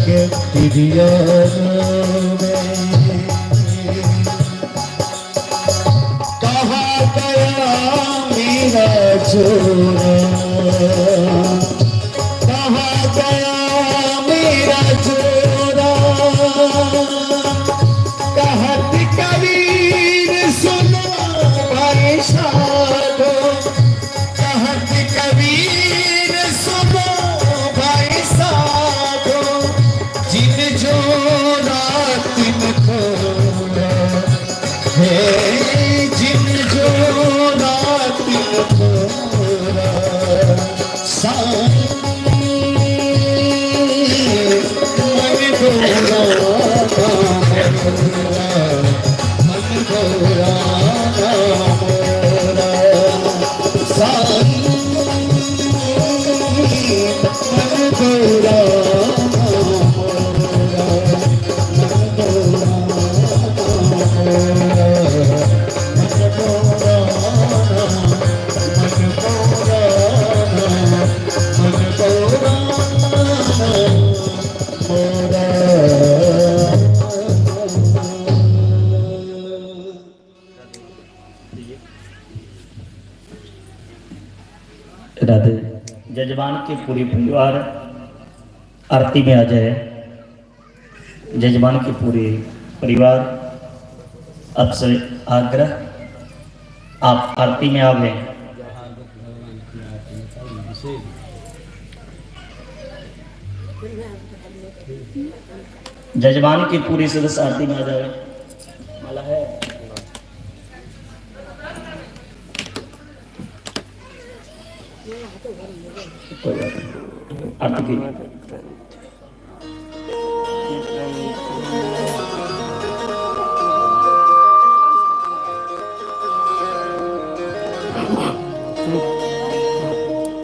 के प्रिया कहाँ गया मेरा जोड़ा, कहाँ गया मेरा जोड़ा। कहत कबीर सुनो भाई साधो, कहत कबीर सुनो भाई साधो। जिन जोड़ा तिन खोड़ा है, जिन जोड़ा तिन खोड़ा। साईं मन गोरा मन गोरा मोरा। साईं मन गोरा राधे। जजमान के पूरे परिवार आरती में आ जाए। जजमान के पूरे परिवार आपसे आग्रह, आप आरती में आवे। जजमान की पूरी सदस्य आरती में आ जाए। माला है आरती की।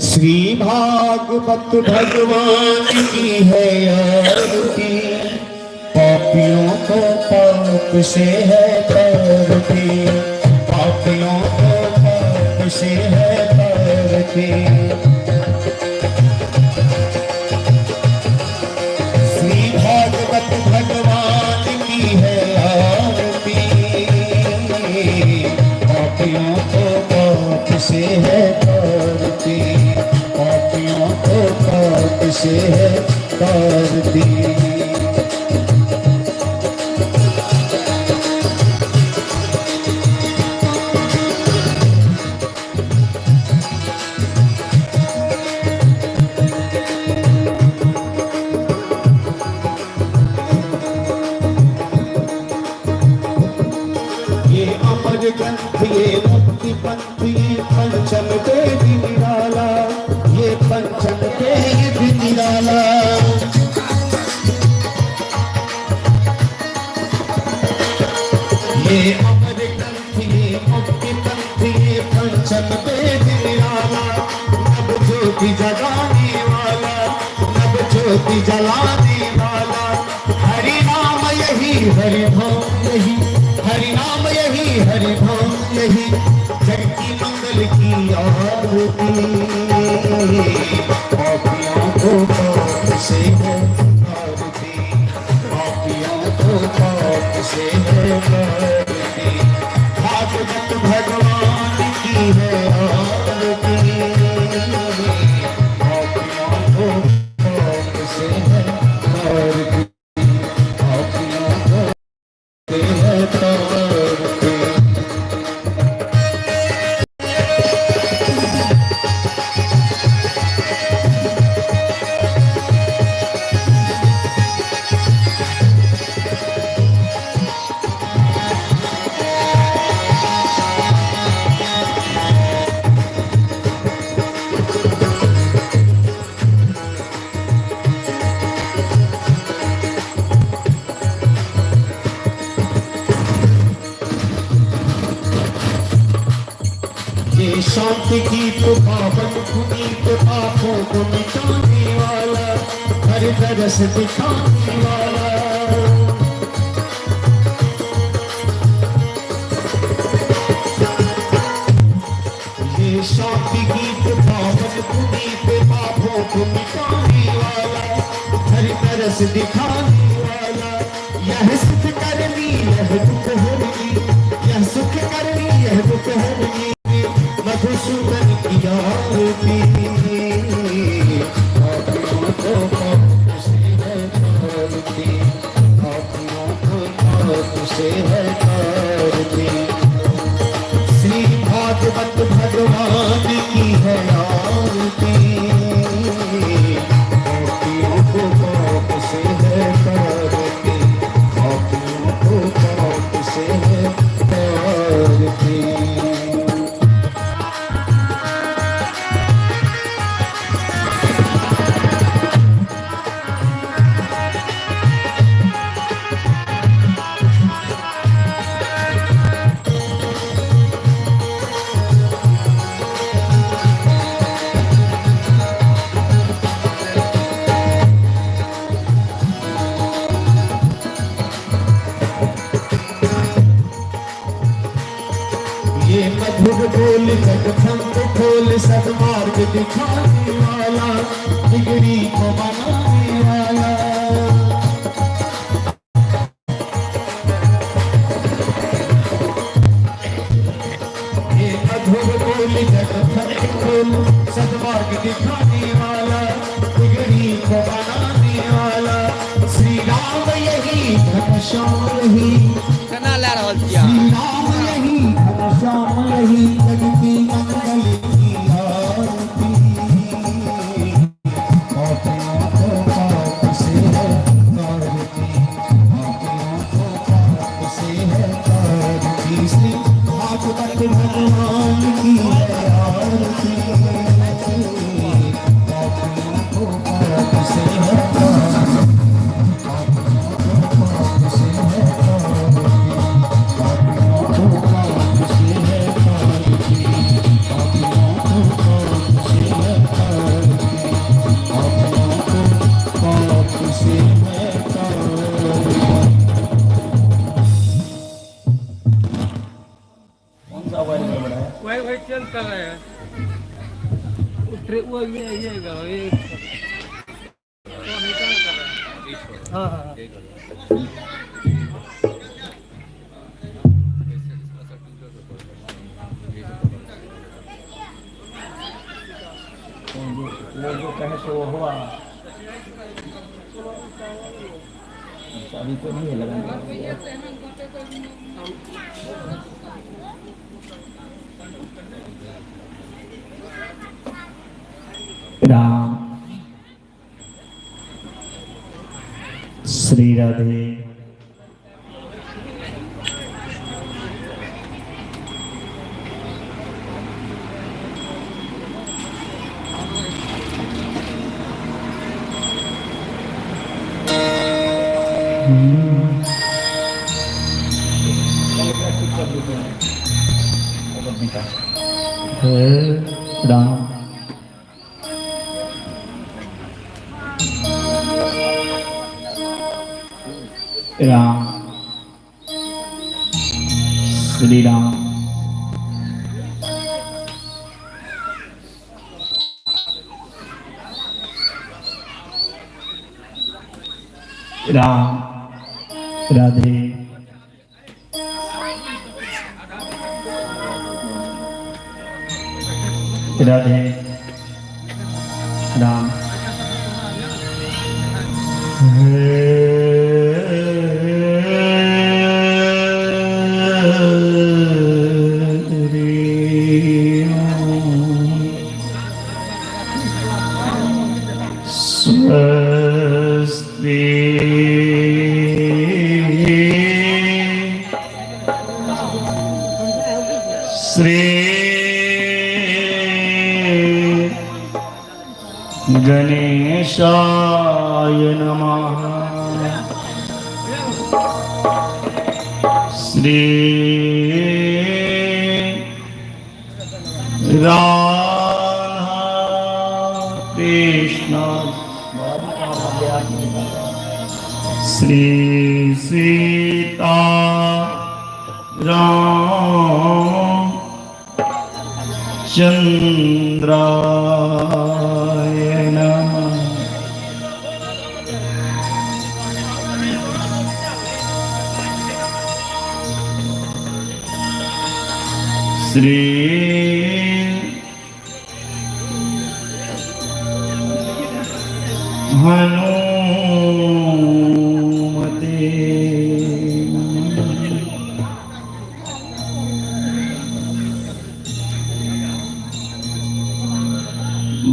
श्री भागवत भगवान की है आरती, पापियों को पाप से है तरती, पापियों को पाप से है तरती। श्री भागवत भगवान की है आरती, पापियों को पाप से है तरती, पापियों को पाप से है तरती। ग्रंथ ये मुक्ति पंथ ये पंचम वेद निराला, ये पंचम वेद निराला। ये अमर ग्रंथ ये मुक्ति पंथ ये पंचम वेद निराला। नव ज्योति जगाने वाला, नव ज्योति जलाने वाला। हरि नाम यही हरि नाम यही, हरि नाम यही हरि नाम यही। जग की मंगल की आरती, पापियों को पाप से है आरती, पापियों को पाप से है आरती। भागवत भगवान की है आरती, पापियों को पाप से है आरती, पापियों को से है आरती। शांति गीत पावन पुनीत पापों को मिटाने वाला, हर तरस दिखाने वाला। ये शांति गीत पावन पुनीत पापों को मिटाने वाला, हर तरस तरस दिखाने वाला, यह सुख करनी यह दुख हरनी, यह सुख करनी यह दुख हरनी, मधुसूदन की आरती। आँखों को पाप से है तारती, आँखों को पाप से है तारती। श्री भागवत भगवान की है आरती, आँखों को पाप से है तारती, आँखों को पाप से है तारती। ये मधुर बोल जगखंड खोल सदमार्ग दिखाने वाला, बिगड़ी को बनाने वाला। ये मधुर बोल जगखंड खोल सदमार्ग दिखाने वाला, बिगड़ी को बनाने वाला। श्री राम यही घनश्याम यही, केना लए रहल छियै श्री राम यही घनश्याम यही, जगती मंगल की आरती। पापियों को पाप से है तारती, पापियों को पाप से है तारती। श्री भागवत भगवान की है आरती, पापियों को पाप से है तारती, पापियों को पाप से है तारती, पापियों को पाप से है तारती, पापियों को पाप से है तारती, पापियों को पाप से है तारती। कौन सा वायर गड़बड़ा है? वही चेंज कर रहे हैं वो ये करो ये हाँ हाँ वो जो कहे तो वो हुआ, अभी तो नहीं है लगाने। राम श्री राधे। राम राम श्री राम राम राधे राधे राम श्री गणेशाय नमः। श्री राधा कृष्ण श्री सीता राम चंद्राय नमः। श्री हनुमते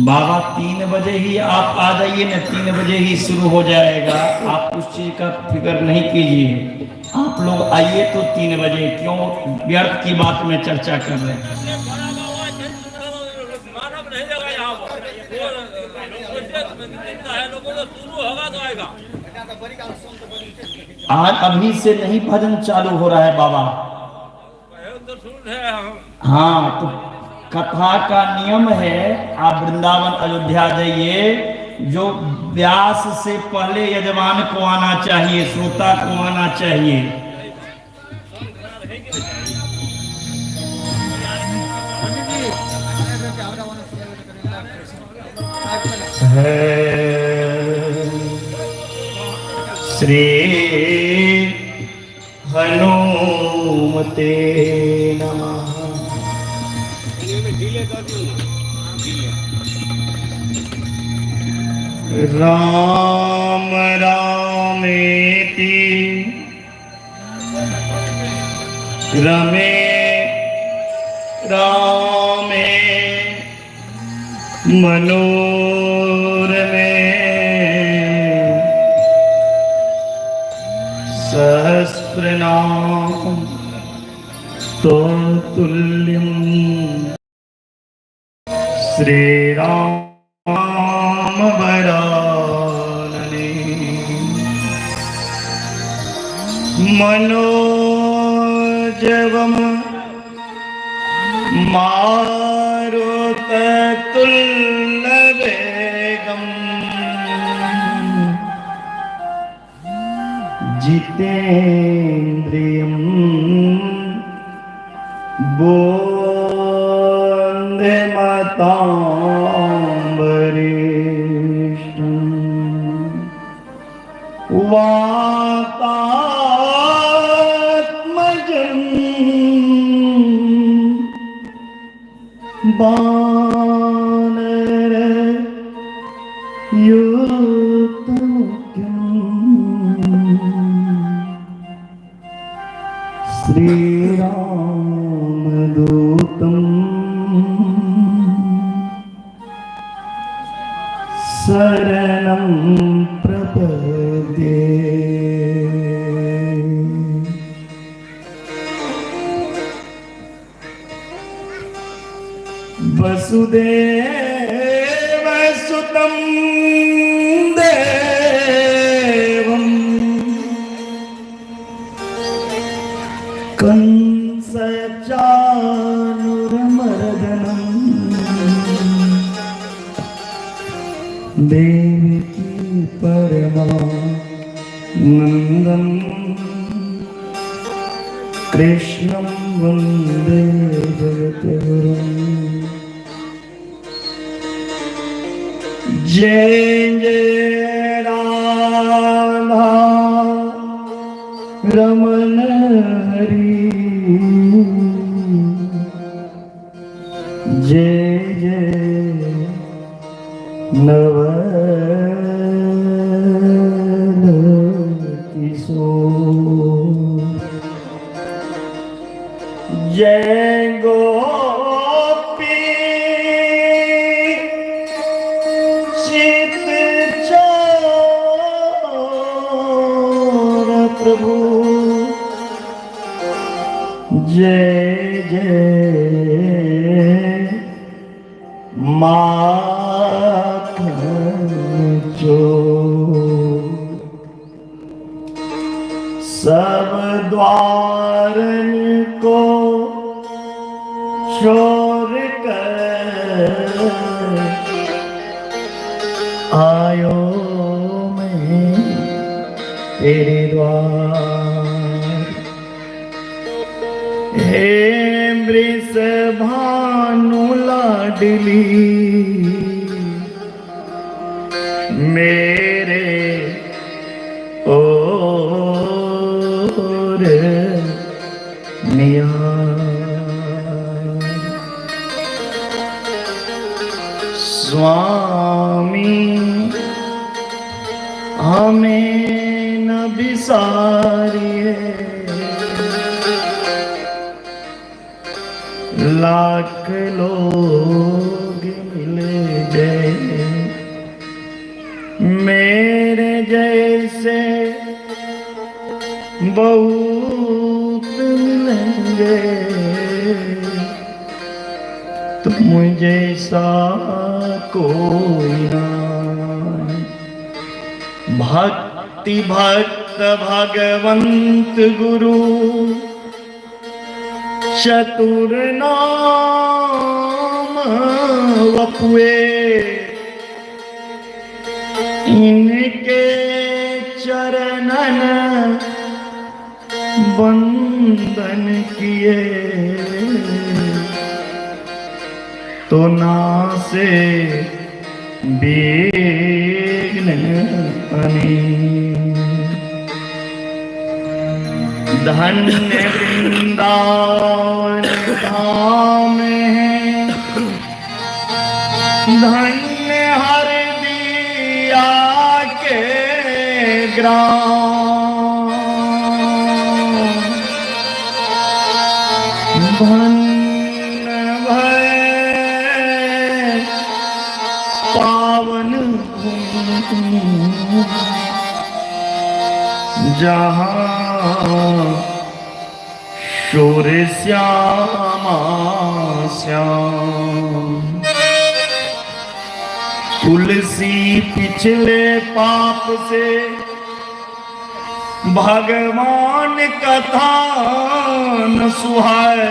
बाबा 3 बजे ही आप आ जाइए ना, 3 बजे ही शुरू हो जाएगा। आप उस चीज का फिक्र नहीं कीजिए, आप लोग आइए तो 3 बजे, क्यों व्यर्थ की बात में चर्चा कर रहे हैं। मानव नहीं लगा यहाँ पर। लोगों को शुरू होगा तो आएगा। आज अभी से नहीं भजन चालू हो रहा है बाबा। तो सुन है हम। हाँ, तो कथा का नियम है, आप वृंदावन अयोध्या जाइए, जो व्यास से पहले यजमान को आना चाहिए, श्रोता को आना चाहिए। श्री हनुमते नमः। राम रामेति रमे रामे मनोरमे सहस्रनाम तुल्यं श्री राम वरानने मनोजवम मारुततुल्यवेगम जितेन्द्रियं बोन्देमताम्बरीष्टम् वातात्मजं वानर श्रीरामदूतं शरणं प्रपद्ये। वसुदेवसुतं देवं कंसचाणूरमर्दनं देवकी परमानन्दं कृष्णं वन्दे जगद्गुरुम्। जय जय राधा रमण हरि, जय जय नवल किशोर, जय गोपी प्रभु, जय जय माखन चोर। सब द्वारन को छोड़ कर आयो मैं तेरे द्वार। हे वृषभानु लाडली मेरे ओर निहार। स्वामी हमें न बिसारिए, लाख लोग मिले गए मेरे जैसे बहुत मिलेंगे, तुम जैसा कोई ना। भक्ति भक्त भगवंत गुरु चतुर नाम वपुए, इनके चरणन बंदन किए, तो नासे विघ्न अनी। धन्य वृंदावन धाम है, धन्य हर दिया के ग्राम, धन्य भय पावन भूमि, जहाँ शोर श्यामा श्याम। तुलसी पिछले पाप से भगवान कथा न सुहाए,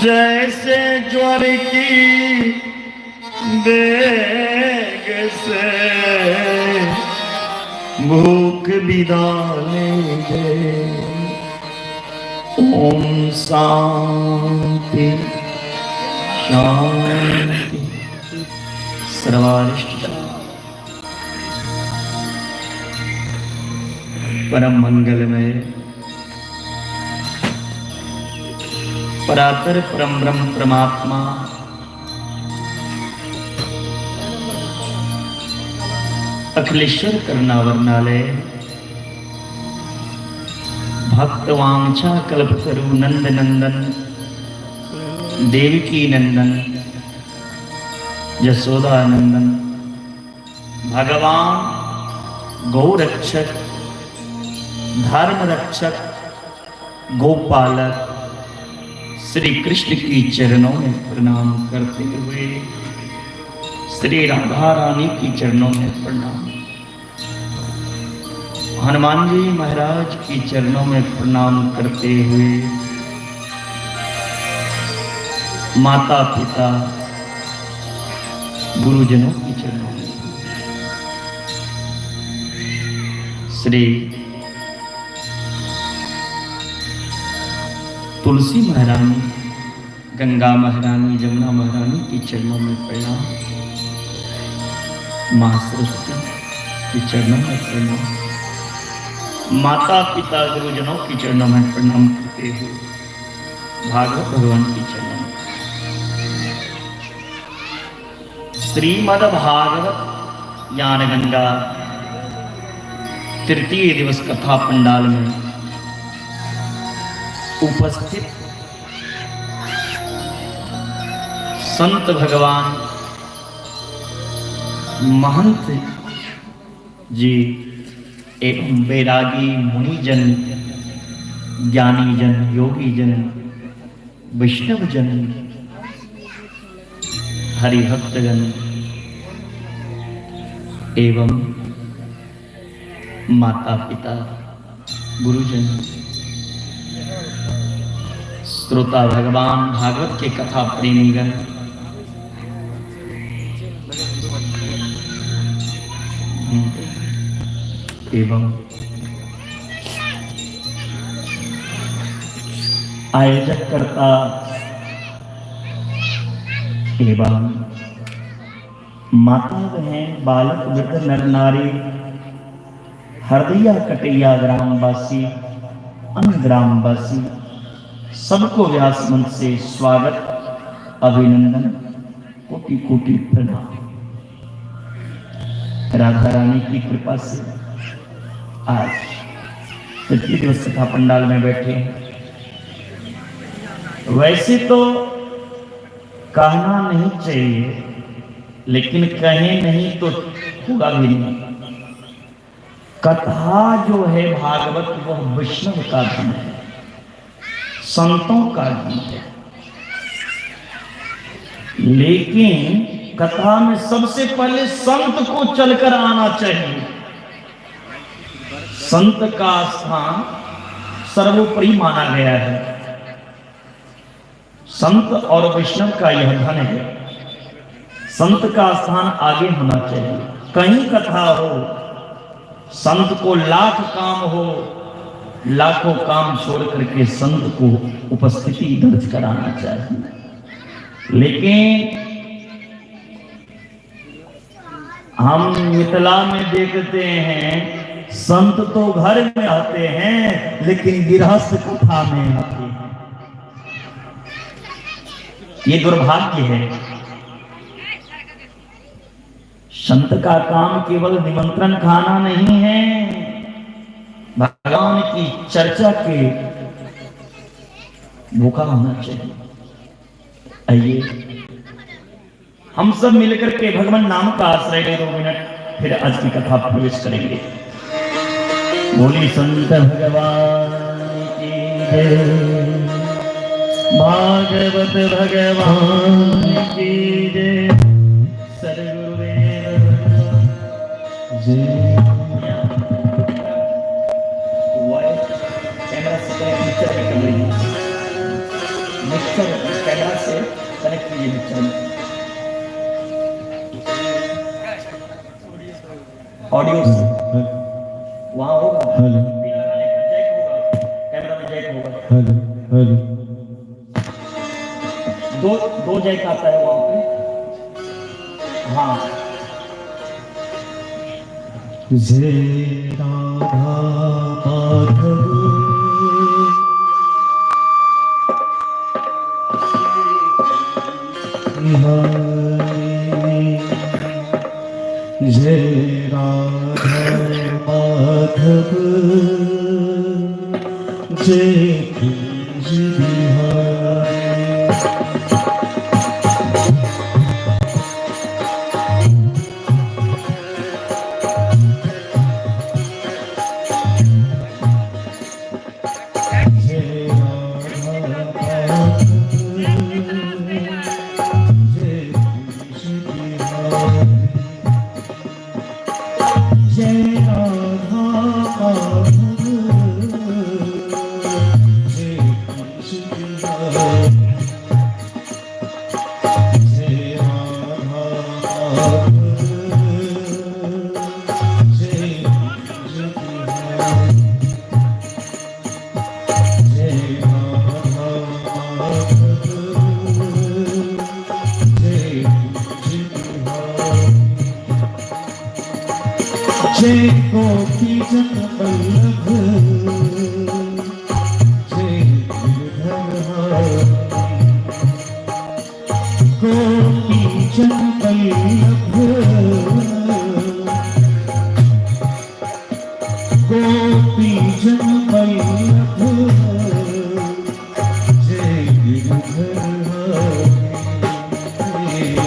जैसे ज्वर की बेग से भूख बिदा लेंगे। ओम शांति शांति। सर्वारिष्ट परम मंगलमय परातर परम ब्रह्म परमात्मा अखिलेश्वर करुणावर्णालय भक्त वांछा कल्पतरु नंद नंदन देवकी नंदन यशोदा नंदन भगवान गौरक्षक धर्म रक्षक गोपालक श्री कृष्ण की चरणों में प्रणाम करते हुए श्री राधा रानी की चरणों में प्रणाम, हनुमान जी महाराज की चरणों में प्रणाम करते हुए माता पिता गुरुजनों की चरणों में श्री तुलसी महारानी गंगा महारानी जमुना महारानी की चरणों में प्रणाम, माँ सरस्वती के चरणों में प्रणाम, माता पिता गुरुजनों की चरणों में प्रणाम करते हुए भागवत भगवान की चरणों में श्रीमद् भागवत ज्ञान गंगा तृतीय दिवस कथा पंडाल में उपस्थित संत भगवान महंत जी एवं वैरागी मुनिजन ज्ञानी जन योगी जन वैष्णव जन हरिभक्तगण एवं माता पिता गुरुजन श्रोता भगवान भागवत के कथा प्रेमीगण एवं आयोजक करता एवं माता बहन बालक वृद्ध नर नारी हरदिया कटैया ग्रामवासी अन्य ग्रामवासी सबको व्यास मंच से स्वागत अभिनंदन कोटि कोटि प्रणाम। राधा रानी की कृपा से आज तृतीय दिवस कथा पंडाल में बैठे हैं। वैसे तो कहना नहीं चाहिए, लेकिन कहे नहीं तो होगा भी नहीं। कथा जो है भागवत वह वैष्णव का धन है, संतों का धन है। लेकिन कथा में सबसे पहले संत को चलकर आना चाहिए। संत का स्थान सर्वोपरि माना गया है। संत और वैष्णव का यह धन है। संत का स्थान आगे होना चाहिए। कहीं कथा हो, संत को लाख काम हो, लाखों काम छोड़ करके संत को उपस्थिति दर्ज कराना चाहिए। लेकिन हम मिथिला में देखते हैं संत तो घर में आते हैं, लेकिन गृहस्थ कथा में आते हैं। ये दुर्भाग्य है। संत का काम केवल निमंत्रण खाना नहीं है, भगवान की चर्चा के भूखा होना चाहिए। आइए हम सब मिलकर के भगवान नाम का आश्रय ले 2 मिनट, फिर आज की कथा प्रवेश करेंगे। बोली संत भगवान की जय, भागवत भगवान की जय, सद्गुरुदेव जय। कैमरा से कनेक्ट कर लीजिए, मिक्सर कैमरा से कनेक्ट कीजिए मिक्सर में। ऑडियो से वहाँ होगा, जैक होगा, कैमरा में जैक होगा। दो जैक आता है वहाँ पे। हाँ, जय राधा माधव, जय राधा माधव, जय कुंज बिहारी। जय गोपी जन वल्लभ, जय गिरधर, गोपी जन वल्लभ, गोपी जन वल्लभ, जय गिरधर, जय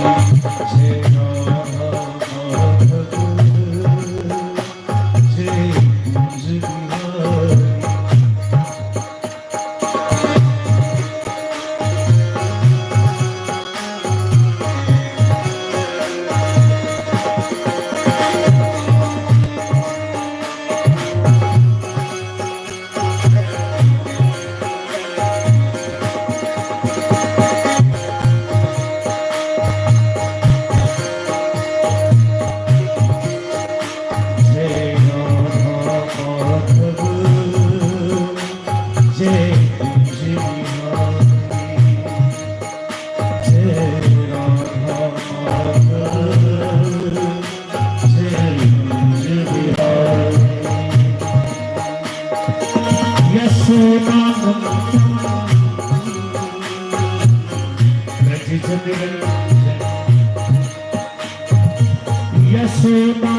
यशोदा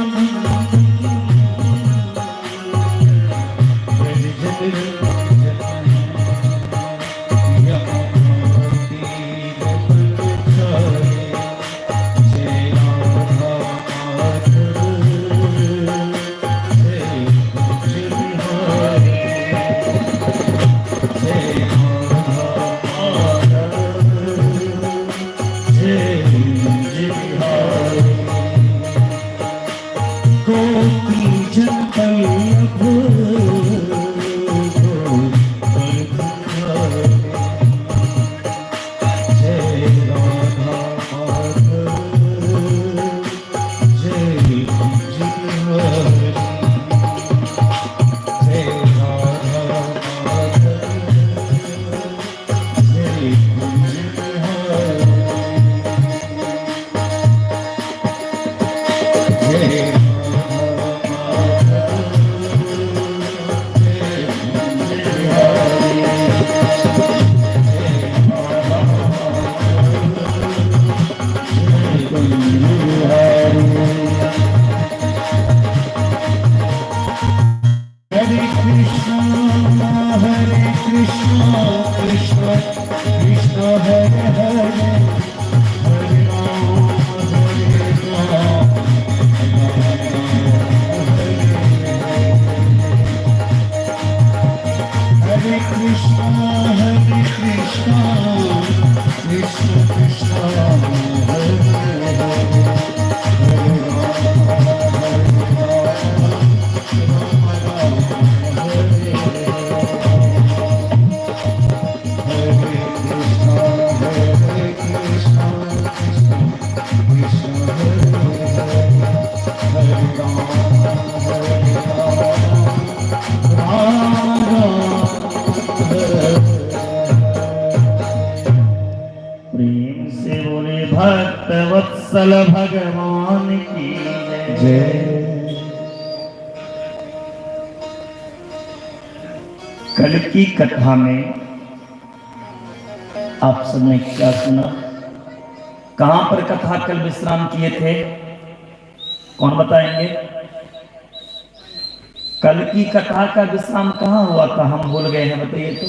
प्रेम से बोले भक्त वत्सल भगवान की जय। कल की कथा में आप सबने क्या सुना? कहां पर कथा कल विश्राम किए थे? कौन बताएंगे? कल की कथा का विश्राम कहां हुआ था? हम भूल गए हैं, बताइए तो।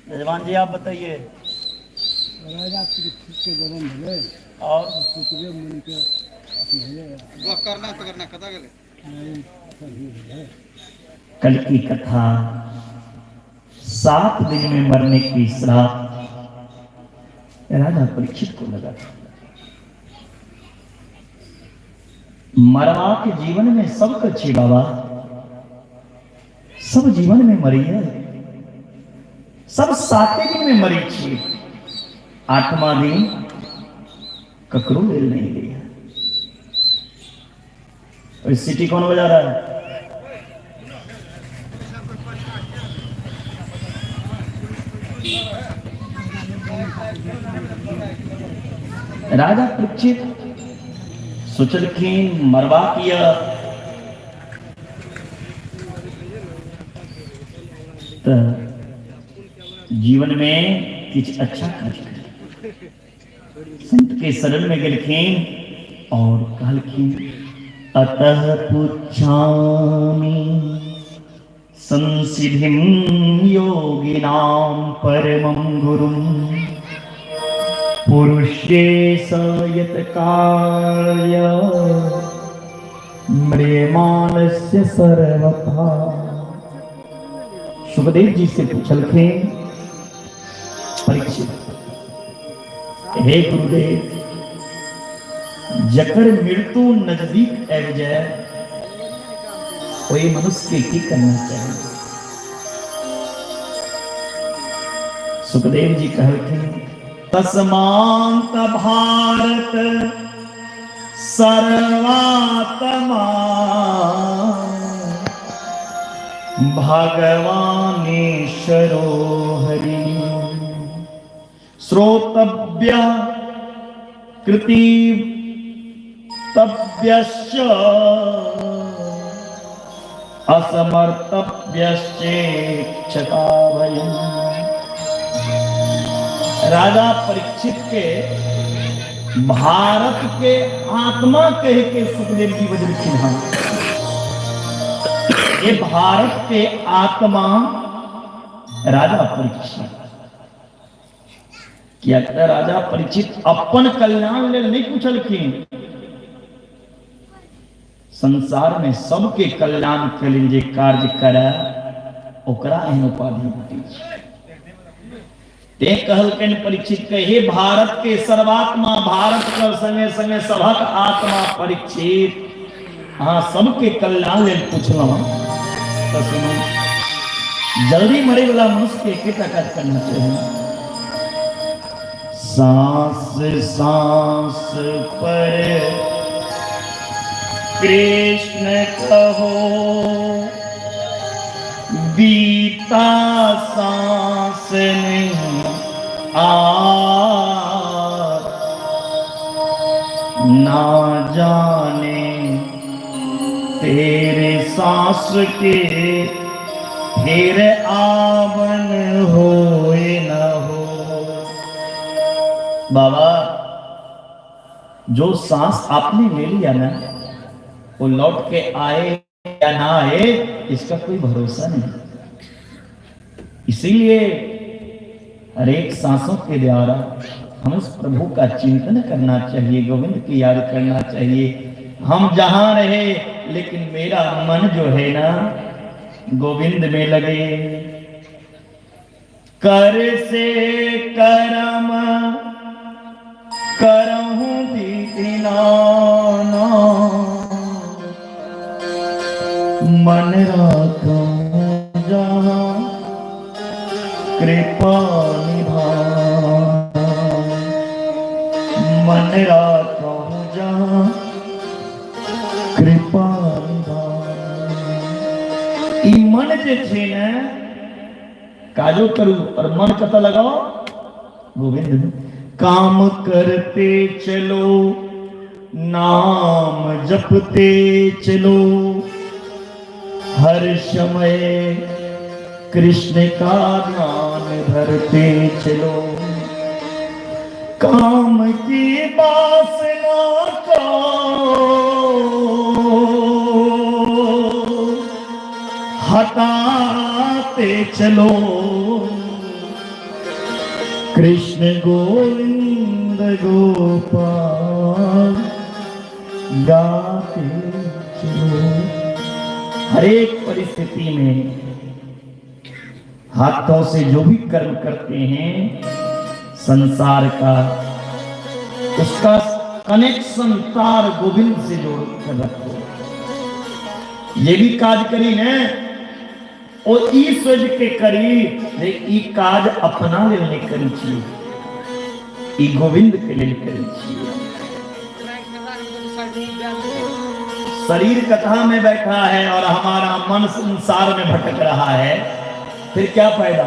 यजमान जी आप बताइए। राजा परीक्षित के जन्म भले और सुखदेव मुनि के करना तो करना कथा गले कल की कथा 7 दिन में मरने की श्राप राजा परीक्षित को लगा था। मरवा के जीवन में सब कच्छे बाबा, सब जीवन में मरी है, सब 7 दिन में मरी छे, 8वां दिन ककरो लेल नहीं लिया। और सिटी कौन बजा रहा है? राजा परीक्षित सोचलखिन मरवा किया तो जीवन में कुछ अच्छा कर, संत के शरण में गेलखिन और कहलखिन अतः पुच्छामि संसिधिं योगिनां परमं गुरुं पुरुषेश यत कार्य म्रियमाणस्य सर्वथा। सुखदेव जी से पूछलखिन परीक्षित, हे गुरुदेव, जकर मृत्यु नजदीक आबि जाए वही मनुष्य के की करना चाहिए? सुखदेव जी कहलखिन तस्मांत भारत सर्वात्मा भगवानेश्वरो हरि श्रोतव्य कृतितव्यश्च असमर्तव्यश्चेक्षता भयम्। राजा परीक्षित के भारत के आत्मा कह के सुखदेव जी वजन चिन्हा, ये भारत के आत्मा राजा परीक्षित क्या कहता है? राजा परीक्षित अपन कल्याण ले नहीं पूछलखिन, संसार में सबके कल्याण के लिए जे कार्य करे ओकरा एहन उपाधि भेटै छै। ते कहलकनि परीक्षित के हे भारत के सर्वात्मा, भारत के संगे संगे सभक आत्मा परीक्षित, अहाँ सबके कल्याण लेल पूछलहुँ तो सुनो, जल्दी मरे वाला मनुष्य के एकेटा काज करना चाहिए, सांस सांस पर कृष्ण कहो, बीता सांस नहीं ना जाने तेरे सांस के फिर आवन होए न हो। बाबा, जो सांस आपने ले लिया ना, वो लौट के आए या ना आए इसका कोई भरोसा नहीं। इसीलिए हर एक सांसों के द्वारा हमें उस प्रभु का चिंतन करना चाहिए, गोविंद की याद करना चाहिए। हम जहां रहे लेकिन मेरा मन जो है ना गोविंद में लगे। कर से करम करहूं दीनाना, मन राखूं जहां कृपा निभाना, मन राखूं जहां कृपा निभाना। ई मन जे छे ने काजो करू और मन कता लगाओ गोविंद में। काम करते चलो नाम जपते चलो, हर समय कृष्ण का ध्यान धरते चलो। काम की वासना को हटाते चलो, कृष्ण गोविंद गोपाल गाते चलो। हर एक परिस्थिति में हाथों से जो भी कर्म करते हैं संसार का, उसका कनेक्शन तार गोविंद से जोड़ कर रखो। ये भी काज करी ने और ई सोच के करी, ई काज अपना लेल नहीं करी छिए, ई गोविंद के लेल करी छिए। शरीर कथा में बैठा है और हमारा मन संसार में भटक रहा है, फिर क्या फायदा?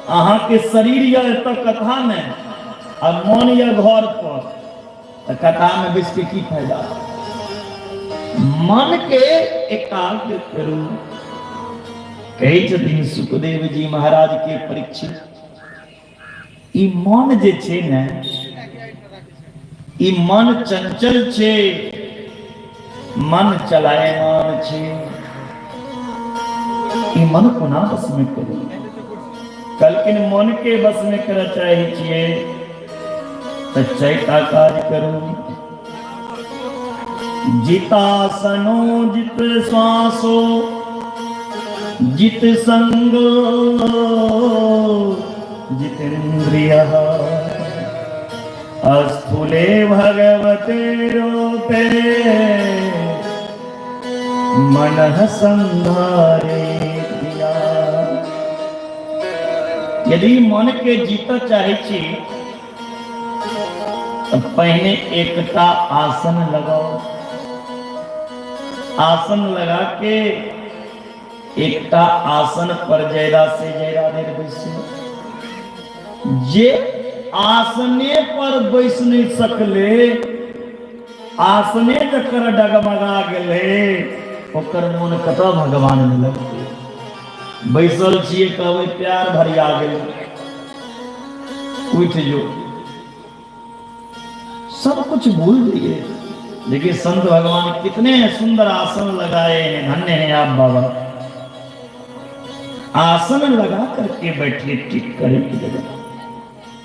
अहाँ के शरीर या तो कथा में और मन या घर पर, तो कथा में बैस के की फायदा? मन के एकाग्र करू। कहे छथिन सुखदेव जी महाराज के परीक्षित, ई मन जे छे ने, ई मन चंचल छे, मन चलायमान छे। ई मन को ना बस में करू। कलकिन मन के बस में कर चाहे छिए तो चैता काज करू। जितासनो जित श्वासो जित संगो जितेन्द्रियः, अस्थूले भगवते रूपे मनः संधारे दिया। यदि मन के जीत चाहे छी तो पहले एकटा आसन लगाओ। आसन लगा के एकटा आसन पर ज्यादा से ज्यादा देर बैसो। जे आसने पर बैस नहीं सकले, आसने जकर डगमगा गेले ओकर मोन कतऽ भगवान में लगते। बैसल छिए कहबै प्यार भरिया गेल, उठ जो, सब कुछ भूल जाइए। देखिए संत भगवान कितने सुंदर आसन लगाए हैं, धन्य हैं आप बाबा। आसन लगा करके बैठे ठीक करे की जगह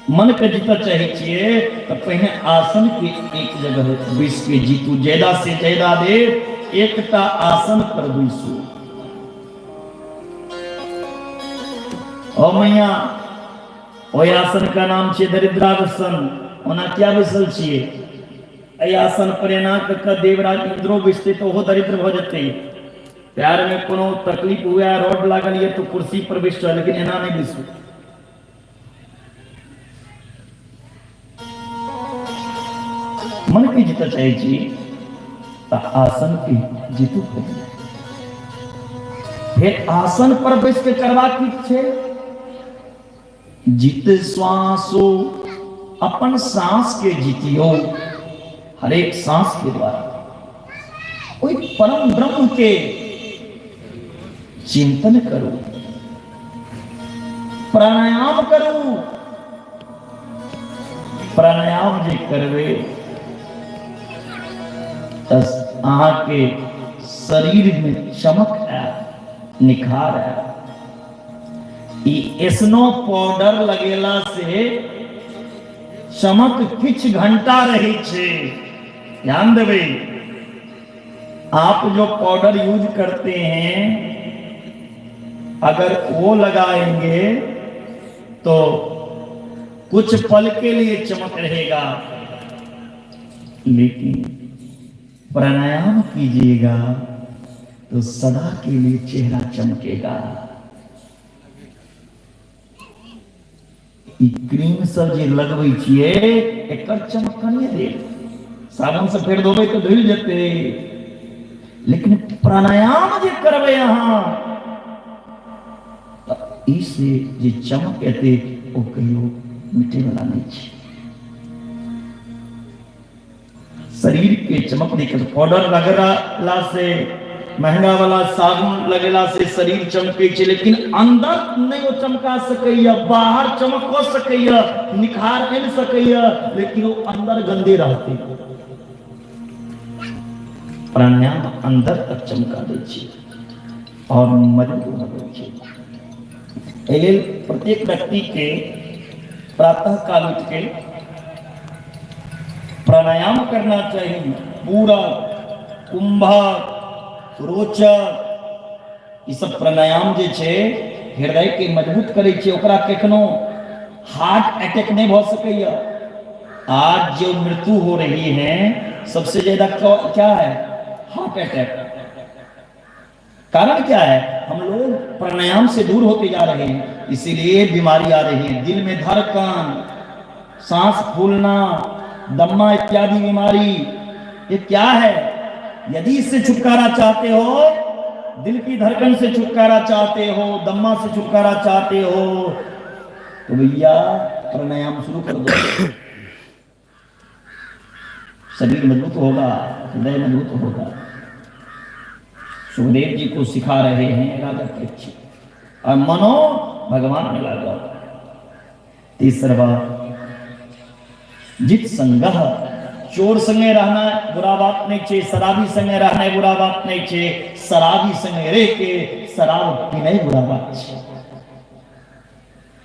मन के जीता चाहिए तो पहले आसन के एक जगह विष के जीतू ज्यादा से ज्यादा दे एकटा आसन पर बैसू। ओ मैया ओ आसन का नाम छे दरिद्रासन। ओना क्या बैसल छिए एहि आसन पर एना क देवराज इंद्रो बैसते तो वो दरिद्र भ जते। प्यार में कोनो तकलीफ हुआ रोड लागल ये तो कुर्सी पर बैठ, लेकिन एना नहीं बैसू। मन के जीता चाहिए तो आसन के जीतू पहले। फिर आसन पर बैस के करवा की छे जीत श्वासो, अपन सांस के जीतियो। हर एक सांस के द्वारा कोई परम ब्रह्म के चिंतन करो, प्राणायाम करो। प्राणायाम जे करवे अहाँ के शरीर में चमक है, निखार है। स्नो पाउडर लगेला से चमक किछ घंटा रही छे। ध्यान देवे, आप जो पाउडर यूज करते हैं अगर वो लगाएंगे तो कुछ पल के लिए चमक रहेगा, लेकिन प्राणायाम कीजिएगा तो सदा के लिए चेहरा चमकेगा। ई क्रीम सब जे लगबै छिए एकर चमक कनिए दे, साबुन से फेर धोबै तो धुल जेते, लेकिन प्राणायाम जे करबै अहाँ इसे जे चमक एते ओ कहियो मिटे वाला नहीं छे। शरीर के चमक देकर पाउडर लगेला से, महंगा वाला साबुन लगेला से शरीर चमके छे, लेकिन अंदर नहीं वो चमका सकैया। बाहर चमक हो सकैया, निखार मिल सकैया, लेकिन वो अंदर गंदे रहते। प्राणायाम अंदर तक चमका दै छे और मजबूत बनबै छे। एहि प्रत्येक व्यक्ति के प्रातः काल उठ के प्राणायाम करना चाहिए। पूरा कुंभक, रोचक ई सब प्राणायाम जे छे हृदय के मजबूत करे छे। ओकरा केखनो हार्ट अटैक नहीं भ सकैया। आज जो मृत्यु हो रही है सबसे ज्यादा क्या है? Heart attack. कारण क्या है? हम लोग प्राणायाम से दूर होते जा रहे हैं, इसीलिए बीमारी आ रही है। दिल में धड़कन, सांस फूलना, दम्मा इत्यादि बीमारी, ये क्या है? यदि इससे छुटकारा चाहते हो, दिल की धड़कन से छुटकारा चाहते हो, दम्मा से छुटकारा चाहते हो, तो भैया प्राणायाम शुरू कर दो। शरीर मजबूत होगा, हृदय मजबूत होगा। सुखदेव जी को सिखा रहे हैं राजा परीक्षित, और मनो भगवान में लगा। तीसरा बात, जित संगह, चोर संगे रहना बुरा बात नहीं छे, शराबी संगे रहना बुरा बात नहीं छे, शराबी संगे रह के शराब पीना बुरा बात छे।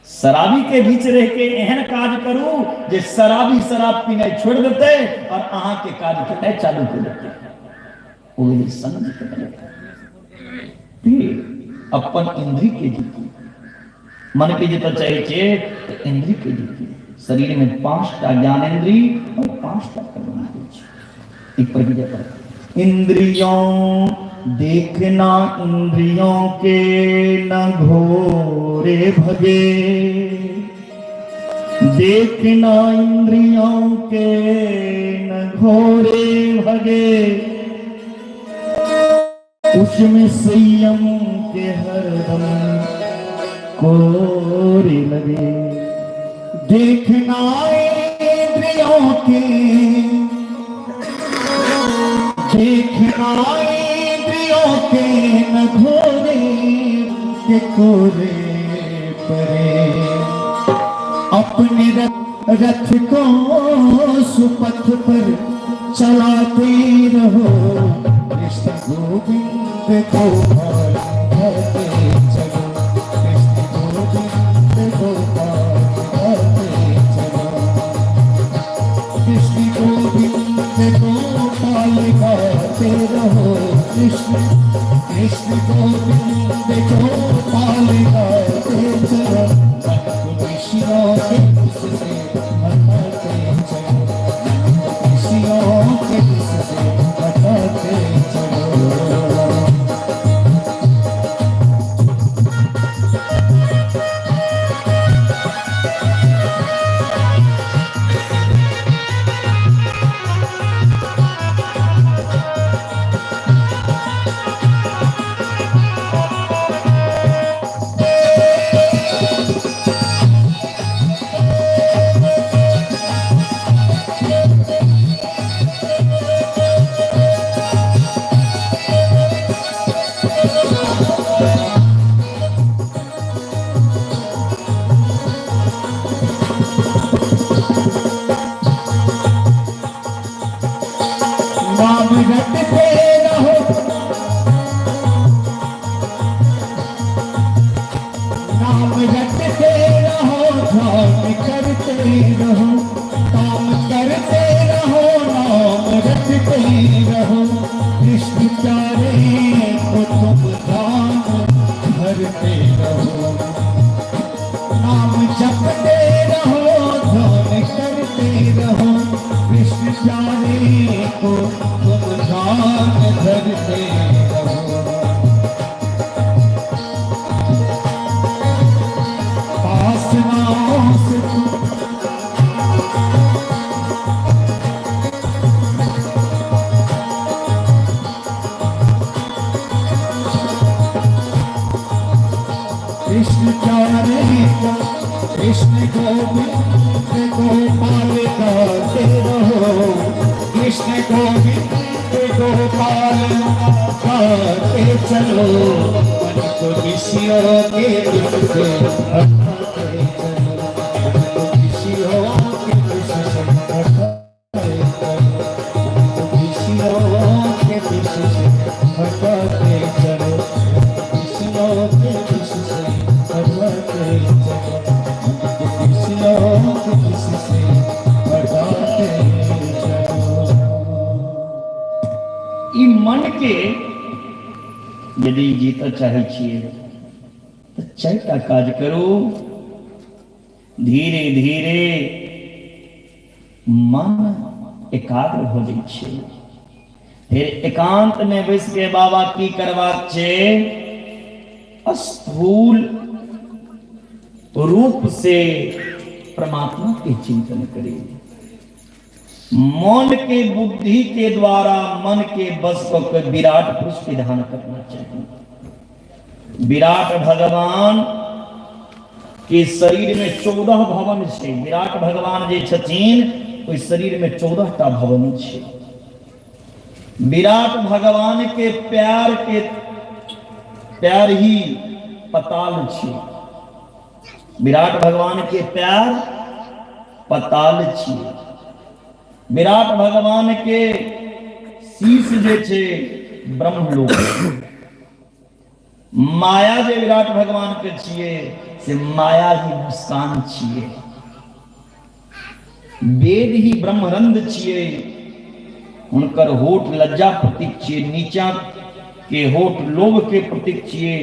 शराबी के बीच रह के एहन काज करू जे शराबी शराब पीना छोड़ देते और अहाँ के काज करना चालू कर देते। वो संग अपन इंद्री के जीती, मन के जीता चाहिए तो इंद्री के जीती। शरीर में 5टा ज्ञानेंद्री और 5टा कर्मेंद्री। एक पर विजय पर इंद्रियों देखना, इंद्रियों के न घोरे भगे, देखना इंद्रियों के न घोरे भगे, उसमें संयम के हरदम कोरे लगे। देखना इंद्रियों के, देखना इंद्रियों के कोरे परे अपने रथ को सुपथ पर चलाते रहो कृष्ण गोविंद गोपाल गाते चलो कृष्ण गोविंद गोपाल गाते चलो कृष्ण गोविंद गोपाल गाते रहो कृष्ण कृष्ण गोविंद गोपाल गाते चलो खुशियों के उससे हटाते चलो खुशियों के उससे हटाते चलो नाम रटते रहो नाम रटते रहो ध्यान करते रहो काम करते रहो नाम रटते रहो कृष्ण प्यारे को तुम ध्यान भरते रहो नाम जपते रहो ध्यान करते रहो कृष्ण प्यारे को तुम ध्यान धरते रहो वासनाओं से कृष्ण प्यारे को कृष्ण गोविंद गोपाल गाते रहो कृष्ण गोविंद गोपाल गाते चलो मन को ऋषियों के दुख से हटाते चलो मन को ऋषियों के दुख से हटाते चलो ऋषियों के दुख से हटाते चलो ऋषियों के दुख से हटाते चलो ऋषियों के दुख से हटाते चलो। ई मन के यदि जीता चाहे छिए तो चारिटा काज करू धीरे धीरे मन एकाग्र हो जाइ छै फिर एकांत में बैस के बाबा की करबाक छै स्थूल रूप से परमात्मा के चिंतन करें मन के बुद्धि के द्वारा मन के बस को विराट पुरुष के ध्यान करना चाहिए विराट भगवान के शरीर में 14 भवन छे विराट भगवान जे छथिन ओइ शरीर में 14टा भवन छे विराट भगवान के पैर ही पताल छे विराट भगवान के पैर पताल छे विराट भगवान के शीश जे छे ब्रह्मलोक माया जे विराट भगवान के छिए से माया ही मुस्कान छिए वेद ही ब्रह्मरंध छिए उनकर होठ लज्जा प्रतीक छिए नीचा के होठ लोभ के प्रतीक छिए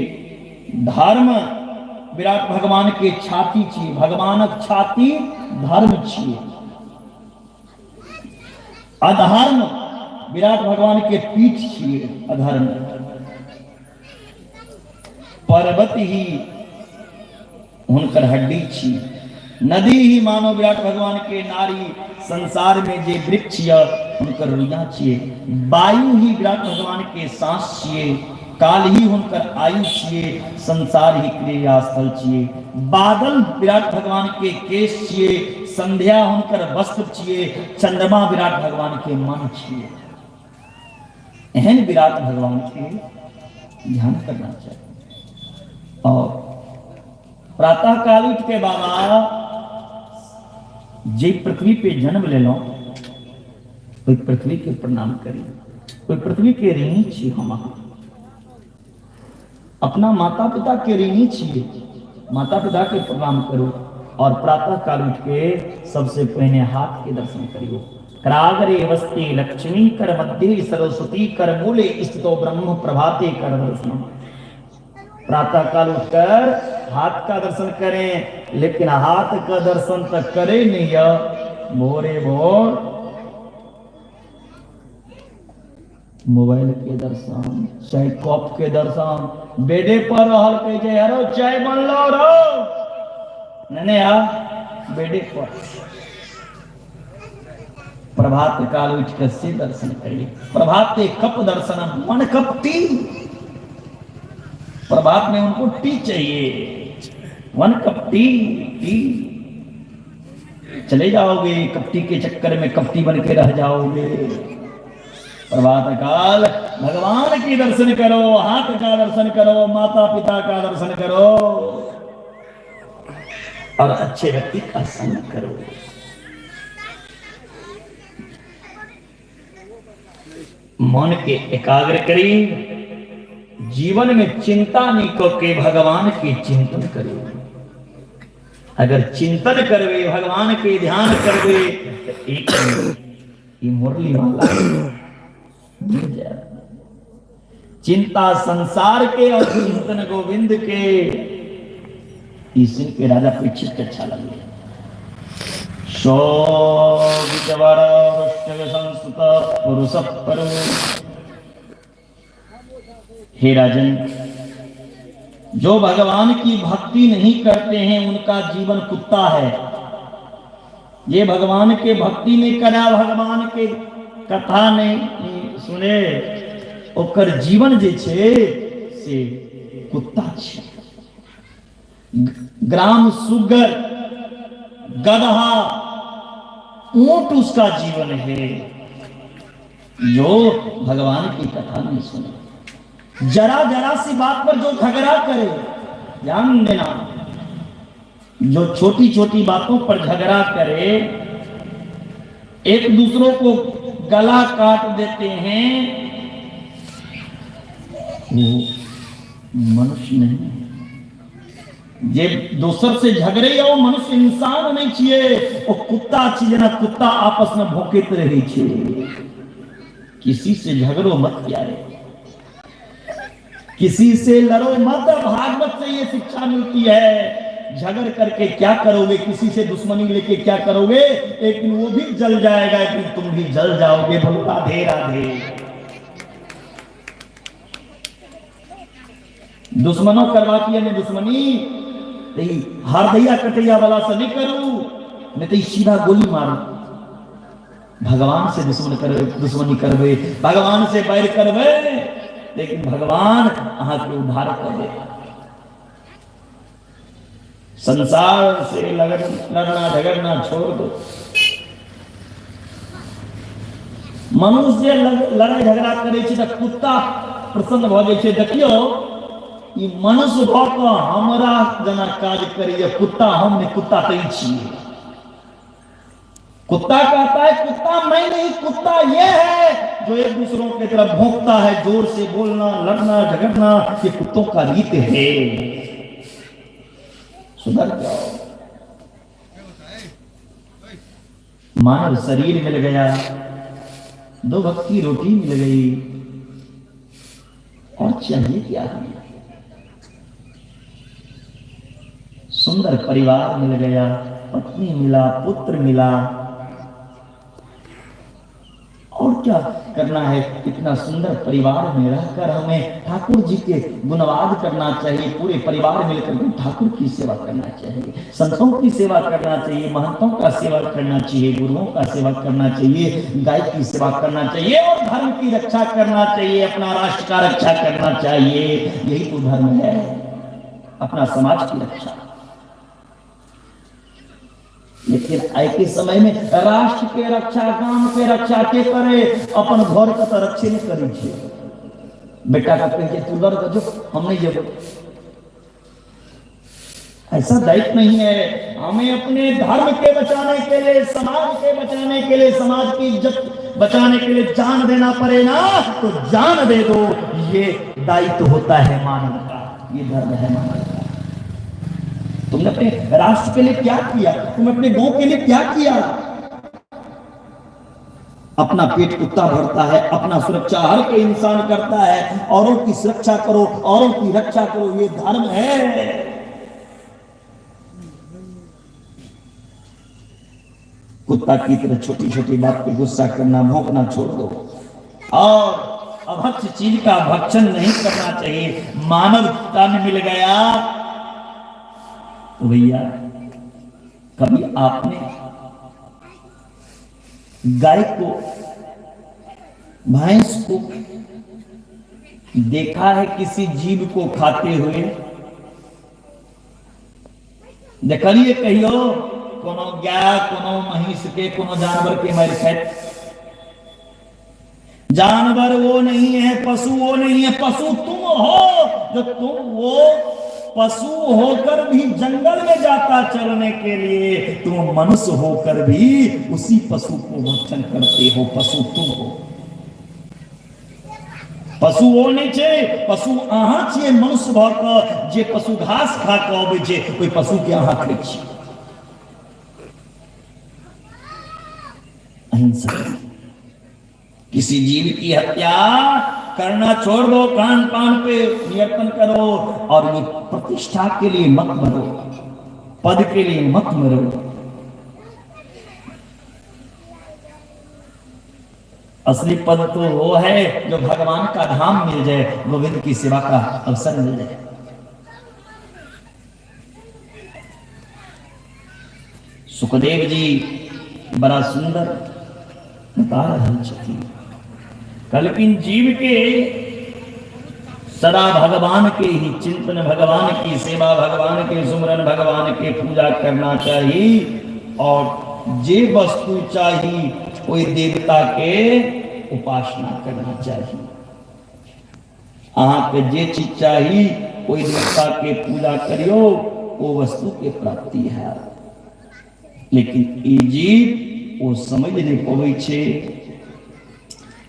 धर्म विराट भगवान के छाती छिए भगवानक छाती धर्म छिए अधर्म विराट भगवान के पीठ छिए अधर्म पर्वत ही हुनकर हड्डी छी नदी ही मानो विराट भगवान के नारी संसार में जे वृक्ष हुनकर रुइया छिए वायु ही विराट भगवान के सांस छिए काल ही हुनकर आयु छिए संसार ही क्रिया स्थल छिए बादल विराट भगवान के केश छिए संध्या हुनकर वस्त्र छिए चंद्रमा विराट भगवान के मन छिए एहन विराट भगवान के ध्यान करना चाहिए और प्रातः काल उठ के बाबा जे पृथ्वी पे जन्म ले लो, कोई पृथ्वी के प्रणाम करी, कोई पृथ्वी के ऋणी छी। हम अपना माता पिता के ऋणी छिए, माता पिता के प्रणाम करो। और प्रातः काल उठ के सबसे पहले हाथ के दर्शन करियो। कराग्रे वस्ते लक्ष्मी कर मध्य सरस्वती कर मूले स्थितो ब्रह्म प्रभाते कर दर्शन। प्रातः काल उठकर हाथ का दर्शन करें, लेकिन हाथ का दर्शन तक करे नहीं, भोरे भोर मोबाइल के दर्शन, चाय कप के दर्शन, बेडे पर रहल के जे हरो चाय बनलो रो नहीं यार, बेडे पर। प्रभात काल उठ कर से दर्शन करिए। प्रभाते कप दर्शन मन कप टी, प्रभात में उनको टी चाहिए, वन कप टी। चले जाओगे कपटी के चक्कर में, कपटी बन के रह जाओगे। प्रभात काल भगवान की दर्शन करो, हाथ का दर्शन करो, माता पिता का दर्शन करो और अच्छे व्यक्ति का संग करो। मन के एकाग्र करी, जीवन में चिंता नहीं को के भगवान के चिंतन करो। अगर चिंतन करवे, भगवान के ध्यान करवे, तो एक ये मुरली वाला चिंता संसार के और चिंतन गोविंद के, इसी के राजा परीक्षित अच्छा लगे। हे राजन, जो भगवान की भक्ति नहीं करते हैं उनका जीवन कुत्ता है। ये भगवान के भक्ति नहीं करा, भगवान के कथा नहीं सुने, ओकर जीवन जे छे से कुत्ता छे। ग्राम सुगर, गधा, ऊंट उसका जीवन है जो भगवान की कथा नहीं सुने। जरा जरा सी बात पर जो झगड़ा करे, ध्यान देना, जो छोटी छोटी बातों पर झगड़ा करे, एक दूसरों को गला काट देते हैं, वो मनुष्य नहीं। जे दोसर से झगड़े या वो मनुष्य इंसान नहीं छिए, वो कुत्ता छिए ना, कुत्ता आपस में भौंकत रहे छिए। किसी से झगड़ो मत प्यारे, किसी से लड़ो मत। भागवत से ये शिक्षा मिलती है, झगड़ करके क्या करोगे, किसी से दुश्मनी लेके क्या करोगे, एक दिन वो भी जल जाएगा, एक दिन तुम भी जल जाओगे। बोलो राधे राधे। दुश्मनों करवाती है दुश्मनी, हारदैया कटैया वाला से नहीं करू, नहीं तो सीधा गोली मारू। भगवान से दुश्मनी करवे, भगवान से बैर करवे, लेकिन भगवान अहाँ के उद्धार कर दे। संसार से लड़ना झगड़ना छोड़ दो। मनुष्य लड़ाई झगड़ा करे तो कुत्ता प्रसन्न भ जाए। देखियो, ई मनुष्य भ के हमरा जना काज करिए, कुत्ता हम नहीं, कुत्ता तो ही छिए। कुत्ता कहता है कुत्ता मैं नहीं, कुत्ता ये है जो एक दूसरों की तरफ भौंकता है, जोर से बोलना, लड़ना झगड़ना, ये कुत्तों का रीत है। सुधर जाओ। मानव शरीर मिल गया, 2 वक्त की रोटी मिल गई, और चाहिए क्या हमें? सुंदर परिवार मिल गया, पत्नी मिला, पुत्र मिला, और क्या करना है? इतना सुंदर परिवार में रहकर हमें ठाकुर जी के गुणवाद करना चाहिए। पूरे परिवार मिलकर के ठाकुर की सेवा करना चाहिए, संतों की सेवा करना चाहिए, महंतों का सेवा करना चाहिए, गुरुओं का सेवा करना चाहिए, गाय की सेवा करना चाहिए, और धर्म की रक्षा करना चाहिए, अपना राष्ट्र का रक्षा करना चाहिए। यही तो धर्म है, अपना समाज की रक्षा। लेकिन आज के समय में राष्ट्र के रक्षा, गांव के रक्षा के करे, अपन घर का तो रक्षे नहीं करी छे। बेटा का कहे तू लड़ जो, हम नहीं जेबो, ऐसा दायित्व नहीं है। हमें अपने धर्म के बचाने के लिए, समाज के बचाने के लिए, समाज की इज्जत बचाने के लिए जान देना पड़े ना, तो जान दे दो। ये दायित्व होता है मानव का, ये धर्म है मानव का। तुमने अपने राष्ट्र के लिए क्या किया? तुम अपने गांव के लिए क्या किया? अपना पेट कुत्ता भरता है, अपना सुरक्षा हर कोई इंसान करता है। औरों की सुरक्षा करो, औरों की रक्षा करो, ये धर्म है। कुत्ता की तरह छोटी छोटी बात पे गुस्सा करना, भौंकना छोड़ दो। और अभक्ष चीज का भक्षण नहीं करना चाहिए। मानव तन मिल गया तो भैया, कभी आपने गाय को, भैंस को देखा है किसी जीव को खाते हुए? देखलिए कहियो कोनो गाय, कोनो महिष के, कोनो जानवर के मर खाए? जानवर वो नहीं है, पशु वो नहीं है, पशु तुम हो। जो तुम वो पशु होकर भी जंगल में जाता चरने के लिए, तुम मनुष्य होकर भी उसी पशु को भक्षण करते हो। पशु तुम हो, पशु वो नहीं छे। पशु अहाँ छे, मनुष्य भक जे पशु घास खा के अबै छे, कोई पशु के अहाँ खाइ छी। अहिंसा। किसी जीव की हत्या करना छोड़ दो, कान पान पे नियंत्रण करो। और ये प्रतिष्ठा के लिए मत मरो, पद के लिए मत मरो। असली पद तो वो है जो भगवान का धाम मिल जाए, गोविंद की सेवा का अवसर मिल जाए। सुखदेव जी बड़ा सुंदर बता रहे थे, कल्पिन जीव के सदा भगवान के ही चिंतन, भगवान की सेवा, भगवान के सुमरन, भगवान के पूजा करना चाहिए। और जे वस्तु चाहिए कोई देवता के उपासना करना चाहिए। अहाँ के जे चीज चाहिए कोई देवता के पूजा करियो, वो वस्तु के प्राप्ति है। लेकिन ई जीव वो समझ नहीं पावे छे।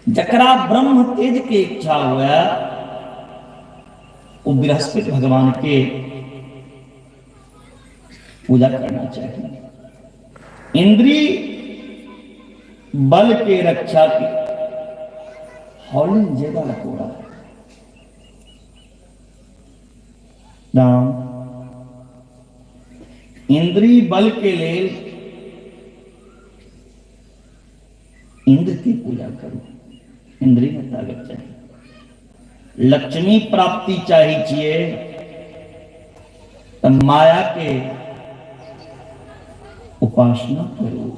जकरा ब्रह्म तेज के इच्छा हुआ, वो बृहस्पति भगवान के पूजा करना चाहिए। इंद्री बल के रक्षा की हॉलिंग ज्यादा रखोड़ा राम। इंद्री बल के लिए इंद्र की पूजा करो, इंद्री में ताकत चाहिए। लक्ष्मी प्राप्ति चाहिए तो माया के उपासना करो।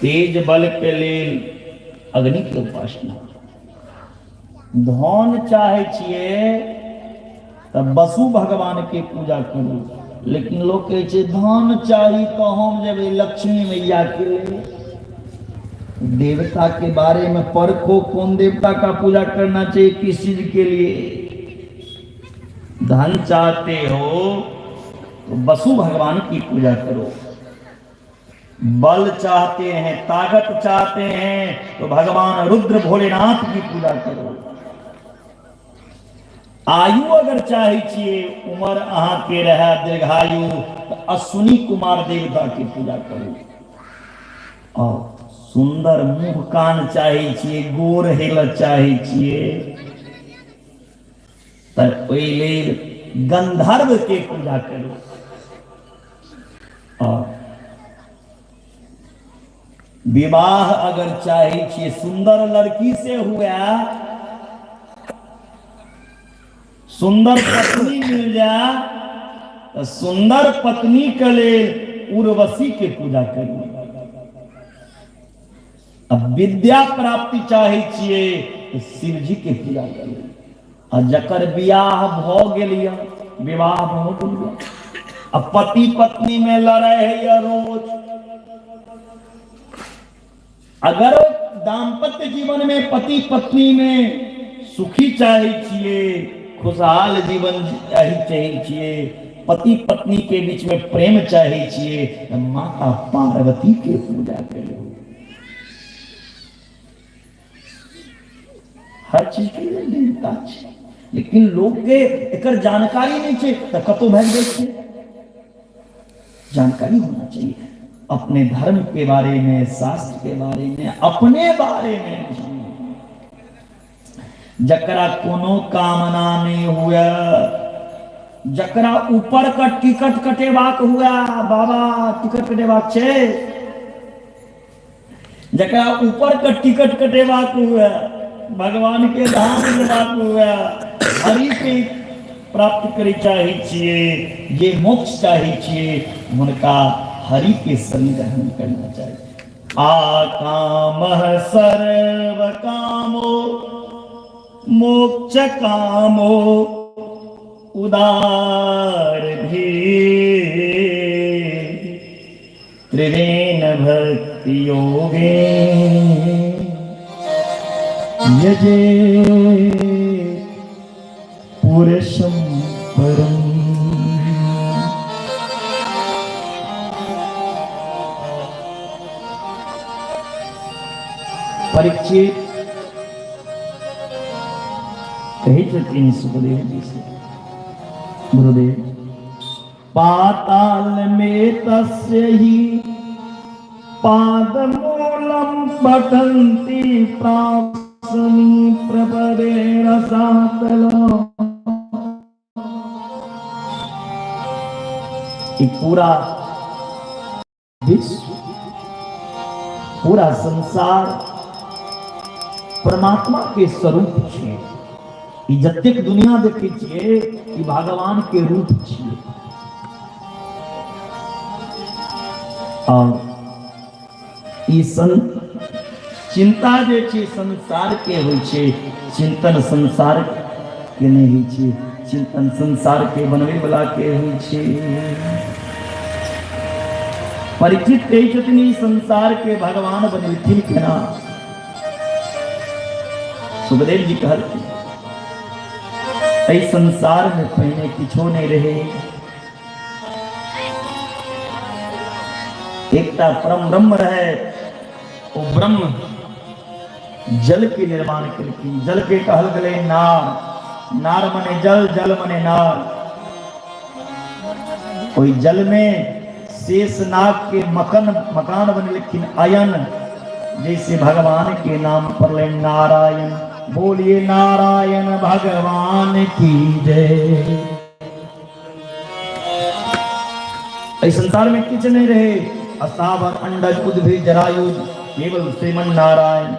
तेज बल के लिए अग्नि की उपासना। धन चाहिए तब वसु भगवान के पूजा करो। लेकिन लोग कहे छे धन चाहिए तो हम जब लक्ष्मी मैया के लिए। देवता के बारे में परखो, कौन देवता का पूजा करना चाहिए, किस चीज के लिए। धन चाहते हो तो वसु भगवान की पूजा करो। बल चाहते हैं, ताकत चाहते हैं तो भगवान रुद्र भोलेनाथ की पूजा करो। आयु अगर चाहिए, उम्र अहाँ के रहे दीर्घायु, तो अश्विनी कुमार देवता की पूजा करो। और सुंदर मुख कान चाहिए, गोर हेल चाहिए, तो गंधर्व के पूजा करो। और विवाह अगर चाहिए, सुंदर लड़की से हुआ, सुंदर पत्नी मिल जाए तो सुंदर पत्नी के लिए उर्वशी के पूजा करिए। अब विद्या प्राप्ति चाहिए तो शिव जी के पूजा करिए। और जकर बियाह भ गेलिया, विवाह भ गेलिया, अब पति पत्नी में लड़ाई है या रोज। अगर दाम्पत्य जीवन में पति पत्नी में सुखी चाहिए खुशहाल जीवन चाहिए, पति पत्नी के बीच में प्रेम चाहिए, माता पार्वती के पूजा करो। हर चीज के लिए देवता है, लेकिन लोग के एकर जानकारी नहीं है तो कतो भाग जाए। जानकारी होना चाहिए अपने धर्म के बारे में, शास्त्र के बारे में, अपने बारे में। जकरा कोनो कामना नहीं हुआ, जकरा ऊपर का टिकट कटेबाक हुआ, बाबा टिकट कटेबाक छे, जकरा ऊपर का टिकट कटेबाक हुआ, भगवान के धाम जेबाक हुआ, हरि के प्राप्त करे चाहे छिए, ये मोक्ष चाहे छिए, उनका हरि के संग ग्रहण करना चाहिए। आकामः सर्व कामो मोक्ष कामो उदार भी त्रिवेण भक्ति योगे यजे पुरुषं परम। परीक्षित कही छथिन सुखदेव जी से, गुरुदेव पाताल में तस्य ही पादमूलम पठन्ति प्राप्समि प्रपदे रसातलो। पूरा विश्व, पूरा संसार परमात्मा के स्वरूप छे। ई जतेक दुनिया देखै छियै ई भगवान के रूप छियै। और ई चिंता जे छै संसार के होइ छै, चिंतन संसार के नहीं होइ छै, चिंतन संसार के बनवे वाला के होइ छै। परीक्षित कहै छथिन ई संसार के भगवान बनेथिन केना। सुखदेव जी कहलखिन एहि संसार में पहले किछो नहीं रहे, एकटा परम ब्रह्म रहे, वो ब्रह्म जल के निर्माण करके, जल के कहल गए नार, नार मने जल, जल मने नार। कोई जल में शेष नाग के मकान बने, लेकिन अयन जैसे भगवान के नाम पर ले नारायण। बोलिए नारायण भगवान की जय। इस संसार में किछ नहीं रहे, अस्थावर अंडज उद्भिद जरायुज, केवल श्रीमन नारायण।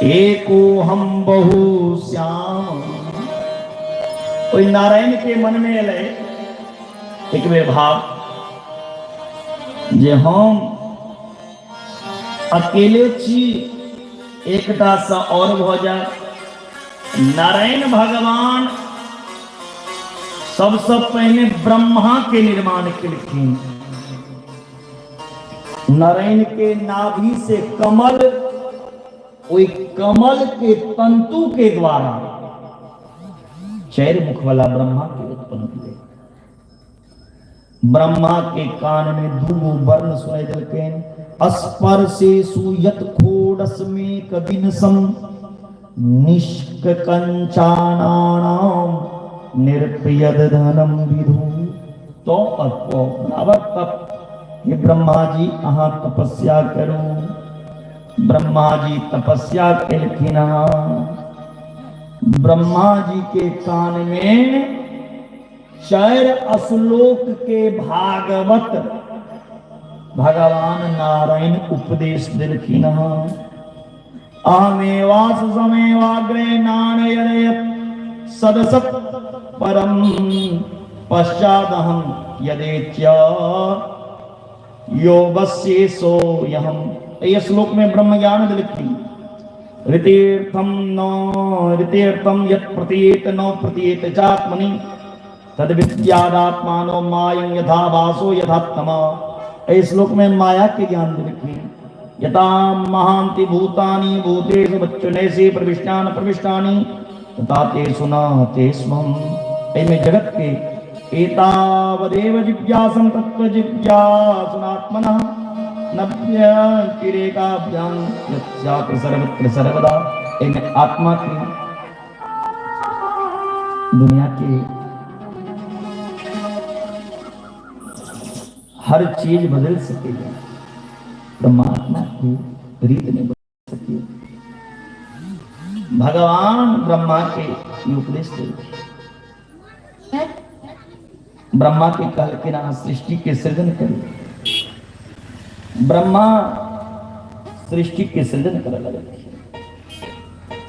एको हम बहु श्याम। कोई नारायण के मन में ले एक बेर भाव जे हम अकेले छी, एकटा सा और भ जाए। नारायण भगवान सबसे पहले ब्रह्मा के निर्माण केलखिन। नारायण के नाभि से कमल, ओई कमल के तंतु के द्वारा चार मुख वाला ब्रह्मा के उत्पन्न किए। ब्रह्मा के कान में दूगो वर्ण सुनाई देलकैन, स्पर्शेषु यत् खोडस्मेक विनसं निष्कंचानानां निर्प्रियद धनम विधु। तो तप ये ब्रह्मा जी अहाँ तपस्या करो। ब्रह्मा जी तपस्या केलखिन। ब्रह्मा जी के कान में 4 श्लोक के भागवत भगवान नारायण उपदेश दिलखिन। अहमेवास समेवाग्रे नारायण सदसत् परम पश्चादहं यदेत्य योगस्येषो यहम्। ये श्लोक में ब्रह्म ज्ञान दिलखिन। ऋतीर्थम यत् प्रतीयेत न प्रतीयेत चात्मनि तद विद्यादात्मानो मायं यथा वासो यथात्मा। इस श्लोक में माया के ज्ञान दिलखिन। यथा महांति भूतानि भूतेषु बच्चुनेषु प्रविष्टानि ताते सुनाते स्वम में जगत के एतावदेव जिज्ञासं तत्व जिज्ञासुनात्मनः नभ्यतिरेकाभ्यां यस्यात्र सर्वत्र सर्वदा। इनमें आत्मा की दुनिया के हर चीज बदल सकेगी, परमात्मा की रीत नहीं बदल सके। भगवान ब्रह्मा के उपदेश थे, ब्रह्मा के कल के नाम सृष्टि के सृजन करे। ब्रह्मा सृष्टि के सृजन कर लगे।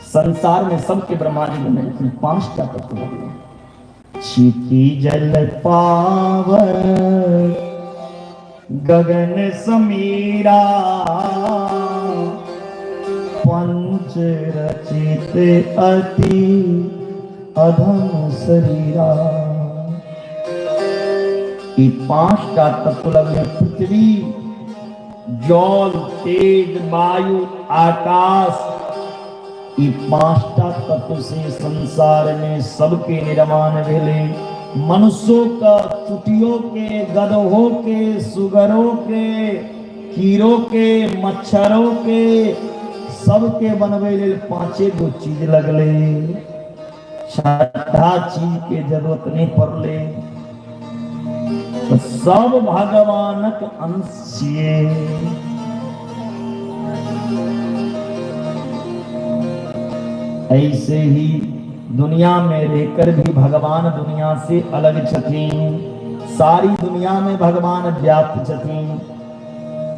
संसार में सबके ब्रह्मा जी बने, लेकिन 5 तत्व लगे। क्षिति जल पावर गगन समीरा, पंच रचित अति अधम शरीरा। ये 5 तत्व लगे। पृथ्वी, जल, तेज, वायु, आकाश, ये 5 तत्व से संसार में सबके निर्माण भेले। मनुष्यों का, चुटियों के, गधों के, सुगरों के, कीड़ों के, मच्छरों के, सबके बनवे लेल 5 गो चीज लगले। 6ठा चीज के जरूरत नहीं पड़ले। तो सब भगवानक अंश छिए। ऐसे ही दुनिया में रहकर भी भगवान दुनिया से अलग छथिन। सारी दुनिया में भगवान व्याप्त छथिन।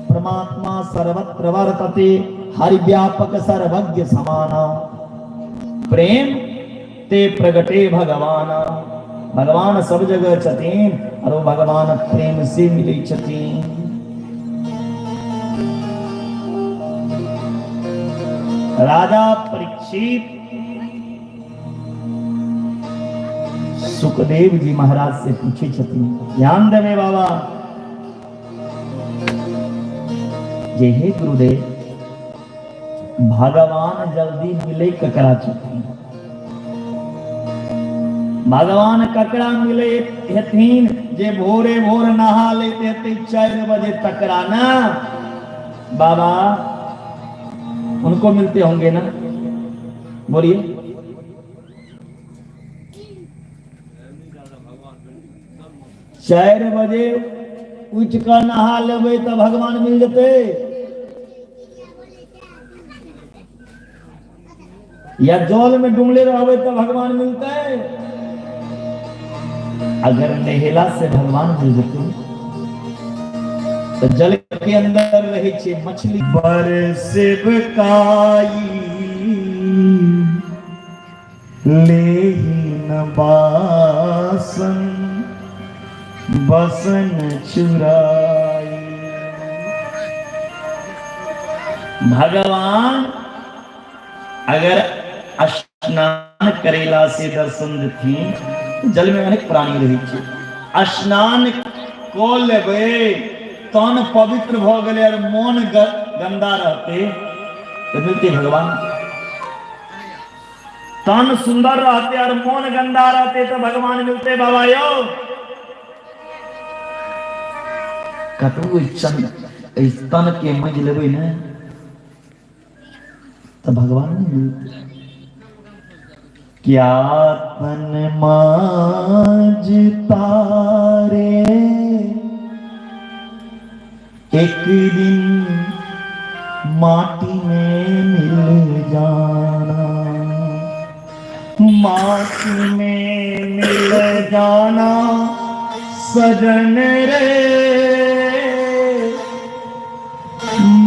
परमात्मा सर्वत्र वर्तते, हरि व्यापक सर्वज्ञ समाना। प्रेम ते प्रगटे भगवान। भगवान सब जगह छथिन और वो भगवान प्रेम से मिले छथिन। राजा परीक्षित सुखदेव जी महाराज से पूछे छथिन, ध्यान देवे बाबा, जे हे गुरुदेव, भगवान जल्दी मिले ककरा छथिन? भगवान ककरा मिले हथिन जे भोरे भोर नहा लेते हते 4 बजे तकरा ना? बाबा उनको मिलते होंगे ना? बोलिए। चार बजे उठ कर नहा लेबे तो भगवान मिल जते? या जल में डूबले रहबे तो भगवान मिलते? अगर नहेला से भगवान मिल जते तो जल के अंदर रहे छे मछली। बरसिब काई लेहिन बासन बसन चुराई। भगवान अगर स्नान करेला से दर्शन देथिन, जल में अनेक प्राणी रही छे। स्नान को लेबे तन पवित्र भ गेले और मन गंदा रहते तो मिलते भगवान। तन सुंदर रहते और मन गंदा रहते तो भगवान मिलते बाबा यो। कतु तन के मज लेबे न तो भगवान नहीं मिलते। क्या तन मांझता रे एक दिन माटी में मिल जाना, माटी में मिल जाना सजन रे,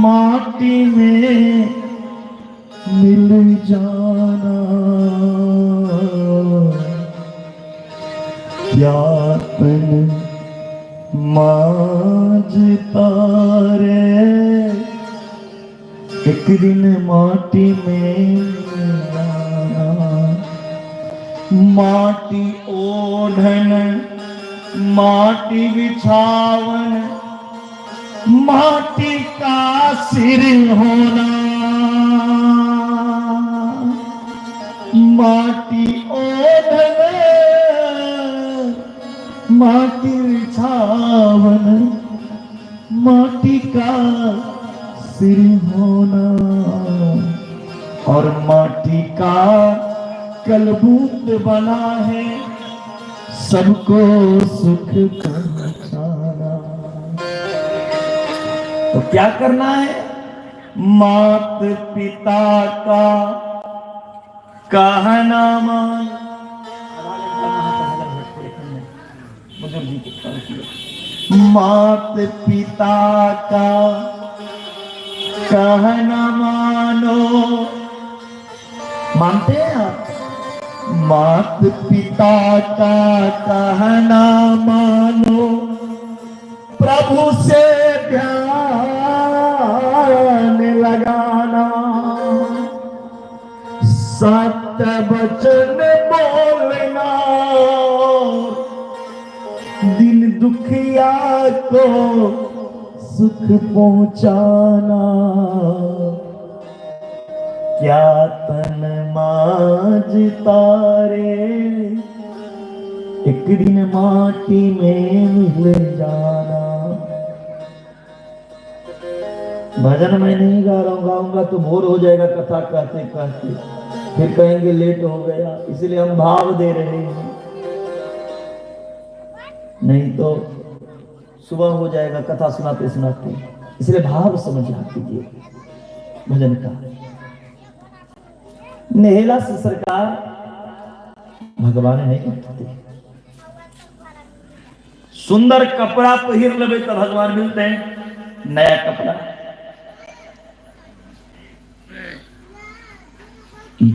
माटी में मिल जाना। क्या तन मांझता रे एक दिन माटी में मिल जाना। माटी ओढ़न माटी बिछावन माटी का सिर होना। माटी ओढ़वे माटी छावन माटी का सिर होना और माटी का कलबूत बना है सबको सुख पहुंचाना। तो क्या करना है? मात पिता का कहना मान। मात पिता का कहना मानो। मानते हैं आप? मात पिता का कहना मानो, प्रभु से ध्यान लगाना, सत्य वचन बोलना, दिन दुखिया को सुख पहुंचाना। क्या तन माज तारे एक दिन माटी में मिल जाना। भजन मैं नहीं गा रहा हूँ, गाऊंगा तो बोर हो जाएगा कथा कहते कहते, फिर कहेंगे लेट हो गया, इसलिए हम भाव दे रहे हैं, नहीं तो सुबह हो जाएगा कथा सुनाते सुनाते, इसलिए भाव समझ कीजिए भजन का। नेहला से सरकार भगवान नहीं करते। सुंदर कपड़ा पहिर लेवे तो भगवान मिलते हैं, नया कपड़ा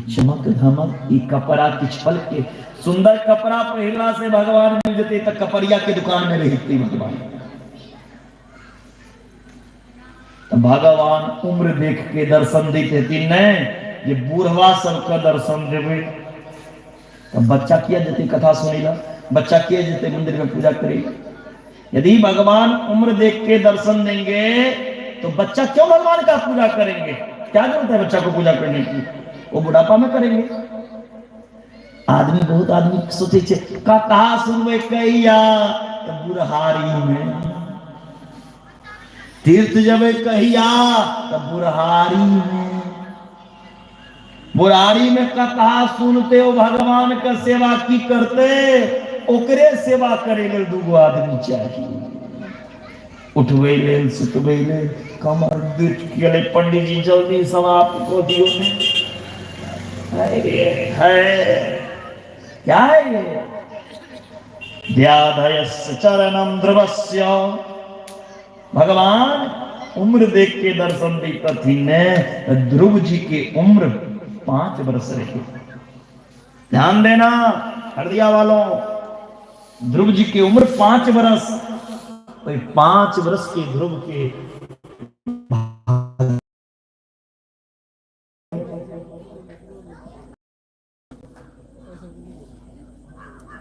चमक धमक कपड़ा की छल के सुंदर कपड़ा पहिरला से भगवान मिल जाते, तो कपड़िया के दुकान में रहते भगवान। तो भगवान उम्र देख के दर्शन देते थे, नहीं ये बूढ़वा सबका दर्शन देवे। तो बच्चा किया जते कथा सुनेगा, बच्चा किया जते मंदिर में पूजा करेगा। यदि भगवान उम्र देख के दर्शन देंगे तो बच्चा क्यों भगवान का पूजा करेंगे? क्या जरूरत है बच्चा को पूजा करने की? वो बुढ़ापा में करेंगे। आदमी बहुत आदमी सोचे कथा सुनवे कैया तो बुढ़ारी में, तीर्थ जबे कहिया तो बुढ़ारी में। बुढ़ारी में कथा सुनते हो भगवान का सेवा की करते, ओकरे सेवा करे ले दूगो आदमी चाहिए। उठवे ले सुतवे ले कमर दुख के पंडित जी जल्दी समाप्त को दियो ने। है क्या है ये? व्याधयस्य चरणम ध्रुवस्य। भगवान उम्र देख के दर्शन देता थी ने। ध्रुव जी की उम्र 5 वर्ष रही। ध्यान देना हरदिया वालों, ध्रुव जी की उम्र 5 वर्ष। तो 5 वर्ष के ध्रुव के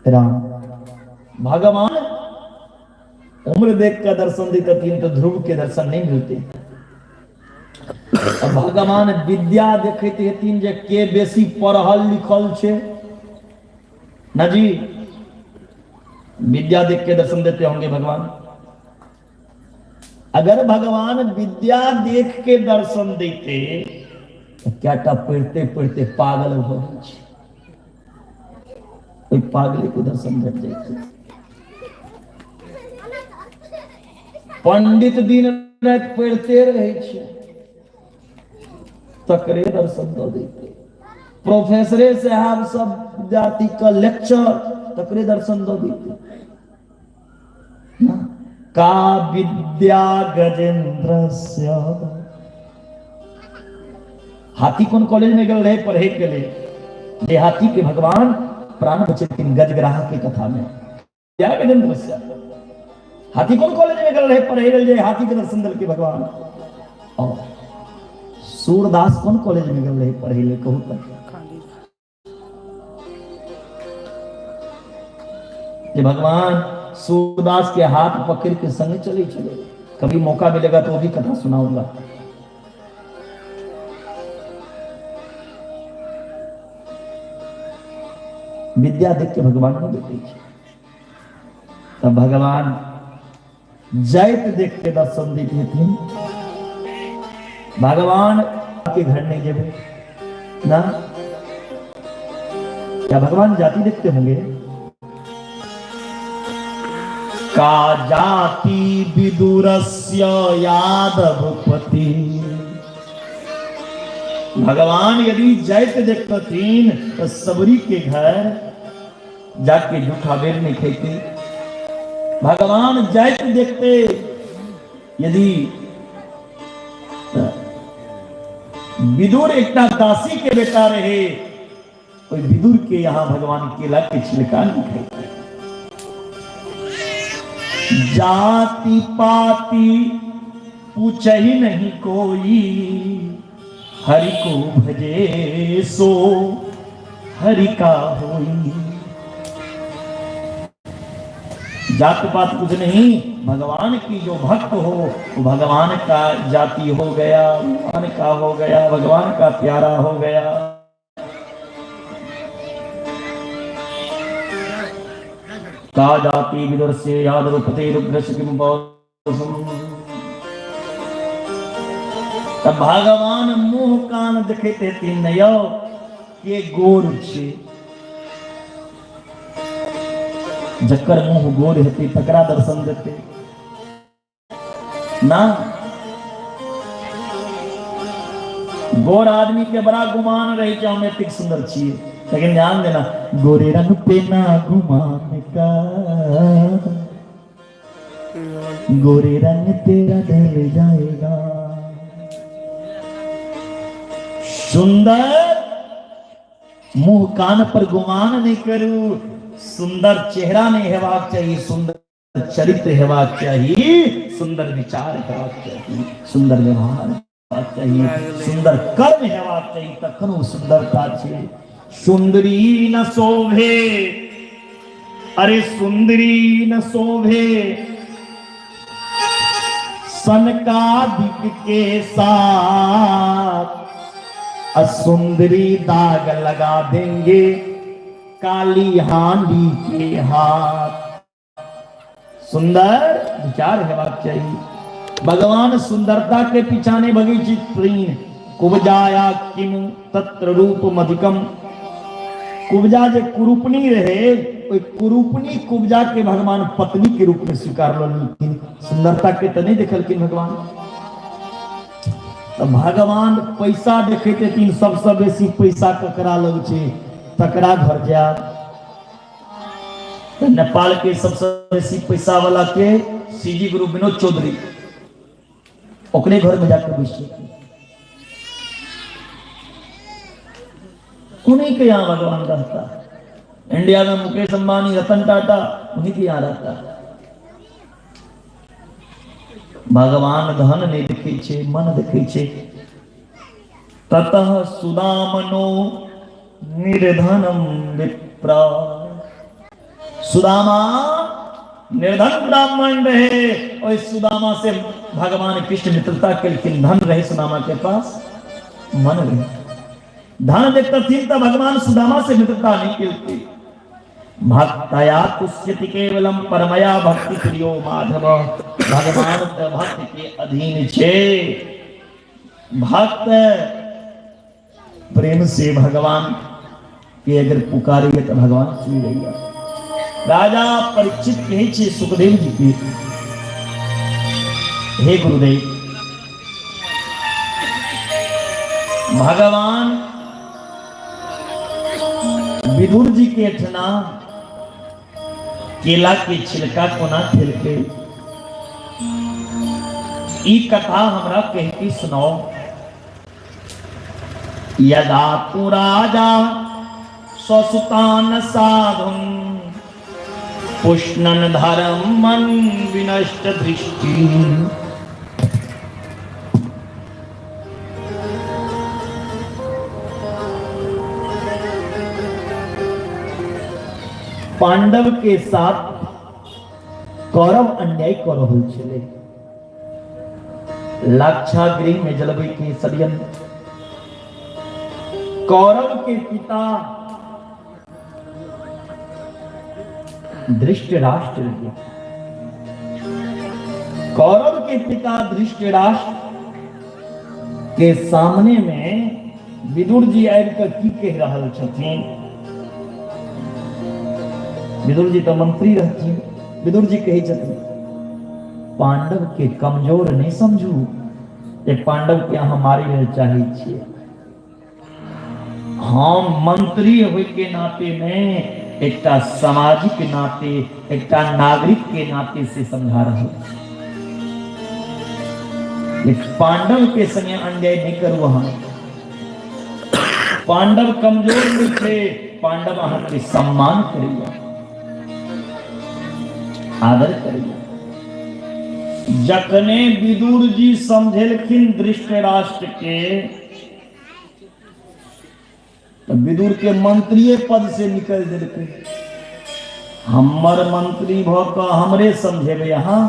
राम भगवान उम्र देख कर दर्शन देते थे, तो ध्रुव के दर्शन नहीं मिलते। भगवान विद्या देखते हथिन जे के बेसी पढ़ल लिखल छे ना जी, विद्या देख के दर्शन देते होंगे भगवान। अगर भगवान विद्या देख के दर्शन देते तो क्या पढ़ते पढ़ते पागल हो जाए, कोई पागले को दर्शन कर जाते। पंडित दिन रात पढ़ते रहे छे तकरे दर्शन दे देते। प्रोफेसरे साहब सब विद्यार्थी का लेक्चर तकरे दर्शन दे देते। का विद्या गजेंद्रस्य। हाथी कौन कॉलेज में गए रहे पढ़े के लिए? देहाती के भगवान प्राण बचे गजग्राह की कथा में। क्या गजेंद्रस्य? हाथी कौन कॉलेज में गए रहे पढ़े ले हाथी के दर्शन दल के भगवान। और सूरदास कौन कॉलेज में गए रहे पढ़े ले कहू तक? ये भगवान सूरदास के हाथ पकड़ के संग चले चले। कभी मौका मिलेगा तो वो भी कथा सुनाऊंगा। विद्या देख के भगवान ने देखे तब भगवान जैत देख के दर्शन देते थे। भगवान के घर नहीं जेबे ना, क्या भगवान जाति देखते होंगे? का जाति विदुरस्य यादवपति। भगवान यदि जैत देखते तीन तो सबरी के घर जाके जूठा बेर नहीं खेते। भगवान जैत देखते यदि विदुर एक दासी के बेटा रहे, कोई विदुर के यहां भगवान केला के छिलका नहीं खाते। जाति पाति पूछ ही नहीं कोई, हरि को भजे सो हरि का होई। जात पात कुछ नहीं, भगवान की जो भक्त हो वो भगवान का जाति हो गया, भगवान का हो गया, भगवान का प्यारा हो गया। का जाति विदुरस्य यादवपते रुद्रस्य किम बहुसम। तब भगवान मुंह कान देखते तीन के गोर छे, जकर मुंह गोर हेते तकरा दर्शन देते ना। गोर आदमी के बड़ा गुमान रहे कि हम एतिक सुंदर छिए, लेकिन ध्यान देना गोरे रंग पे ना गुमान का, गोरे रंग तेरा ढल जाएगा। सुंदर मुंह कान पर गुमान नहीं करू, सुंदर चेहरा नहीं हेबाक चाहिए, सुंदर चरित्र हेबाक चाहिए, सुंदर विचार हेबाक चाहिए, सुंदर व्यवहार हेबाक चाहिए, सुंदर कर्म हेबाक चाहिए, तखनो सुंदरता छे। सुंदरी न शोभे, अरे सुंदरी न शोभे सनकादिक के साथ, असुंदरी दाग लगा देंगे काली हांडी के हाथ। सुंदर विचार हेबाक चाहिए। भगवान सुंदरता के पिछाने भगी चित्रीन कुब्जाया किम तत्र रूपम अधिकम। कुब्जा जो कुरूपनी रहे, कुरूपनी कुब्जा के भगवान पत्नी के रूप में स्वीकार लेकिन सुंदरता के तो नहीं देखलखिन भगवान। तो भगवान पैसा देखे तीन सबसे बेसी पैसा ककरा लग छे, तकरा घर जा। तो नेपाल के सबसे बेसी पैसा वाला के सीजी गुरु विनोद चौधरी, ओकरे घर में जाकर बैठे। उन्हीं के यहाँ भगवान रहता। इंडिया में मुकेश अंबानी, रतन टाटा, उन्हीं के यहाँ रहता। भगवान धन नहीं देखे छे, मन देखे छे। ततः सुदामनो निर्धनम विप्रा। सुदामा निर्धन ब्राह्मण रहे और सुदामा से भगवान कृष्ण मित्रता के लिए धन रहे सुदामा के पास, मन रहे। धन देखता थी तब भगवान सुदामा से मित्रता नहीं करते। भक्तया तुष्यति केवलम परमया भक्ति प्रियो माधव। भगवान भक्त के अधीन छे। भक्त प्रेम से भगवान के अगर पुकारेंगे तो भगवान सुन लेगा। राजा परीक्षित कहे छे सुखदेव जी के, हे गुरुदेव, भगवान विदुर जी के अठना केला के छिलका कोना थिलके, ई कथा हमरा कह के सुनाओ। यदा तु राजा स्वसुतान साधुन पुष्णन धर्मं विनष्ट दृष्टि। पांडव के साथ कौरव अन्याय कर रहल छले। लाक्षागृह में जलबै के षड्यंत्र। कौरव के पिता धृतराष्ट्र जी। कौरव के पिता धृतराष्ट्र के सामने में विदुर जी आबिकऽ की कह रहल छथिन। विदुर जी तो मंत्री रहथिन। विदुर जी कहे छथिन पांडव के कमजोर नहीं समझू, ये पांडव के अहाँ मारे लेल चाहे छियै। हम मंत्री होय के नाते में एकटा सामाजिक नाते, एकटा नागरिक के नाते से समझा रहे छी। पांडव के संगे अन्याय नहीं करू। हम पांडव कमजोर नहीं थे, पांडव अहाँ के सम्मान करिए, आदर करिए। जखने विदुर जी समझेलखिन धृतराष्ट्र के, तो विदुर के मंत्रिये पद से निकल देलकै। हमर मंत्री भ क हमरे समझेबे अहाँ।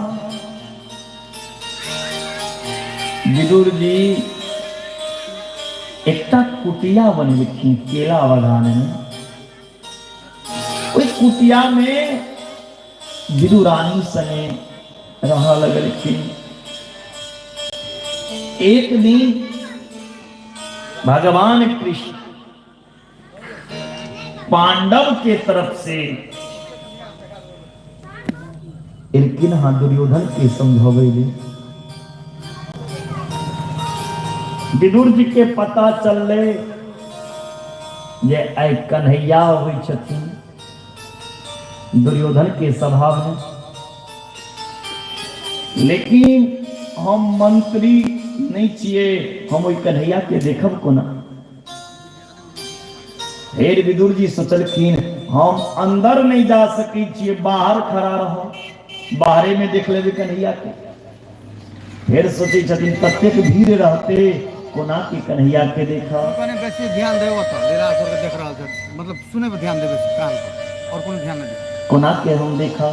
विदुर जी एकटा कुटिया बनबेलखिन केला बागान में। ओई कुटिया में विदुरानी संगे रह लगलखिन। एक दिन भगवान कृष्ण पांडव के तरफ से इनकिन दुर्योधन के समझावे। विदुर जी के पता चलले जे आई कन्हैया होइ छथिन दुर्योधन के सभा में। लेकिन हम मंत्री नहीं छिए, हम ओई कन्हैया के देखब कोना। फिर विदुर जी सोचलखिन हम अंदर नहीं जा सकै छिए, बाहर खड़ा रहो, बाहरे में देख लेबे कन्हैया के। फिर सोचे छथिन कतेक भीड़ रहते, कोना की कन्हैया के देखा। कने बेसी ध्यान देबो त लीलासुर के देख रहल छै, मतलब सुने पे ध्यान देबे कान पर, और कोनो ध्यान नहीं दे। कोना के हम देखा।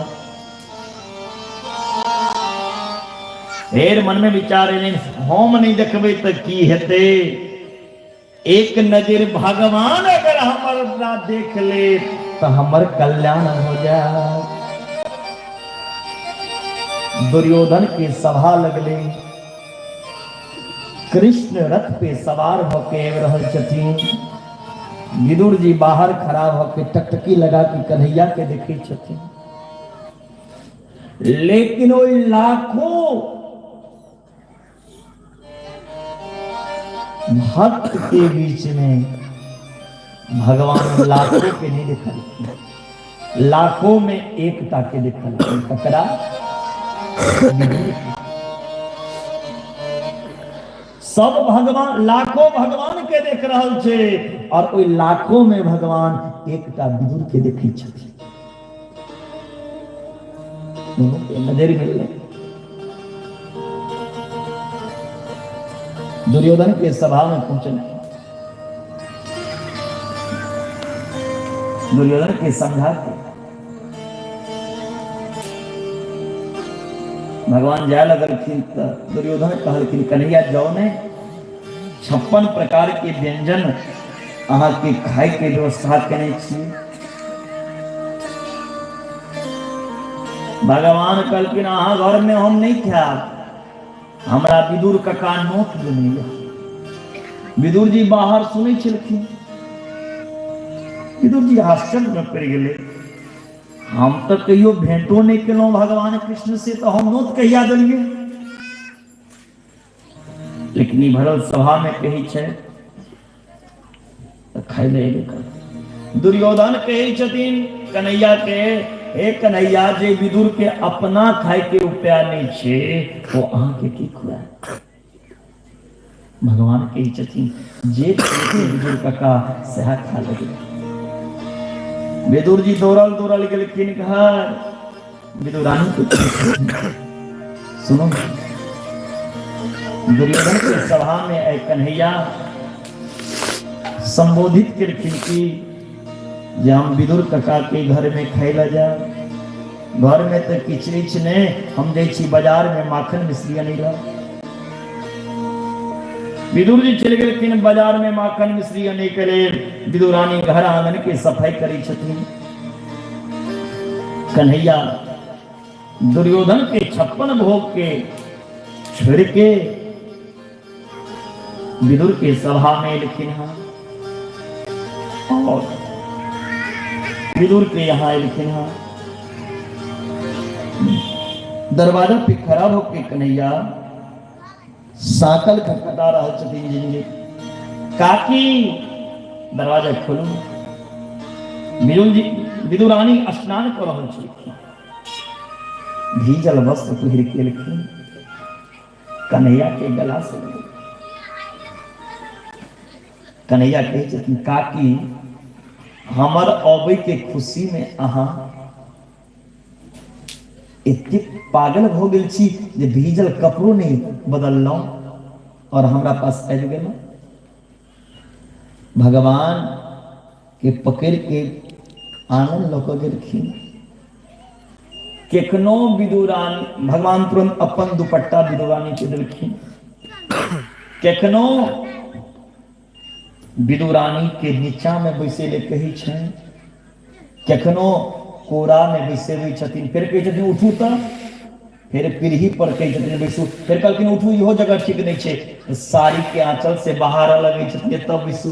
फिर मन में विचार एले हम नहीं देखबे त की हेते। एक नजर भगवान अगर हमरा देख ले तो हमर कल्याण हो जाए। दुर्योधन के सभा लगले। कृष्ण रथ पे सवार होके रहल छथिन। विदुर जी बाहर खड़ा होके टकटकी लगा के कन्हैया के देखे छथिन। लेकिन ओई लाखों भक्त के बीच में भगवान लाखों के नहीं दिखल, लाखों में एकता के दिखल। ककरा? सब भगवान लाखों भगवान के देख रहल छे, और ओई लाखों में भगवान एकटा विदुर के देखे छथिन। दोनों के नजर मिलले। दुर्योधन के सभा में पहुंचने, दुर्योधन के समझा के भगवान जाए लगलखिन तो दुर्योधन कहलखिन कन्हैया जाओ ने 56 प्रकार के व्यंजन अहाँ के खाए के व्यवस्था केने छी। भगवान कहलखिन अहाँ घर में हम नहीं खाएब, हमरा विदुर कका नोट देने। विदुर जी बाहर सुनै छलखिन। विदुर जी आश्चर्य में पड़ गेले। हम तो कहियो भेंटो नहीं केलौं भगवान कृष्ण से, तो हम नोट कहिया देलिए। लेकिन ई भरल सभा में कही छै तो खाई ले कर। दुर्योधन कहे छथिन कन्हैया के, हे कन्हैया जे विदुर के अपना खाए के उपाय नहीं छे वो अहाँ के की खुआए। भगवान कहे छथिन जे विदुर कका सह खा लगे। विदुर जी दौड़ल गेलखिन घर। विदुरानी को सुनो, दुर्योधन के सभा में आई कन्हैया संबोधित करखिन कि जे हम विदुर कका के घर में खाइला जा। घर में तो किछ ने, हम जाइ छी बाजार में माखन मिश्री अनिला। विदुर जी चल गेलखिन बाजार में माखन मिश्री आने के लिए। विदुरानी घर आंगन के सफाई करी छथिन। कन्हैया दुर्योधन के 56 भोग के छिड़ के विदुर के सभा में लिखिन है और विदुर के यहाँ लिखिन है। दरवाजा पे खड़ा होके कन्हैया साकल खटखटा रहा छथिन जिनके काकी दरवाजा खोलू। विदुरानी स्नान कर रहल छथिन, भीजल वस्त्र पहिर के लिखिन कन्हैया के गला से लगे। कन्हैया कहे छथिन काकी हमर अबै के खुशी में अहाँ एते पागल हो गेल छी जे भीजल कपड़ो नहीं बदललौं और हमरा पास आबि गेलौं। भगवान के पकड़ के आनंद लऽ कऽ गेलखिन। केखनो विदुरानी भगवान तुरंत अपन दुपट्टा विदुरानी के देलखिन, केखनो विदुरानी के नीचा में बैसेले कही छनि, केखनो कोरा में बैसेबै छथिन, फिर कहै छथिन उठू तऽ फिर पीढ़ी पर कहै छथिन बैसू, फिर कहलखिन उठू इहो जगह ठीक नहीं छै, साड़ी के आंचल से बाहर लगै छथिन तब बैसू,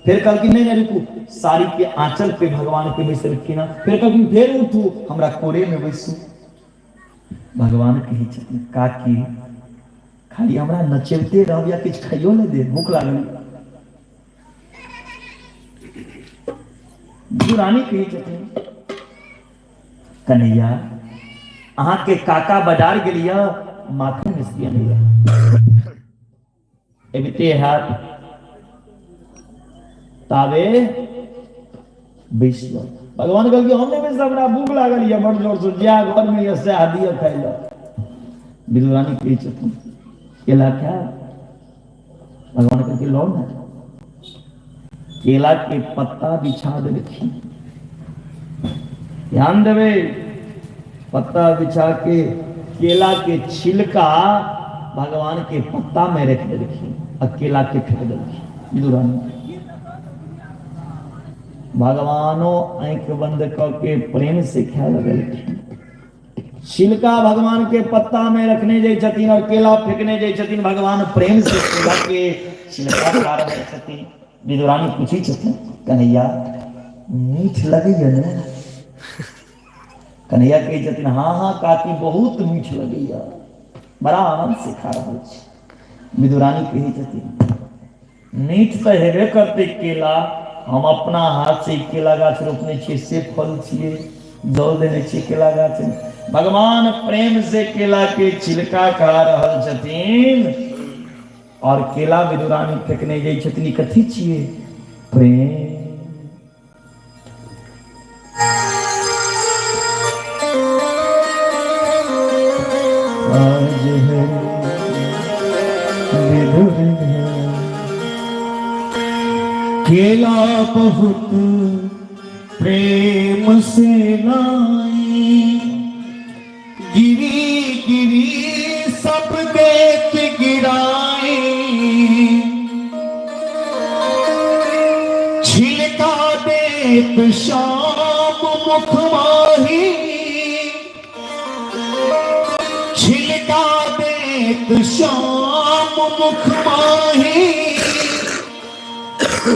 फिर कहलखिन नहीं नहीं रुकू साड़ी के आंचल पे भगवान के बैसलखिन, फिर कहलखिन फिर उठू हमरा कोरे में बैसू। भगवान कहै छथिन काकी खाली हमरा नचेबते रहब या किछु खाइयो नहि दे, भूख लागल। विदुरानी कहै छथिन कन्हैया अहाँ के काका बाजार गेलिया माखन मिसलिया नहीं एबते हाथ तावे बैसल। भगवान कहल हम नहीं बैस हमरा भूख लागल या बड़ जोर से जा घर में से आदि खाइला। विदुरानी कहै छथिन केला क्या? भगवान कहल के लो ना, केला के पत्ता बिछा देलखिन। ध्यान देवे, पत्ता बिछा के केला के छिलका भगवान के पत्ता में रख देलखिन और केला के फेंक देलखिन। विदुरानी भगवानो आंख बंद करके प्रेम से ख्याल लगलखिन। छिलका भगवान के पत्ता में रखने जाय छथिन और केला फेंकने जाय छथिन, भगवान प्रेम से केला के छिलका खा रहे छथिन। विदुरानी पूछी छथिन कन्हैया मीठ लगैया ने? कन्हैया कहे छथिन हाँ हाँ काकी बहुत मीठ लगैया, बड़ा आनंद से खा रहल छी। विदुरानी कहे छथिन मीठ तो हेबे करते केला, हम अपना हाथ से केला गाछ रोपने छियै, से फल छियै, जल देने छियै केला गाछ में। भगवान प्रेम से केला के छिलका खा रहल छथिन और केला विदुरानी फेंकने जाय छथिन। कथी छियै? प्रेम। आज है विदुर केला बहुत प्रेम से लाई, गिरी गिरी सब देख गिराए, छिलका देख शाम मुख माही, छिलका देख शाम मुख माही,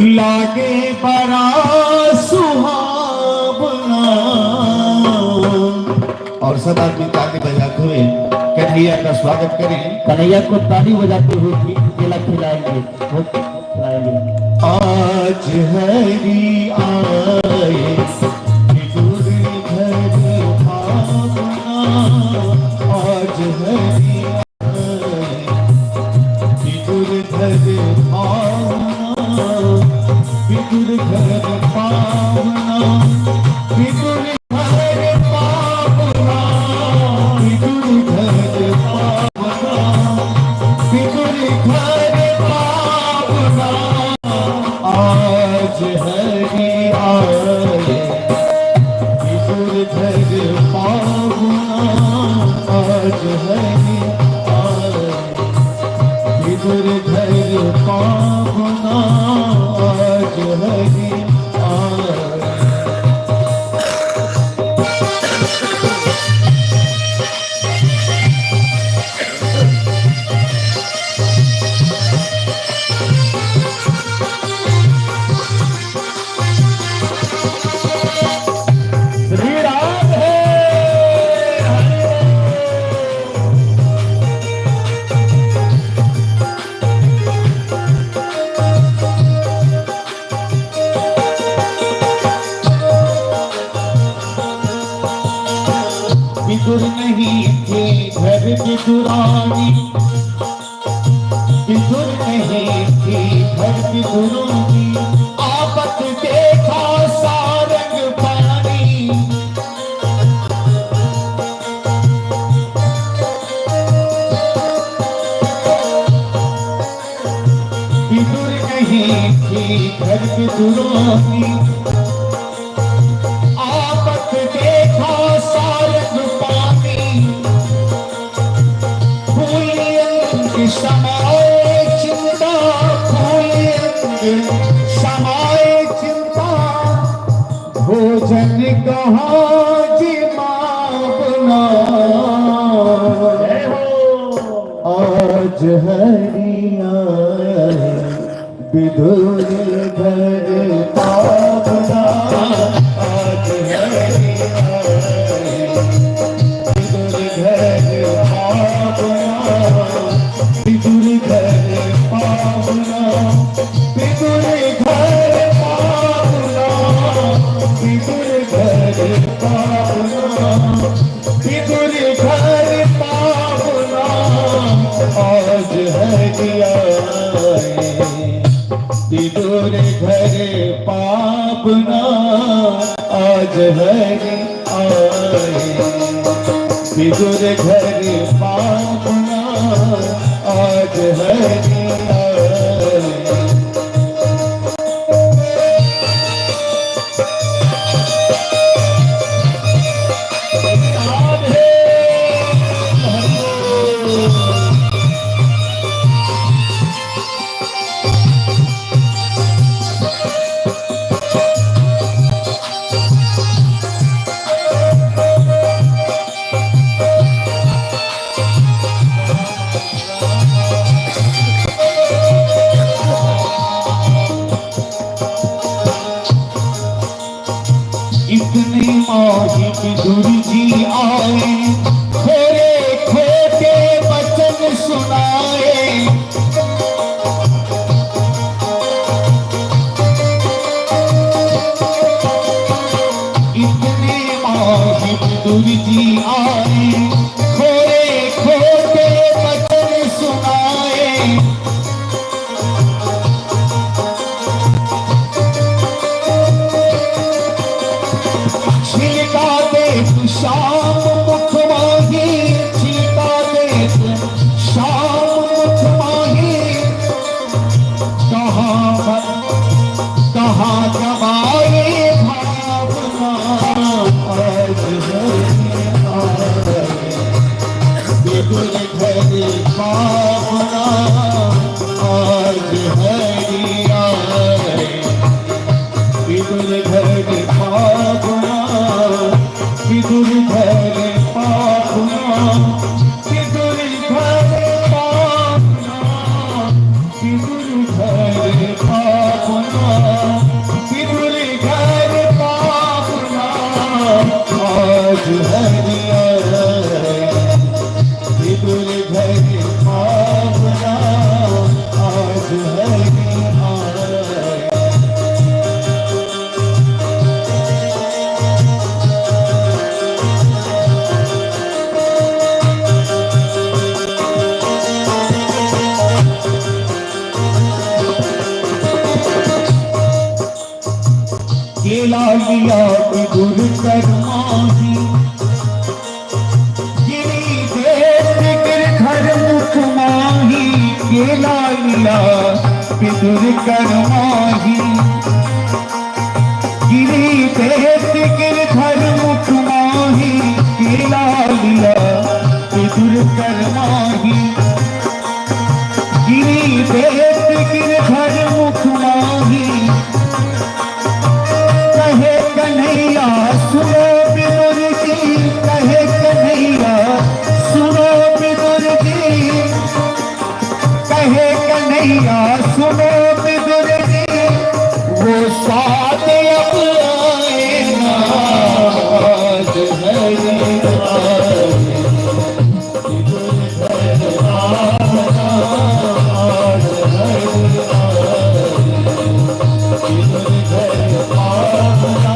लागे बड़ा सुहावना। और सब आदमी ताली बजाते हुए कन्हैया का स्वागत करें। कन्हैया को ताली बजाते हुए केला खिलाएंगे, खिलाएंगे। आज हरी आए विदुर घर भावना, आज हरी आए विदुर घर भावना, विदुर घर पावना, विदुर घर पावना, विदुर घर पावना, विदुर घर पावना। आज हरि आए विदुर घर पावना, आज हरि आए विदुर घर पावना, आज हरि आए। विदुर नहीं थे घर विदुरानी, विदुर नहीं थी घर विदुरानी, आपत देखा सारंग पानी। विदुर नहीं थी घर विदुरानी, आपत देखा सारंग पानी। फूलियंग समाए चिंता, फूलियंग समाए चिंता, भोजन कहाँ जी मावना। आज हरिया विदुर घर पावना, आज हरिया विदुर घर पावना, विदुर घर पावना, विदुर घर पावना, विदुर घर पावना, विदुर घर पावना। आज हरिया विदुर घर पावना, आज हरि आए। विदुर घर पावना, आज हरि आए। इतने माही विदुर जी आए, थोड़े खोटे वचन सुनाए। इतने माही विदुर जी आए, थोड़े खोटे वचन सुनाए। छिलका देख श्याम मुख माही, छिलका देख श्याम मुख माही। कहाँ जमाए भावना, आज हरिया विदुर घर पावना, आज हरिया विदुर घर पावना, विदुर घर पावना, विदुर घर पावना, विदुर घर पावना, विदुर घर पावना। आज हरिया विदुर घर पावना, आज हरिया। केला लिया विदुर कर माही, गिरी देश गिरधर मुख माही। केला लिया विदुर कर माही, गिरी देश गिरधर मुख माही। केला लिया विदुर कर माही, गिरी देश गिरधर मुख माही। कहे कन्हैया सुनो विदुर जी, कहे कन्हैया सुनो विदुर जी, कहे कन्हैया सुनो विदुर जी। वो स्वाद अब आए ना, आज हरिया विदुर घर पावना, आज हरिया विदुर घर पावना,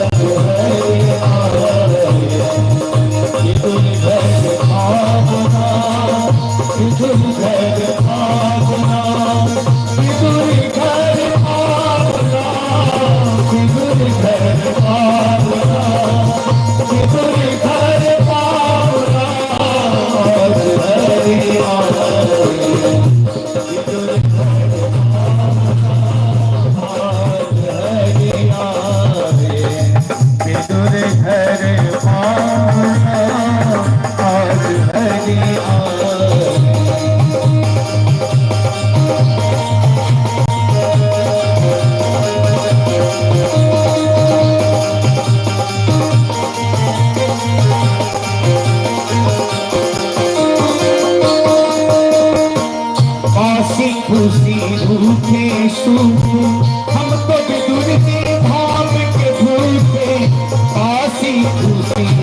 आज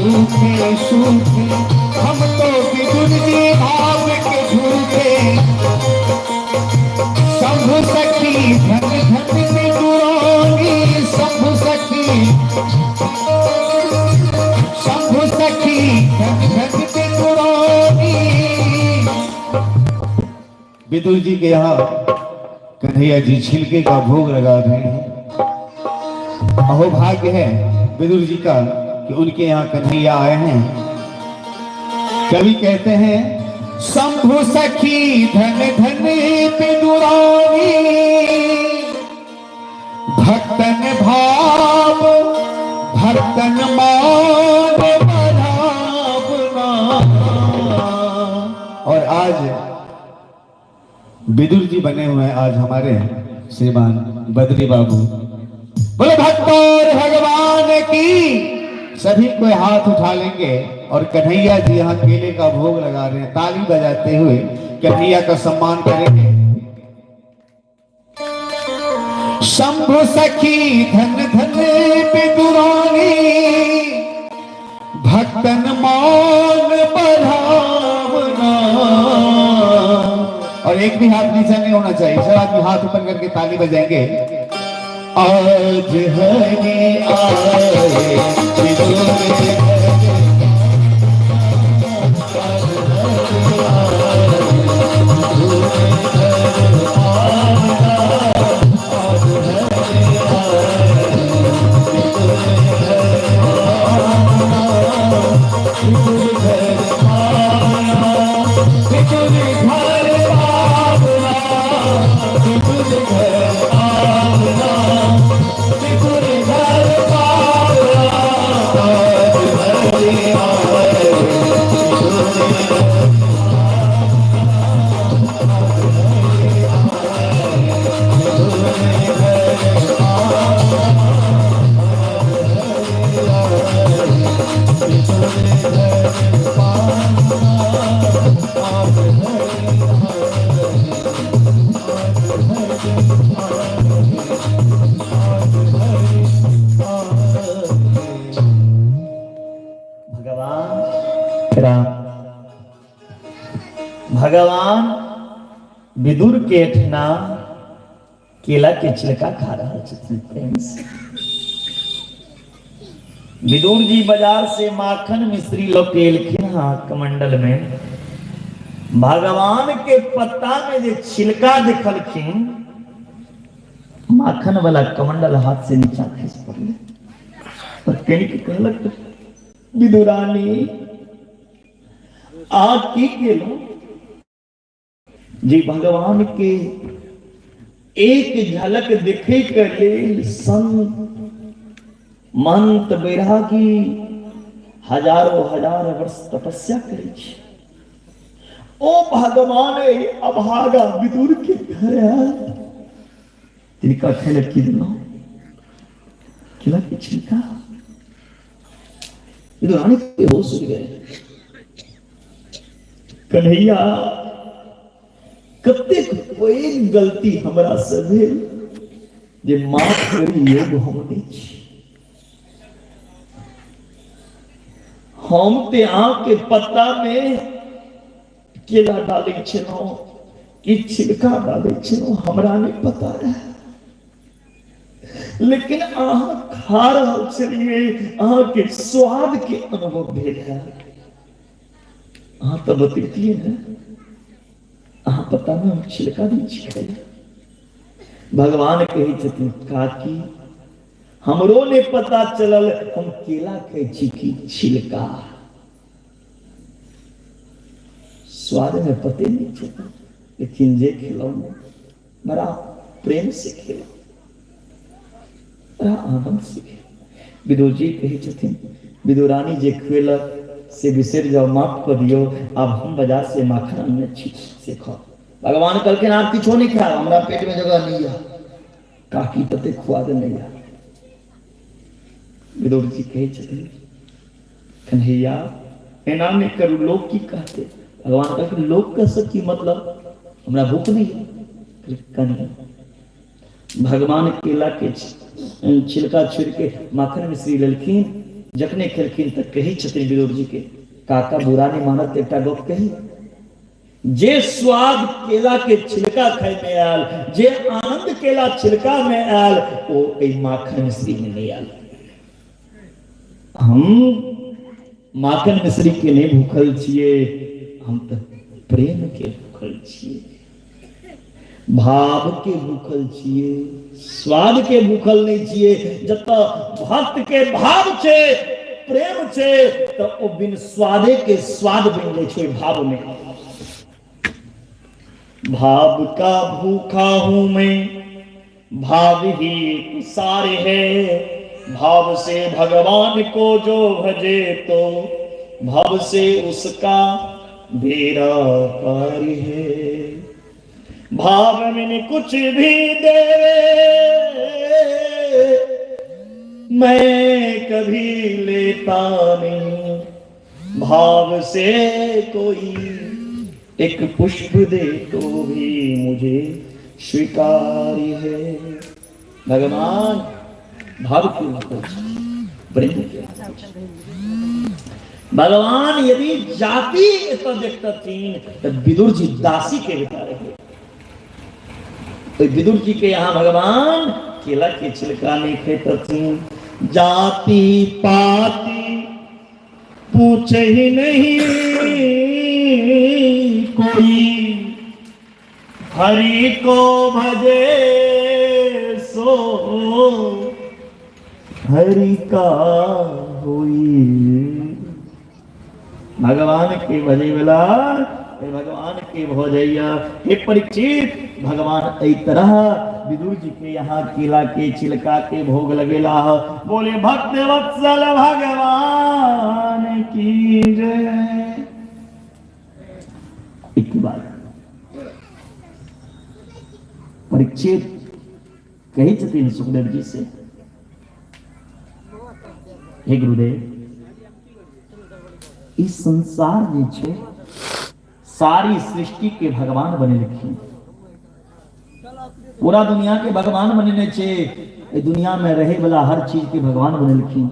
सूखे सूखे हम तो विदुर जी भाव के झूठे शंभु सखी धन धन विदुरानी शंभु सखी धन धन विदुरानी। विदुर जी के यहाँ कन्हैया जी छिलके का भोग लगा रहे हैं। अहो भाग्य है विदुर जी का कि उनके यहाँ कन्हैया आए हैं। कवि कहते हैं शंभु सखी धन धन विदुरानी भक्तन भाव भक्तन मान बढ़ावना। और आज विदुर जी बने हुए हैं आज हमारे श्रीमान बद्री बाबू। बोले भक्त और भगवान की। सभी कोई हाथ उठा लेंगे और कन्हैया जी यहाँ केले का भोग लगा रहे हैं। ताली बजाते हुए कन्हैया का सम्मान करेंगे। शंभु सखी धन धन विदुरानी भक्तन मान बढ़ावना। और एक भी हाथ नीचे नहीं होना चाहिए। सब आदमी हाथ ऊपर करके ताली बजाएंगे। आज हरि आए विदुर भगवान विदुर के ठना केला के छिलका खा रहा प्रेम से। विदुर जी बाजार से माखन मिश्री लोकेलखिन हाँ कमंडल में भगवान के पत्ता में जो छिलका दिखलखिन माखन वाला कमंडल हाथ से नीचा खींच पड़े और कहलक विदुरानी आ की केलो जी भगवान के एक झलक देखे के लेल संत मंत बैरागी हजारों हजार वर्ष तपस्या करे छे। ओ भगवान अभागा विदुर के घर तिनका खेल की दिलो किला के छिलका विदुरानी के होश उड़ गए। कन्हैया कते कोई गलती हमरा से भेल जे माफ करी योग हमने हम ते आम के पत्ता में केला डाले छनो कि छिलका डाले छनो हमरा नहीं पता है। लेकिन आह खा रहल छलिए आह के स्वाद के अनुभव भेल है। आह तो बतैतिए ना आह पता ना हम छिलका नहीं छिले। भगवान कही छथिन काकी हमरो ने पता चलल हम केला के छिकी छिलका स्वाद में पते नहीं चला। लेकिन जे खिलाओ बड़ा प्रेम से खिलाओ बड़ा आनंद से खिलाओ। विदुर जी कही छथिन विदुरानी जे खुएलक से बिसर जाओ माफ कर दियो। अब हम बाजार से माखन अन्य चीज से खाओ। भगवान कल के आप किछो नहीं खाओ हमारा पेट में जगह नहीं है काकी पते खुआ दे नहीं है। विदुर जी कहे छथिन कन्हैया एना नहीं करू लोग की कहते। भगवान कहते लोग कह सकी मतलब हमरा भूख नहीं है। कन्हैया भगवान केला के छिलका छिड़ के माखन मिश्री लेलखिन जखने खेलखिन तक कही छथिन विदुर जी के काका बुरा नहीं मानत एकटा गप कही जे स्वाद केला के छिलका खाए में आयल जे आनंद केला छिलका में आयल ओ ए माखन मिश्री में नहीं आयल हम माखन मिश्री के नहीं भूखल छिए हम तो प्रेम के भूखल छिए भाव के भूखल छिए स्वाद के भूखल नहीं छिए जब भक्त के भाव छे प्रेम छे तो ओ बिन स्वादे के स्वाद बन जाए छे भाव में भाव का भूखा हूं मैं भाव ही सारे है भाव से भगवान को जो भजे तो भाव से उसका बेड़ा पार है भाव में कुछ भी दे मैं कभी लेता नहीं भाव से कोई एक पुष्प दे तो भी मुझे स्वीकार्य है भगवान भाव क्यों न प्रेम भगवान यदि जाति तो देखता थीन तो विदुर जी दासी के बता रहे तो विदुर जी के यहाँ भगवान केला के छिलका नहीं खेता थीन जाति पाति पूछे ही नहीं कोई हरि को भजे सो हरि का होई भगवान के भजे वाला भगवान के भोजैया हे परीक्षित भगवान एक तरह विदुर जी के यहाँ केला के छिलका के भोग लगेला बोले भक्त वत्सल भगवान की जय एक बात परीक्षित कही छथिन सुखदेव जी से हे गुरुदेव इस संसार जे छे सारी सृष्टि के भगवान बने लिखी पूरा दुनिया के भगवान बने छे ए दुनिया में रहे वाला हर चीज के भगवान बने लिखी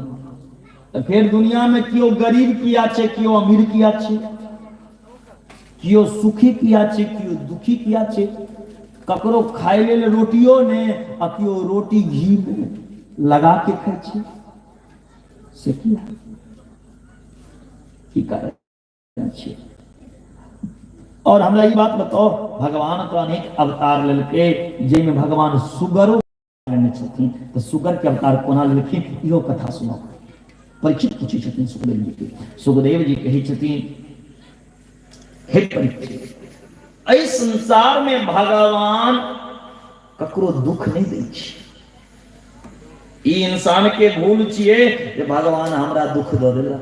तो फिर दुनिया में क्यों गरीब किया छे क्यों अमीर किया छे क्यों सुखी किया छे क्यों दुखी किया छे ककरो खाए ले रोटियों ने आ क्यों रोटी घी में लगा के खाए छे से किया की कारण छे और हमरा ये बात बताओ भगवान तो अनेक अवतार लेलके जे में भगवान सुगरो लेने छथिन तो सुगर के अवतार कोना लेलखिन इहो कथा सुनो परीक्षित पूछी छथिन सुखदेव जी के सुखदेव जी कही छथिन हे परीक्षित ऐ संसार में भगवान ककरो दुख नहीं दै छै ई इंसान के भूल छिए जे भगवान हमरा दुख दऽ देला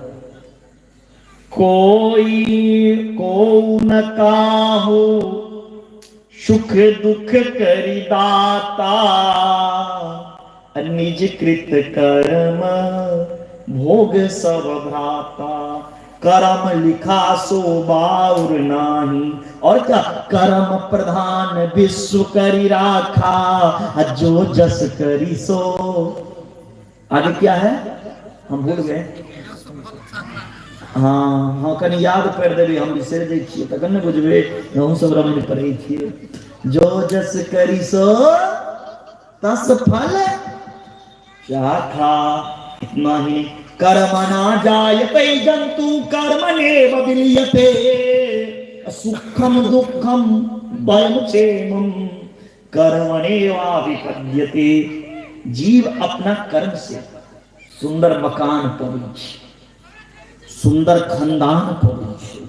कोई को न काहू सुख दुख करि दाता निज कृत कर्म भोग सब भ्राता कर्म लिखा सो बाउर नाही और क्या कर्म प्रधान विश्व करी राखा जो जस करी सो आगे क्या है हम भूल गए हाँ हाँ कनी याद कर देबे हम बिसर जाय छियै तखन ने बुझबे हम सब रमण पढ़ै छियै जो जस करी सो तस फल चाखा इतना ही कर्मणा जायते जंतु कर्मणेव विलीयते सुखम दुखम भयम क्षेमम कर्मणेवाभिपद्यते जीव अपना कर्म से सुंदर मकान पाबै छै सुंदर खानदान पाबै छै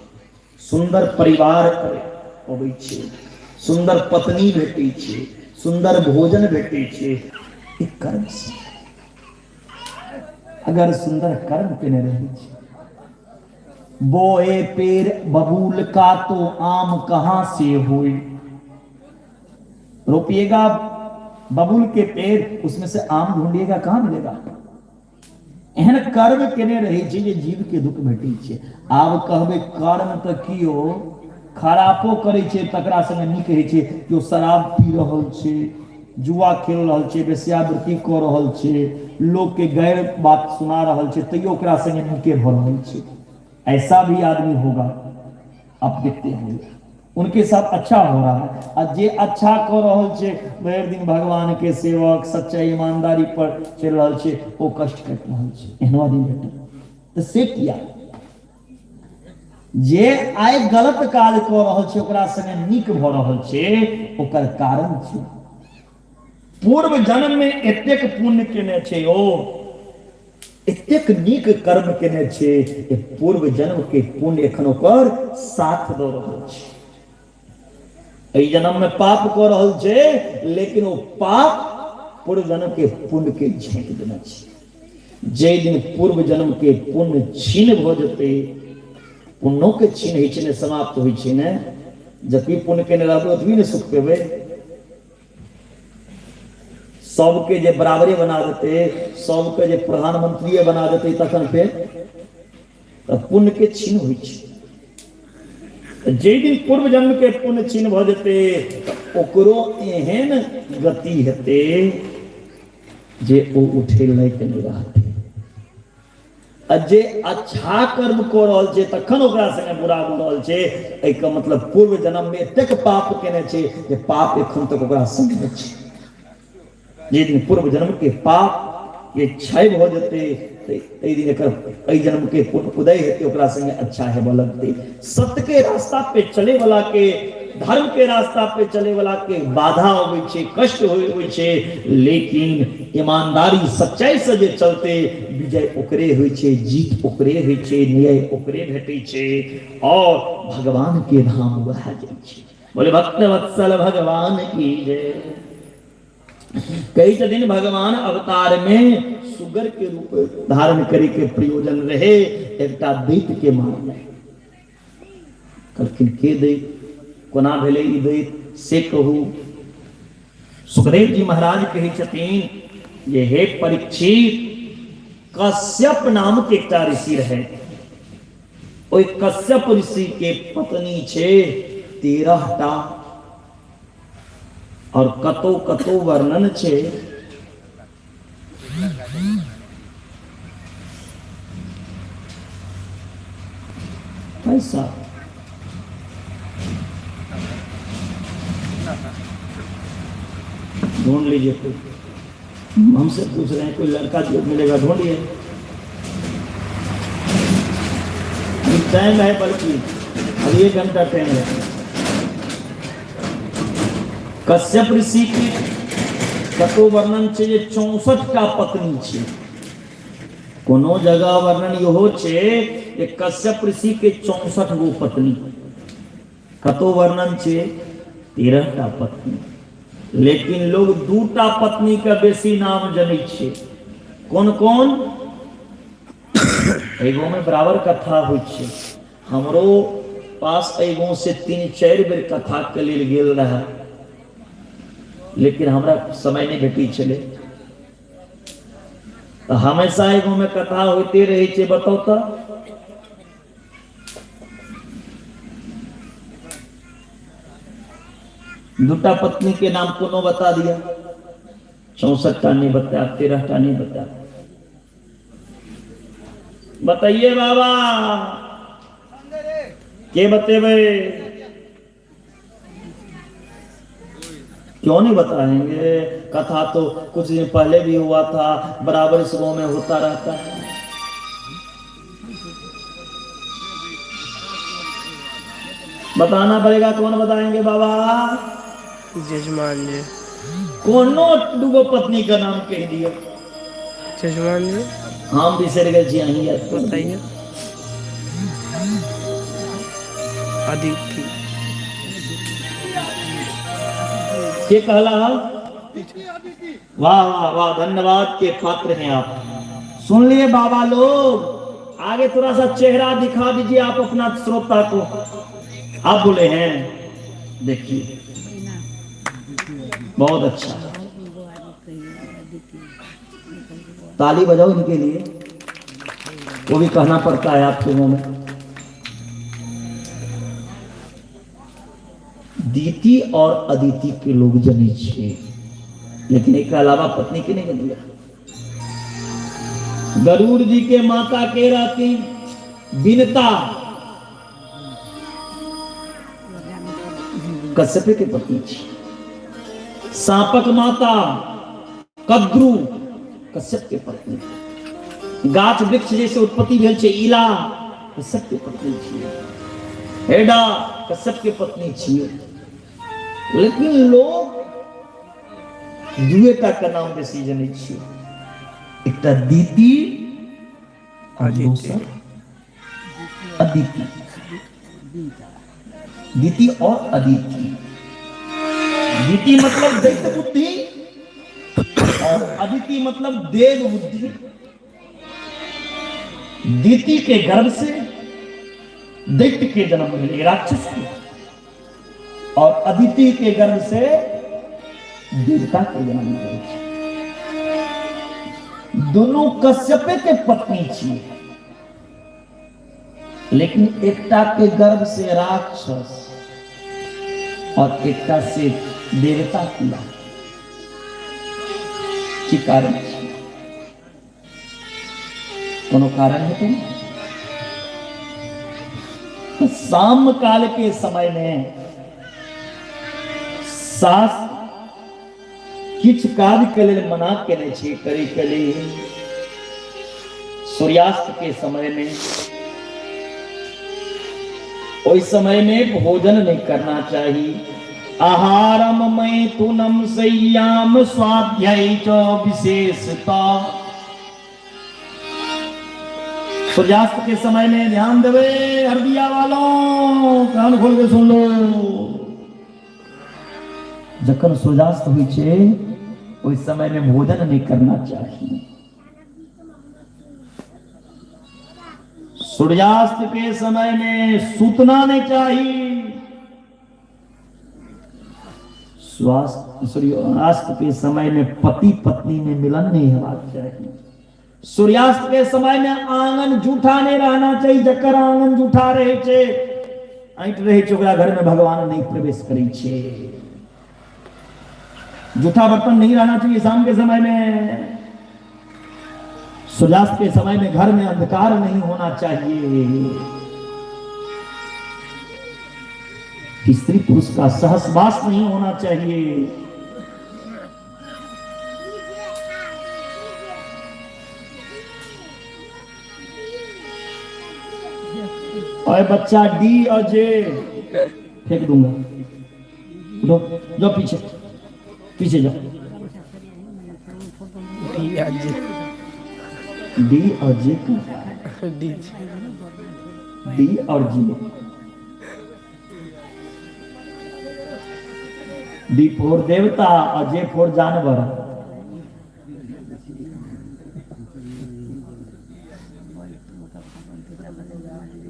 सुंदर परिवार पाबै छै सुंदर पत्नी भेटै छै सुंदर भोजन भेटै छै ई कर्म से अगर सुंदर कर्म केने रही छै बोए पेड़ बबूल का तो आम कहां से होए रोपिएगा बबूल के पेड़ उसमें से आम ढूंढिएगा कहां मिलेगा एहन कर्म केने रही छै जे जीव के दुख भेटै छै आब कहबे कर्म तो कियो खरापो करे छै तकरा संगे नीक होइ छै कियो शराब पी रहल छै जुआ खेल रहल छै, वेश्यावृत्ति कऽ रहल छै, लोग के गैर बात सुना रहल छै, तैयो ओकरा संगे नीके भऽ रहल छै। ऐसा भी आदमी होगा, आप देखते होंगे, उनके साथ अच्छा हो रहा है। और जे अच्छा कर रहल छै, भरि दिन भगवान के सेवक सच्चाई ईमानदारी पर चल रहल छै, ओ कष्ट काटि रहल छै, एहनो आदमी भेटल। तो से किया जे आइ गलत काज कऽ रहल छै, ओकरा संगे नीक भऽ रहल छै, ओकर कारण छै पूर्व जन्म में एतेक पुण्य केने छै, ओ एतेक नीक कर्म केने छै, ये पूर्व जन्म के पुण्य एखन ओकर साथ दऽ रहल छै। एहि जन्म में पाप कऽ रहल छै, लेकिन वो पाप पूर्व जन्म के पुण्य के झेक देने छै। जे दिन पूर्व जन्म के पुण्य छीन भऽ जेतै, पुण्यों के छीन होइ छै ने, समाप्त होइ छै ने, जतबी पुण्य केने रहबै ओतबी ने सुख पेबै। सबके जे बराबरे बना देते, सबके जे प्रधानमंत्री बना देते, तखन फेर पुण्य के छीन होइ छै। जे दिन पूर्व जन्म के पुण्य छीन भऽ जेतै, ओकरो एहन गति हेतै जे ओ उठे लायक नहि रहतै। आ जे अच्छा कर्म कऽ रहल छै, तखन ओकरा संगे बुरा भऽ रहल छै, एहिके मतलब पूर्व जन्म में एतेक पाप केने छै जे पाप एखन तक ओकरा संग छै। जे दिन पूर्व जन्म के पाप ये क्षय भऽ जेतै, एहि दिन एकर एहि जन्म के पुण्य उदय हेतै, ओकरा संगे अच्छा हेबऽ लगतै। सत्य के रास्ता पे चले वाला के, धर्म के रास्ता पे चले वाला के बाधा होवे छै, कष्ट होवे छै, लेकिन ईमानदारी सच्चाई से जे चलते, विजय ओकरे होइ छै, जीत ओकरे होइ छै, न्याय ओकरे भेटै छै, और भगवान के धाम वह जाइ छै। बोले भक्त वत्सल भगवान की जय। कई दिन भगवान अवतार में सुगर के रूप धारण करे के प्रयोजन रहे, एकटा दैत्य के मारने। कहलखिन के दैत्य, कोना भेलै ई दैत्य से कहू। सुखदेव जी महाराज कहै छथिन जे हे परीक्षित, कश्यप नाम के एकटा ऋषि रहे, ओइ कश्यप ऋषि के पत्नी छै 13 टा, और कतो कतो वर्णन छै ऐसा। ढूंढ लीजिए, कोई हमसे पूछ रहे हैं कोई लड़का जो मिलेगा, ढूंढिए। टाइम है, बल्कि अभी 1 घंटा टाइम है। कश्यप ऋषि की कतो वर्णन छै जे 64 टा पत्नी छै। कोनो जगह वर्णन इहो छै जे कश्यप ऋषि के 64 गो पत्नी, कतो वर्णन छै 13 टा पत्नी, लेकिन लोग 2 टा पत्नी का बेसी नाम जनै छै। कौन कौन? एगो में बराबर कथा होइ छै, हमरो पास एगो से 3-4 बेर कथा के लेल गेल रहा, लेकिन हमरा समय नहीं भेटी चले। तो हमेशा एगो में कथा होते रही छे। बताओ तो दूटा पत्नी के नाम कोनो बता दिया, 64 टा नहीं बताया, 13 टा नहीं बताया। बताइए बाबा, के बतेबे? क्यों नहीं बताएंगे? कथा तो कुछ दिन पहले भी हुआ था, बराबर इस गांव में होता रहता है। बताना पड़ेगा। कौन बताएंगे बाबा? जजमान जी। कोनो दूगो पत्नी का नाम कह दिया। जजमान जी हम बिसर गए जी, अहीं बताइए। अदिति। के कहला? वाह वाह वाह, धन्यवाद के पात्र हैं आप। सुन लिए बाबा लोग? आगे थोड़ा सा चेहरा दिखा दीजिए आप अपना श्रोता को। आप बोले हैं, देखिए बहुत अच्छा, ताली बजाओ इनके लिए, वो भी कहना पड़ता है आपके मुंह में। दीति और अदिति के लोग जने छे, लेकिन एक के अलावा पत्नी के नहीं दिया। गरुड़ जी के माता के रहती बिनता कश्यप के पत्नी थी। सांपक माता कद्रु कश्यप के पत्नी थी। गाछ वृक्ष जैसे उत्पत्ति भेल छे इला कश्यप के पत्नी थी। हेडा कश्यप के पत्नी थी। लेकिन लोग दुएटा का नाम बेसी जनै छियै। एकटा दीति और दूसरा अदिति। दीति और अदिति। दीति मतलब दैत्य बुद्धि और अदिति मतलब देव बुद्धि। दीति के गर्भ से दैत्य के जन्म मिले राक्षस के, और अदिति के गर्भ से देवता के जन्म मिले। दोनों कश्यप के पत्नी थी, लेकिन एकटा के गर्भ से राक्षस और एकटा से देवता किया। की कारण कोनो कारण है तुम? तो शाम काल के समय में सास किछ कार्य के लिए मना केने छी करे के लिए। सूर्यास्त के समय में, उस समय में भोजन नहीं करना चाहिए। आहारम मैथुनम संयम स्वाध्याय च विशेषता। सूर्यास्त के समय में ध्यान देवे हरदिया वालों, कान खोल के सुन लो। जखन सूर्यास्त हुई छे उस समय में भोजन नहीं करना चाहिए। सूर्यास्त के समय में सूतना नहीं चाहिए। सूर्यास्त के समय में पति पत्नी में मिलन नहीं होना चाहिए। सूर्यास्त के समय में आंगन जूठा नहीं रहना चाहिए। जकर आंगन जूठा रहे छे, ऐंठ रहे छे, ओकरा घर में भगवान नहीं प्रवेश करे छे। जूठा बर्तन नहीं रहना चाहिए शाम के समय में। सूर्यास्त के समय में घर में अंधकार नहीं होना चाहिए। स्त्री पुरुष का सहवास नहीं होना चाहिए। और बच्चा डी और जे फेंक दूंगा। जो पीछे पीछे जाओ। डी और जे डी और जे डी डी और जी। डी फोर देवता और जे फोर जानवर।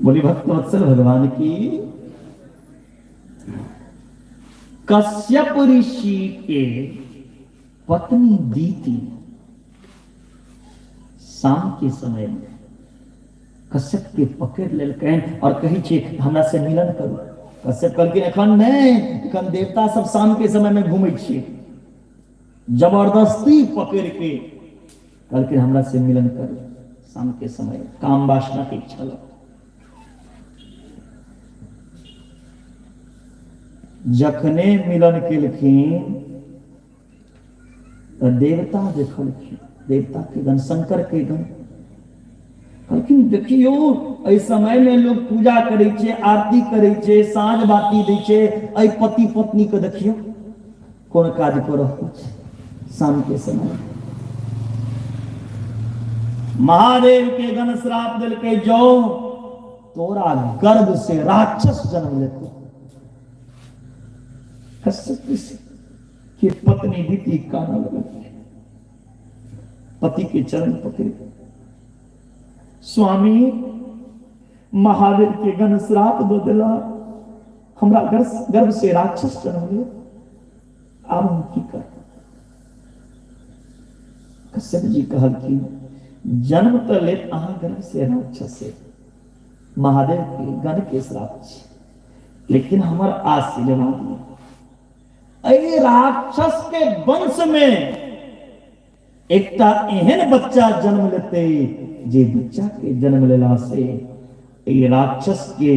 बोली भक्तवत्सल भगवान की। कश्यप ऋषि के पत्नी दीति शाम के समय में कश्यप के पकड़ लेलकैन और कही छे हमरा से मिलन करू। कश्यप कहलखिन एखन नहीं, एखन देवता सब शाम के समय में घूमे छे। जबरदस्ती पकड़ के कहलखिन हमरा से मिलन करू शाम के समय। काम वासना के इच्छा लग। जखने मिलन केलखिन तो देवता देखलखिन, देवता के गण, शंकर के गण कहलखिन देखियो एहि समय में लोग पूजा करे छे, आरती करे छे, साँझ बाती दै छे। एहि पति पत्नी के देखियो कोन काज कर रहल छे शाम के समय। महादेव के गण श्राप देलकै जो तोरा गर्भ से राक्षस जन्म लेतो। कि पत्नी दीति काना लगा पति के चरण पकड़े। स्वामी महादेव के गण श्राप दो दिला, हमरा गर्भ से राक्षस जन्म ले, अब हम की कर? कश्यप जी कहल कि जन्म तो लेत अहाँ गर्भ से राक्षस से, महादेव के गण के श्राप छे, लेकिन हमर आशीर्वाद अरे राक्षस के वंश में एकटा एहन बच्चा जन्म लेते जे बच्चा के जन्म लेला से ये राक्षस के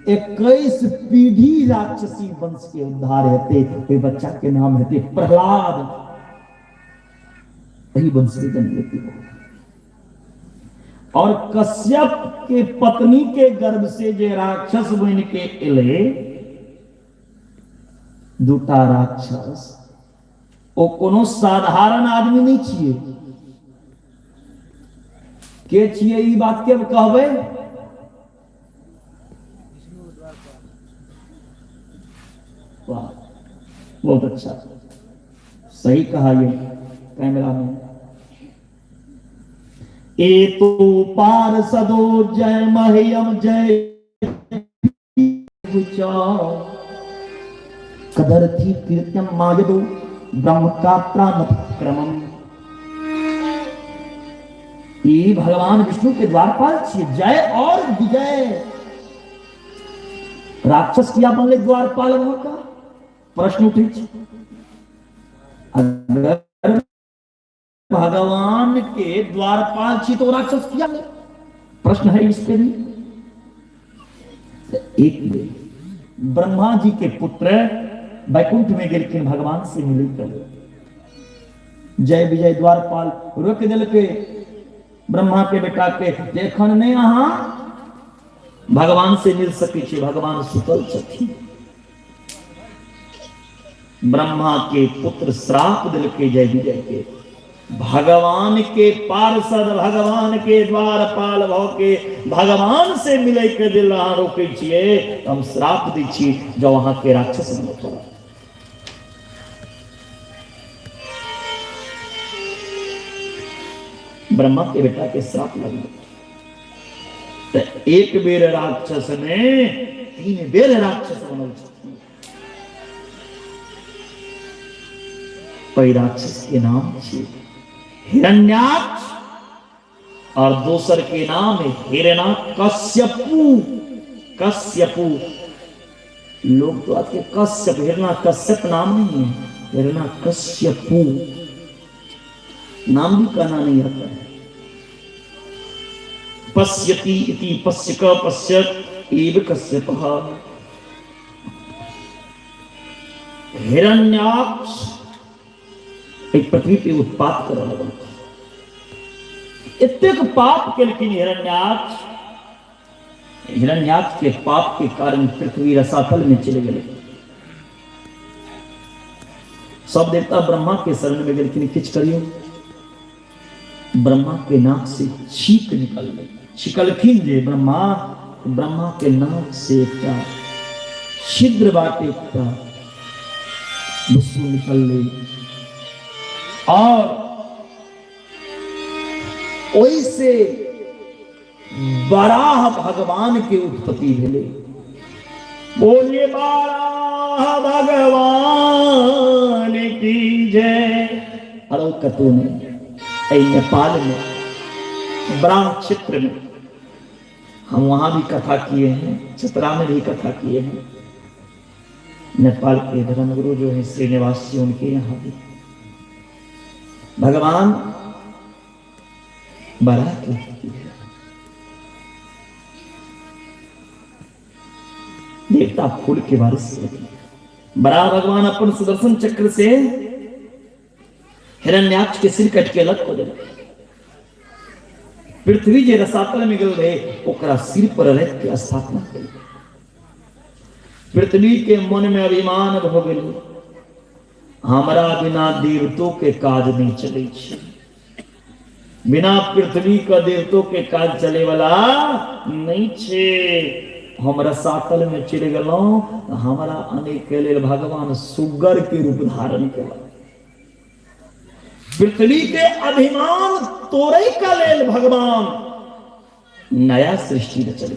21 पीढ़ी राक्षसी वंश के उद्धार हेते। ये बच्चा के नाम हेते प्रहलाद। यही वंश के जन्म लेते हो। और कश्यप के पत्नी के गर्भ से जे राक्षस बन के एले दूटा राक्षस ओ कोनो साधारण आदमी नहीं छिए। के छिए ई बात के कहबे? वाह, बहुत अच्छा, सही कहा ये कैमरा में। ए तो पार्षदो जय मह्यम जय कदर्थी कीर्त्यम मायदो ब्रह्म का क्रमम। ये भगवान विष्णु के द्वारपाल छिए, जय और विजय। राक्षस किया बनले द्वारपाल वहां का प्रश्न उठे। अगर भगवान के द्वारपाल छी तो राक्षस किया नहीं? प्रश्न है इसके लिए। एक ब्रह्मा जी के पुत्र वैकुंठ में गेलखिन भगवान से मिले कर जय विजय द्वारपाल रोक दिल के ब्रह्मा के बेटा के देखन नहीं अहाँ भगवान से मिल सके छे। भगवान सुतल छथिन। ब्रह्मा के पुत्र श्राप दिल के जय विजय के भगवान के पार्षद भगवान के द्वारपाल भव के भगवान से मिले के दिल अहाँ रोके छिए। हम श्राप दी छी जो वहां के राक्षस बन पड़ा। ब्रह्मा के बेटा के श्राप लग तो एक बेर राक्षस ने 3 बेर राक्षस बनल छथिन। कोई राक्षस के नाम छे हिरण्याक्ष और दूसर के नाम है हिरण्यकश्यपु। कश्यपु लोग तो आज के कश्यप हिरण्यकश्यप नाम नहीं है, हिरण्यकश्यपु नाम भी कहना नहीं आता है। पश्यति इति पश्यक पश्यत एव कश्यपः। हिरण्याक्ष एक पृथ्वी पे उत्पात कर रहा है। इतने पाप के लेकिन हिरण्याक्ष के पाप के कारण पृथ्वी रसातल में चले गए। सब देवता ब्रह्मा के शरण में गए लेकिन किच करियो ब्रह्मा के नाक से छींक निकल गई। छिकलखिन जे ब्रह्मा के नाक से क्या छिद्र बाटे का निकल गई और ओइसे बराह भगवान के उत्पत्ति भेले। बोलिए बराह भगवान की जय। अरे कतो ने नेपाल में ब्राह्म क्षेत्र में हम वहां भी कथा किए हैं, चतरा में भी कथा किए हैं। नेपाल के धर्मगुरु जो है श्रीनिवास जी उनके यहाँ भी भगवान बराह की है। देवता फूल के बारिश से बराह भगवान अपन सुदर्शन चक्र से हिरण्याक्ष के सिर कट के अलग को दे। पृथ्वी जे रसातल में गल रहे ओकरा सिर पर रख के स्थापना करी। पृथ्वी के मन में अभिमान हो गेल, हमरा बिना देवतों के काज नहीं चले छे। बिना पृथ्वी का देवतों के काज चले वाला नहीं छे। हम रसातल में चले गलों तो हमारा आने के लिए भगवान सुगर के रूप धारण किया। पृथ्वी के अभिमान तोड़े का लेल भगवान नया सृष्टि रचल।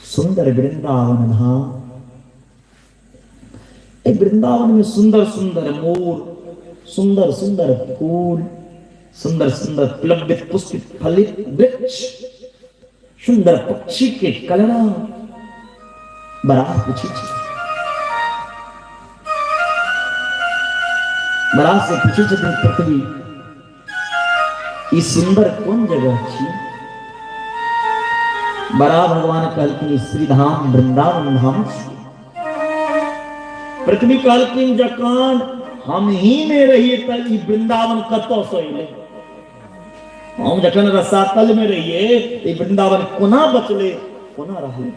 सुंदर वृंदावन धाम। वृंदावन में सुंदर सुंदर मोर, सुंदर सुंदर फूल, सुंदर सुंदर प्लवित पुष्पित फलित वृक्ष, सुंदर पक्षी के कलरव बड़ा कुछ बड़ा से पूछे छथिन पृथ्वी ई सुंदर कौन जगह छी? बड़ा भगवान कहलखिन श्री धाम वृंदावन धाम छी। पृथ्वी कहलखिन जखन हम ही में रहिए त ई वृंदावन कतौ से अइले? हम जखन रसातल में रहिए ई वृंदावन कोना बचले, कोना रहले?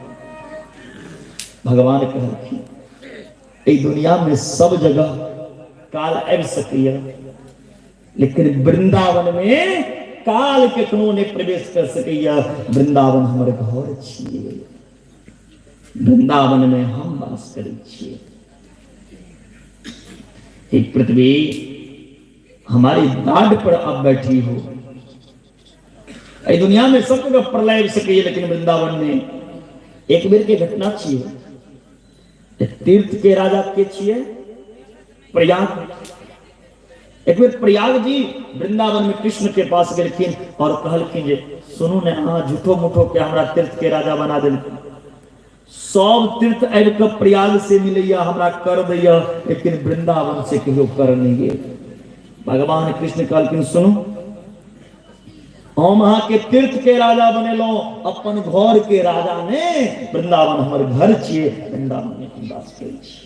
भगवान कहलखिन ई दुनिया में सब जगह काल आबि सकैया, लेकिन वृंदावन में काल के कोनो ने प्रवेश कर सकैया। वृंदावन हमर घर छिए, वृंदावन में हम वास करै छिए। एक पृथ्वी हमारी दाढ़ पर अब बैठी हो। इस दुनिया में सब जगह प्रलय सके, लेकिन वृंदावन में एक बेर के घटना छिए। तीर्थ के राजा के छिए प्रयाग। एक बेर प्रयाग जी वृंदावन में कृष्ण के पास गेलखिन और कहलखिन जे सुनू ने अहाँ झूठो मूठो के हमरा तीर्थ के राजा बना देलखिन। सब तीर्थ आबि के प्रयाग से मिलैया, हमरा कर दैया, लेकिन वृंदावन से कहियो कर नहीं गेल। भगवान कृष्ण कहलखिन सुनू, हम अहाँ के तीर्थ के राजा बनेलो, अपन घर के राजा ने। वृंदावन हमर घर छिए, वृंदावन में हम वास करै छी।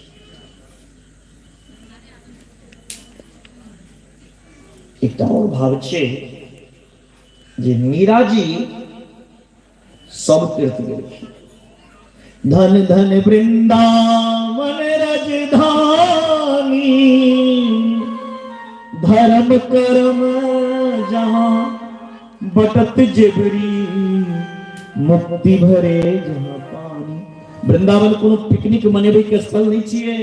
एक और भाव छे जे मीरा जी सब तीर्थ गेलखिन। धन धन वृंदावन राजधानी, धर्म कर्म जहां बटत जेबरी, मुक्ति भरे जहां पानी। वृंदावन कोनो पिकनिक मनेबे के स्थल नहीं छिए,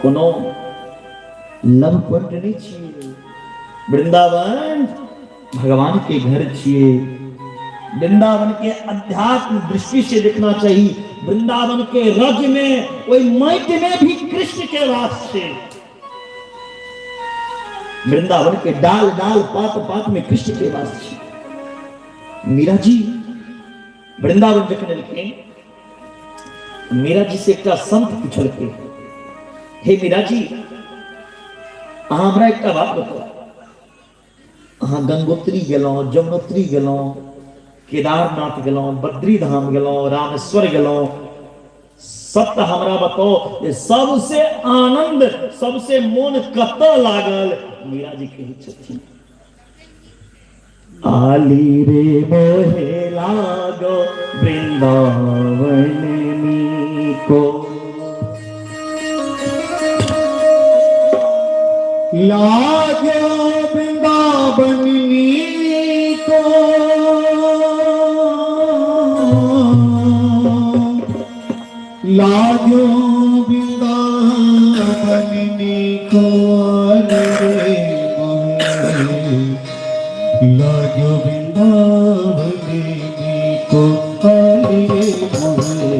कोनो लव पॉइंट नहीं छिए। वृंदावन भगवान के घर छिए। वृंदावन के अध्यात्म दृष्टि से देखना चाहिए। वृंदावन के रज में, कोई माटी में भी कृष्ण के वास छे। वृंदावन के डाल डाल पात पात में कृष्ण के वास छे। मीरा जी वृंदावन जखन एलखिन, मीरा जी से एक संत पूछलकै, हे मीरा जी, अहाँ हमरा एक बात बताओ, अहाँ गंगोत्री गेलौं, जमुनोत्री गेलौं, केदारनाथ गेलौं, बद्री धाम गेलौं, रामेश्वर गेलौं, सत्य हमरा बताओ जे सबसे आनंद, सबसे मोन कतऽ लागल? मीरा जी कहै छथिन, आली रे मोहे लागो वृंदावन नीको, लागो वृंदावन नीको, लागो वृंदावन नीको, रे मोहे लागो वृंदावन नीको, रे मोहे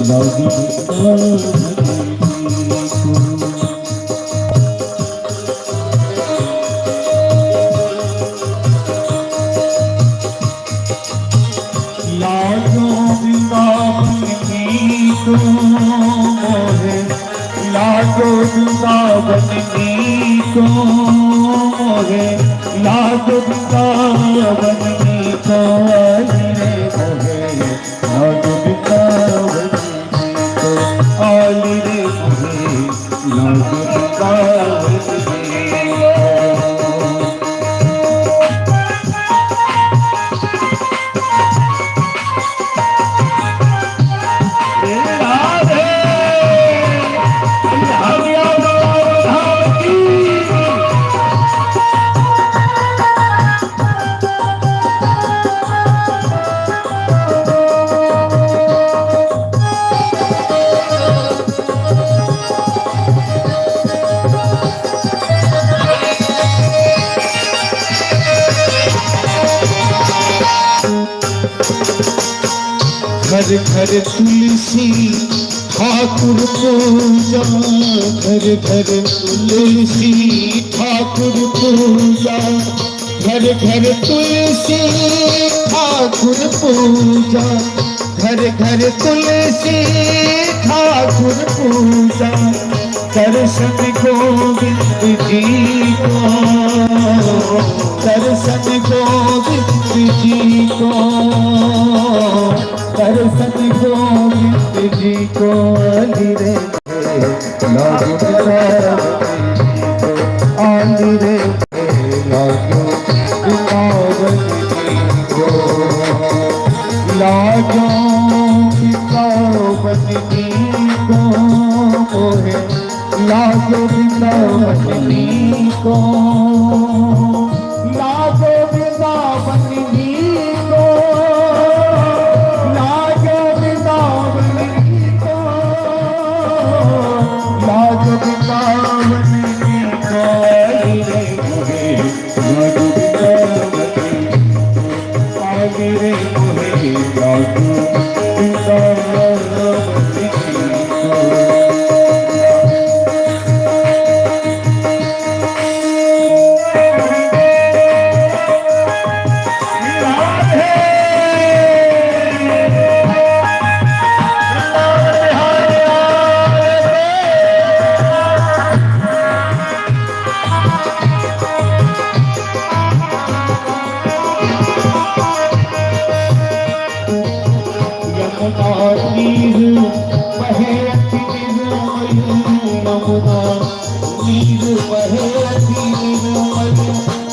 लागो वृंदावन नीको। लागो वृंदावन नीको मोहे, लागो वृंदावन नीको मोहे, लागो वृंदावन नीको, रे मोहे लागो वृंदावन नीको, आली रे मोहे लागो वृंदावन नीको। घर घर तुलसी ठाकुर पूजा, घर घर तुलसी ठाकुर पूजा, घर घर तुलसी ठाकुर पूजा, घर घर तुलसी ठाकुर पूजा, दर्शन गोविंद जी को, दर्शन गोविंद जी को, दर्शन गोविंद जी को। आली रे लागो आली रे लागो बिलावल जी को, लागो बिलावल जी को, लागो बिलावल जी को, लागो बिलावल जी को, लागो बिलावल जी को, लागो बिलावल जी को। आली रे मोहे लागो बिलावल जी को।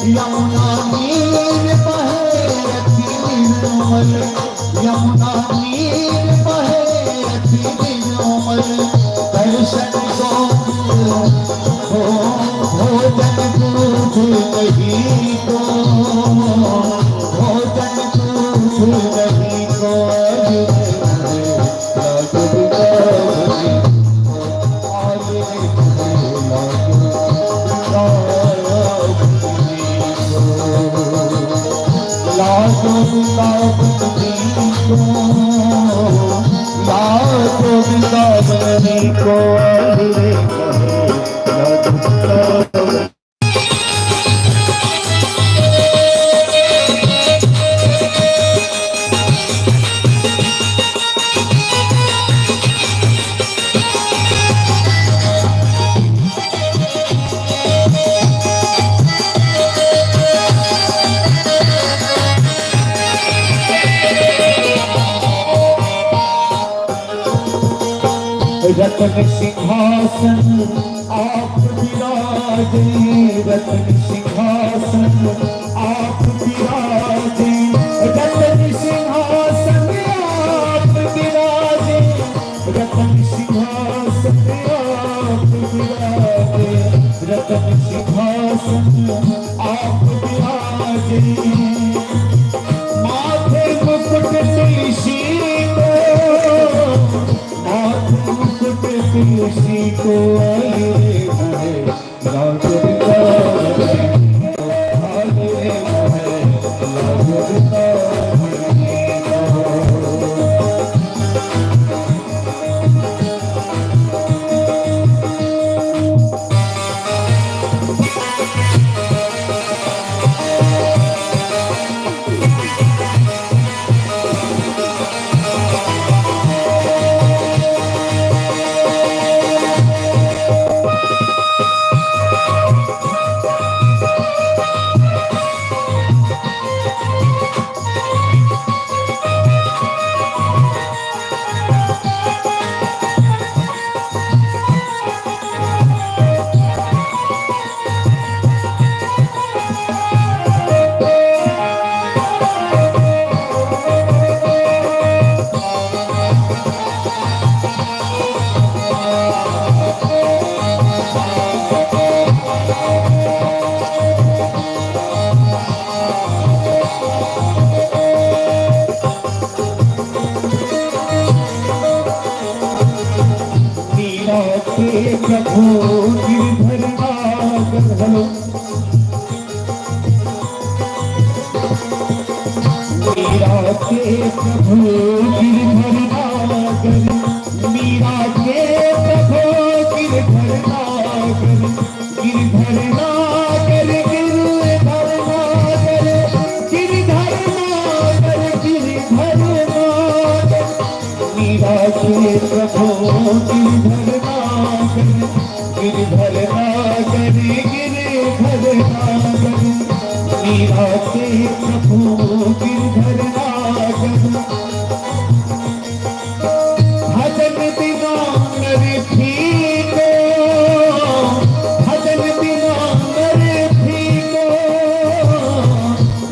यमुना नीर बहे अति निर्मल, यमुना नीर बहे अति निर्मल। दर्शन को भोजन दूध नहीं को, भोजन दूध नहीं को। लागो बिलावल जी को, लागो बिलावल जी को। आली रे मोहे लागो बिलावल। रतन सिंहासन आप विराजे, रतन सिंहासन आप विराजे, रतन सिंहासन आप विराजे, रतन सिंहासन आप विराजे, रतन सिंहासन आप विराजे। माथे मुकुट तुलसी को, तुलसी को। आली रे मोहे लागो बिलावल जी को, आली रे मोहे लागो बिलावल जी को। प्रभु गिरधर नागर हलो, मीरा के प्रभु गिरधर नागर, मीरा के प्रभु गिरधर नागर, गिरधर नागर, गिरधर नागर, गिरधर नागर, गिरधर नागर। मीरा के प्रभु गिरधर राजन भजन बिना नर फीको भजन बिना नर फीको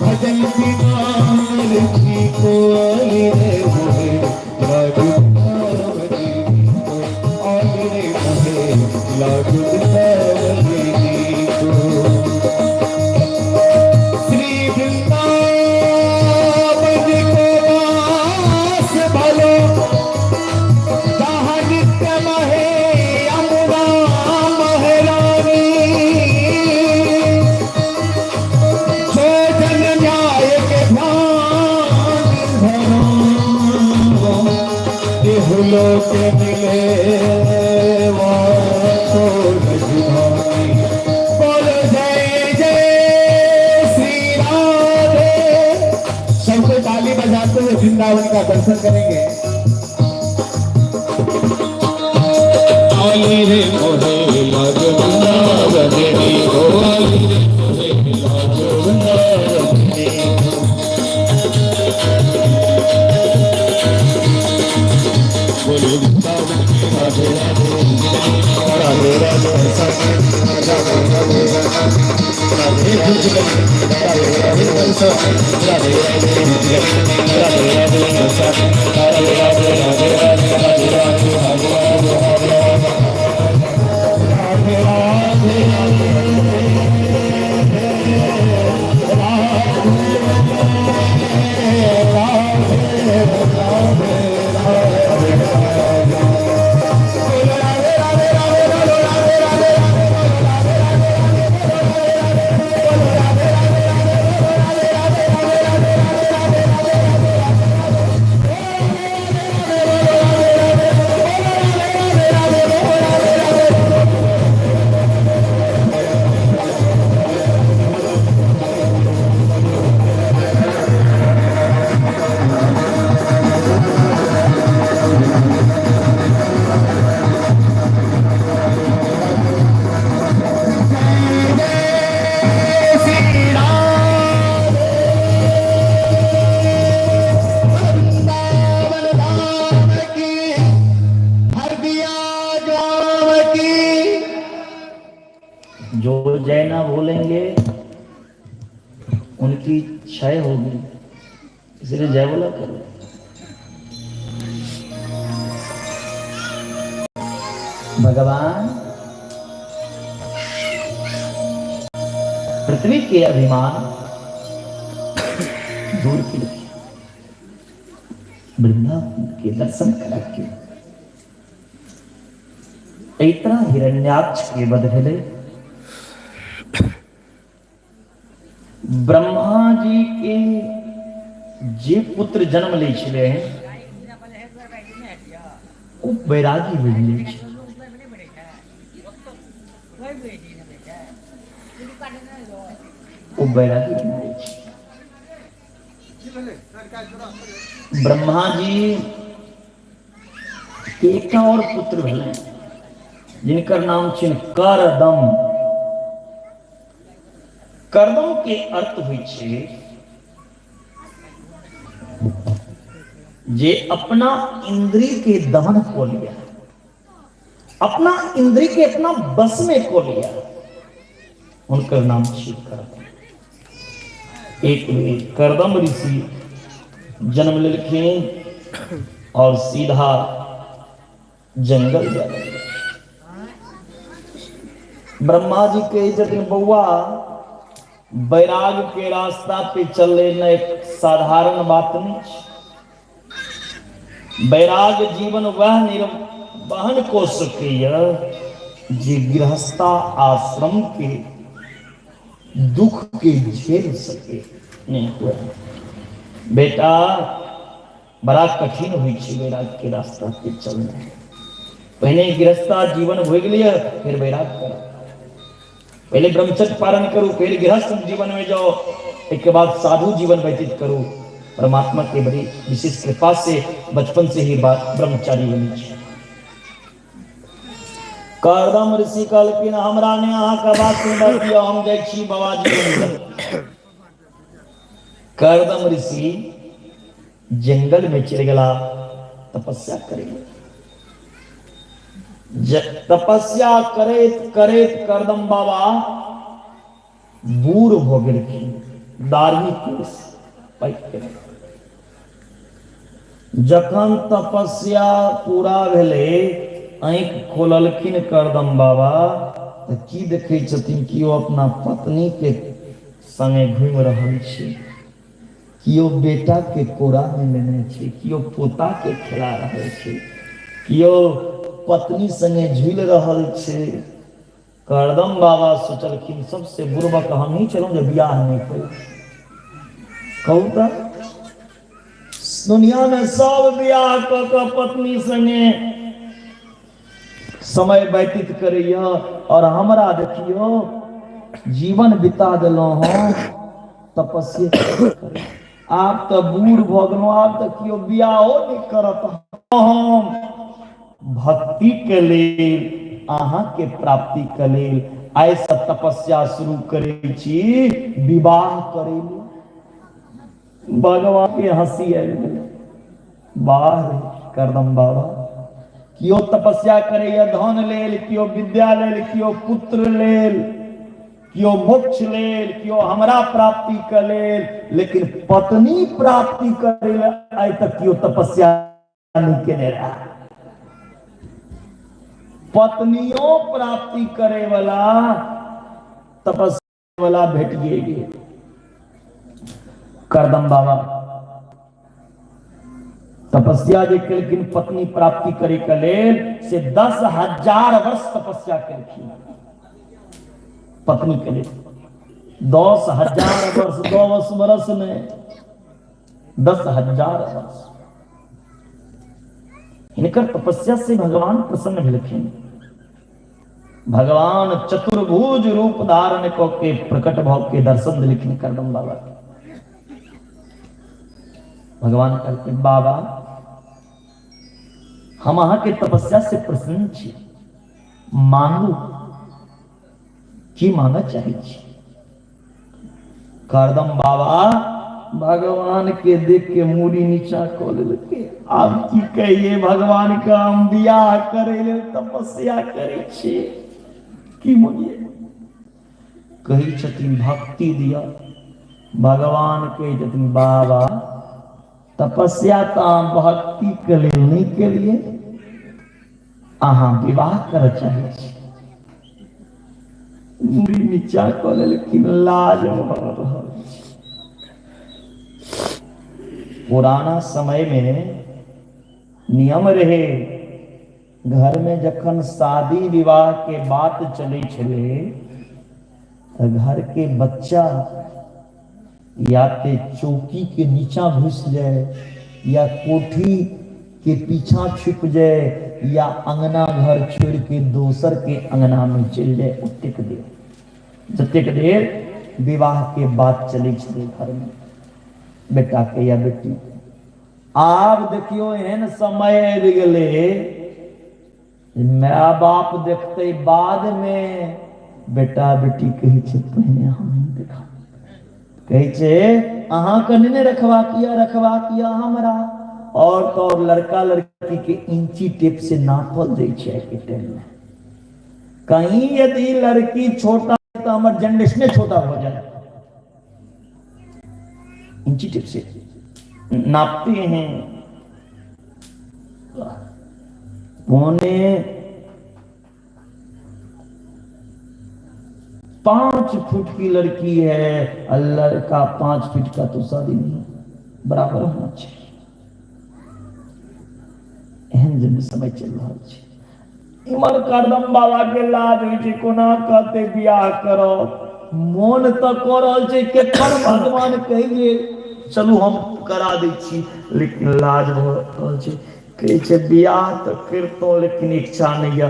भजन बिना नर फीको रे मोहे लागू लागू श्री वृंदावन को वास भलो जहाँ नित्य महे यमुना महरानी जो जन न्याय के ध्यान धरो देहुलो के मिले बोल जय जय श्री राधे। सबको ताली बजाते हुए वृंदावन का दर्शन करेंगे। आली रे मोहे लाग वृंदावन रे हो आली रे मोहे लाग वृंदावन रे बोले वृंदावन राधे राधे राधे राधे जो जय ना बोलेंगे उनकी क्षय होगी, इसलिए जय बोला करो। भगवान पृथ्वी के अभिमान दूर किए, वृंदावन के दर्शन करा के इतना हिरण्याक्ष के बदले ब्रह्मा जी के जे पुत्र जन्म ले छले वो बैरागी भेजले वो बैरागी भेजले ब्रह्मा जी के एक और पुत्र भेले जिनकर नाम छिन करदम। करदम के अर्थ होइ छे जे अपना इंद्रिय के दमन को लिया, अपना इंद्रिय के अपना बस में को लिया, उनका नाम छे करदम। एक करदम ऋषि जन्म लेलखिन और सीधा जंगल जा रहे। ब्रह्मा जी के जतिन बउआ बैराग के रास्ता पे चलने न एक साधारण बात नहीं। बैराग जीवन वह निर्वहन को सके जे गृहस्था आश्रम के दुख के झेल सके नहीं हुआ। बेटा बड़ा कठिन हुई छे बैराग के रास्ता पे चलना। पहले गृहस्था जीवन भोग लिया फिर बैराग करो, पहले ब्रह्मचर्य पालन करो, फिर गृहस्थ जीवन में जाओ, एक बाद साधु जीवन व्यतीत करो। परमात्मा के बड़ी विशेष कृपा से बचपन से ही बात ब्रह्मचारी बनी। करदम ऋषि कहलखिन हमरा ने अहाँ का बात सुन दिया, हम जाइ छी बाबा जी मंदिर। करदम ऋषि जंगल में चल गया तपस्या करेंगे। तपस्या करेत करेत करदम बाबा बूढ़ हो गेलखिन, दाढ़ी केश पाकि गेलै। जखन तपस्या पूरा भेलै, आंखि खोललखिन करदम बाबा तऽ की देखै छथिन कि ओ अपना पत्नी के संगे घूमि रहल छै, कियो बेटा के कोरा में लेने छै, कियो पोता के खिला रहल छै, कियो पत्नी संगे झूल रहल छै। करदम बाबा सोचलखिन सबसे बुर्बक हम ही चलूं जो बियाह नहीं करूं। कहू तऽ दुनिया में सब बियाह कऽ कऽ पत्नी संगे समय व्यतीत करैया, और हमरा देखियो जीवन बिता देलहुं हँ तपस्या। आब तऽ बूढ़ भऽ गेलहुँ, आब तऽ केओ बियाहो नहीं करत। हम भक्ति के लेल, अहाँ के प्राप्ति के लेल आइ से तपस्या शुरू करै छी, विवाह करै लेल। भगवान के हंसी आबि गेलै। वाह करदम बाबा, कियो तपस्या करैया धन लेल, कियो विद्या लेल, कियो पुत्र लेल, कियो मोक्ष लेल, कियो हमरा प्राप्ति के लेल, लेकिन पत्नी प्राप्ति करे लेल आइ तक कियो तपस्या नहीं केने रहा। पत्नियों प्राप्ति करे वाला तपस्या वाला भेट गेल। करदम बाबा तपस्या जे केलखिन पत्नी प्राप्ति करे के लेल, से 10,000 वर्ष तपस्या केलखिन पत्नी के लिए। 10,000 वर्ष, 10 वर्ष में 10,000 वर्ष। इनकर तपस्या से भगवान प्रसन्न भेलखिन। भगवान चतुर्भुज रूप धारण क के प्रकट भव के दर्शन दिलखिन करदम बाबा। भगवान कहते बाबा हम अहाँ के तपस्या से प्रसन्न छी, मांगू की मांगा चाहे छी। करदम बाबा भगवान के देख के मूड़ी नीचा कऽ लेलकै। आब की कहिए भगवान का, हम बियाह करे लेल तपस्या करे छी, की मांगिए। कही छथिन भक्ति दिया। भगवान कही छथिन बाबा तपस्या तो अहाँ भक्ति के लेल नहीं केलिए, अहाँ विवाह कर चाहे छी। मूड़ी नीचा कऽ लेलखिन, लाज भऽ रहल छै। पुराना समय में नियम रहे, घर में जखन शादी विवाह के बात चले छले तो घर के बच्चा या ते चौकी के नीचा घुस जाए, या कोठी के पीछा छुप जाए, या अंगना घर छोड़ के दोसर के अंगना में चल जाए। उतेक देर जतेक देर विवाह के बात चले छले घर में बेटा के या बेटी के। आब देखियो एहन समय आबि गेले, माय बाप देखते बाद में बेटा बेटी कहे छे पहिने हम देखा, कहे छे अहाँ के नहीं रखवा किया हमरा। और तो और लड़का लड़की के इंची टेप से नापल दे छे के टाइम में। कहीं यदि लड़की छोटा तो हमारे जनरेशन छोटा हो जाए, इंची टेप से नापते हैं। पौने 5 फुट की लड़की है, लड़का 5 फीट का, तो शादी नहीं बराबर होना चाहिए। एहन जन समय चल रहा है। इमर करदम बाबा के लाज होइ छै, कोना कहते बियाह करो। मोन तो कऽ रहल छै केकर भगवान कहिए चलू हम करा दै छी, लेकिन लाज भऽ रहल छै। कहै छै बियाह तो करतो लेकिन इच्छा नहीं है।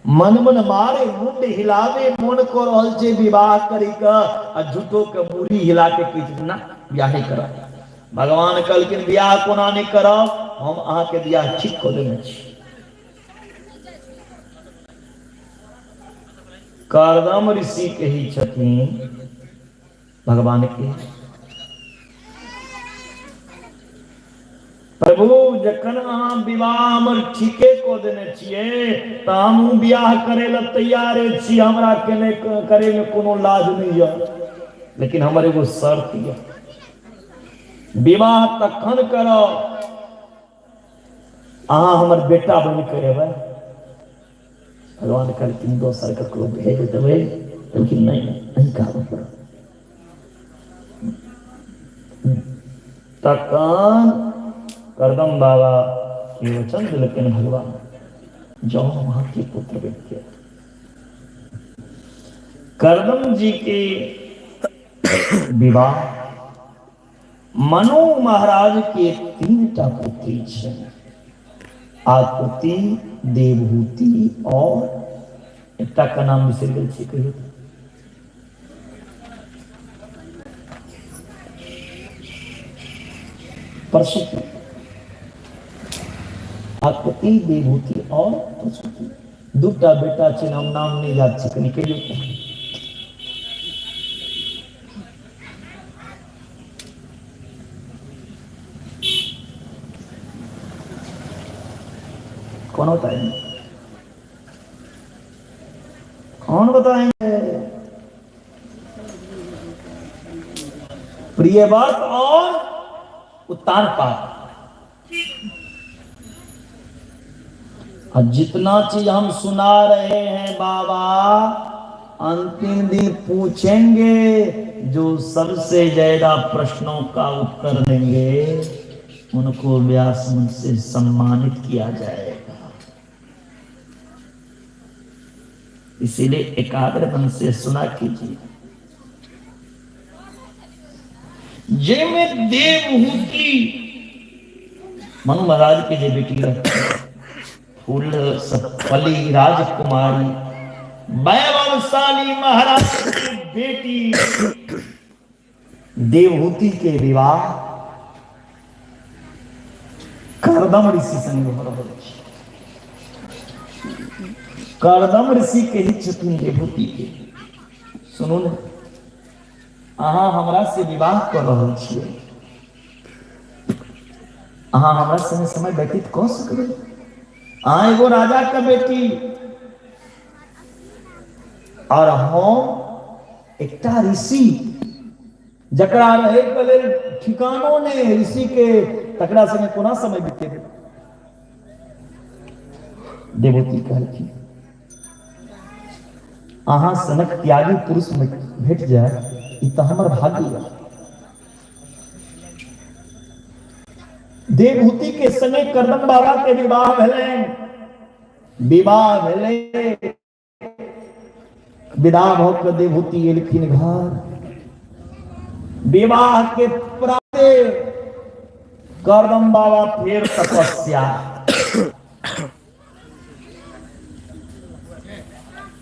मन मारे मुंड हिलावे मन कऽ रहल छै विवाह करी के, आ झूठो के मुड़ी हिला के कहि ना बियाह नहीं करा। भगवान कहलखिन बियाह कोना नहीं करब, हम अहाँ के बियाह ठीक कऽ देने छी। करदम ऋषि कही छथिन भगवान के प्रभु जखन अहाँ विवाह हमर ठीके को देने छिए त हमहू ब्याह करे ला तैयारे छी, हमरा केने करे में कोनो लाज नहीं है, लेकिन हमर एगो शर्त है, विवाह तखन करो अहाँ हमर बेटा बन के एबै। भगवान कहलखिन दोसर ककरो भेज देबै, लेकिन नहीं कहब। तखन करदम बाबा के वचन दिलखिन भगवान, जाओ वहां के पुत्र बन के। करदम जी के विवाह मनु महाराज के 3टा पुत्री छे, आकृति, देवहूति और एकटा का नाम बिसर गेल छी, कहियो प्रसूति। आकृति, देवहूति और प्रसूति 2टा बेटा छे, नाम नहीं याद छे, कनी कहियो कौन बताएंगे? कौन बताएंगे? प्रियव्रत और उत्तानपाद। और जितना चीज हम सुना रहे हैं बाबा, अंतिम दिन पूछेंगे, जो सबसे ज्यादा प्रश्नों का उत्तर देंगे उनको व्यास मंच से सम्मानित किया जाएगा। इसीलिए एकाग्र मन से सुना कीजिए। जिनमें देवहूति मनु महाराज के जो बेटी फूल सफली राजकुमारी, वैभवशाली महाराज की बेटी देवहूति के विवाह करदम ऋषि संग हो रहा है। करदम ऋषि के ही छथिन देवहूति के। सुनू ने, अहाँ हमरा से विवाह कर रहल छियै, अहाँ हमरा संगे समय व्यतीत कऽ सकबै। अहाँ एगो राजा का बेटी और हम एकटा ऋषि, जकरा रहे के लेल ठिकानो ने ऋषि के, तकरा संगे कोना समय बितेबै। देवहूति कहलखिन, अहाँ सनक त्यागी पुरुष में भेट जाए ई तो हमर भाग्य है। देवहूति के संगे करदम बाबा के विवाह भेलै। विदा भ के देवहूति एलखिन घर। विवाह के प्राते करदम बाबा फिर तपस्या।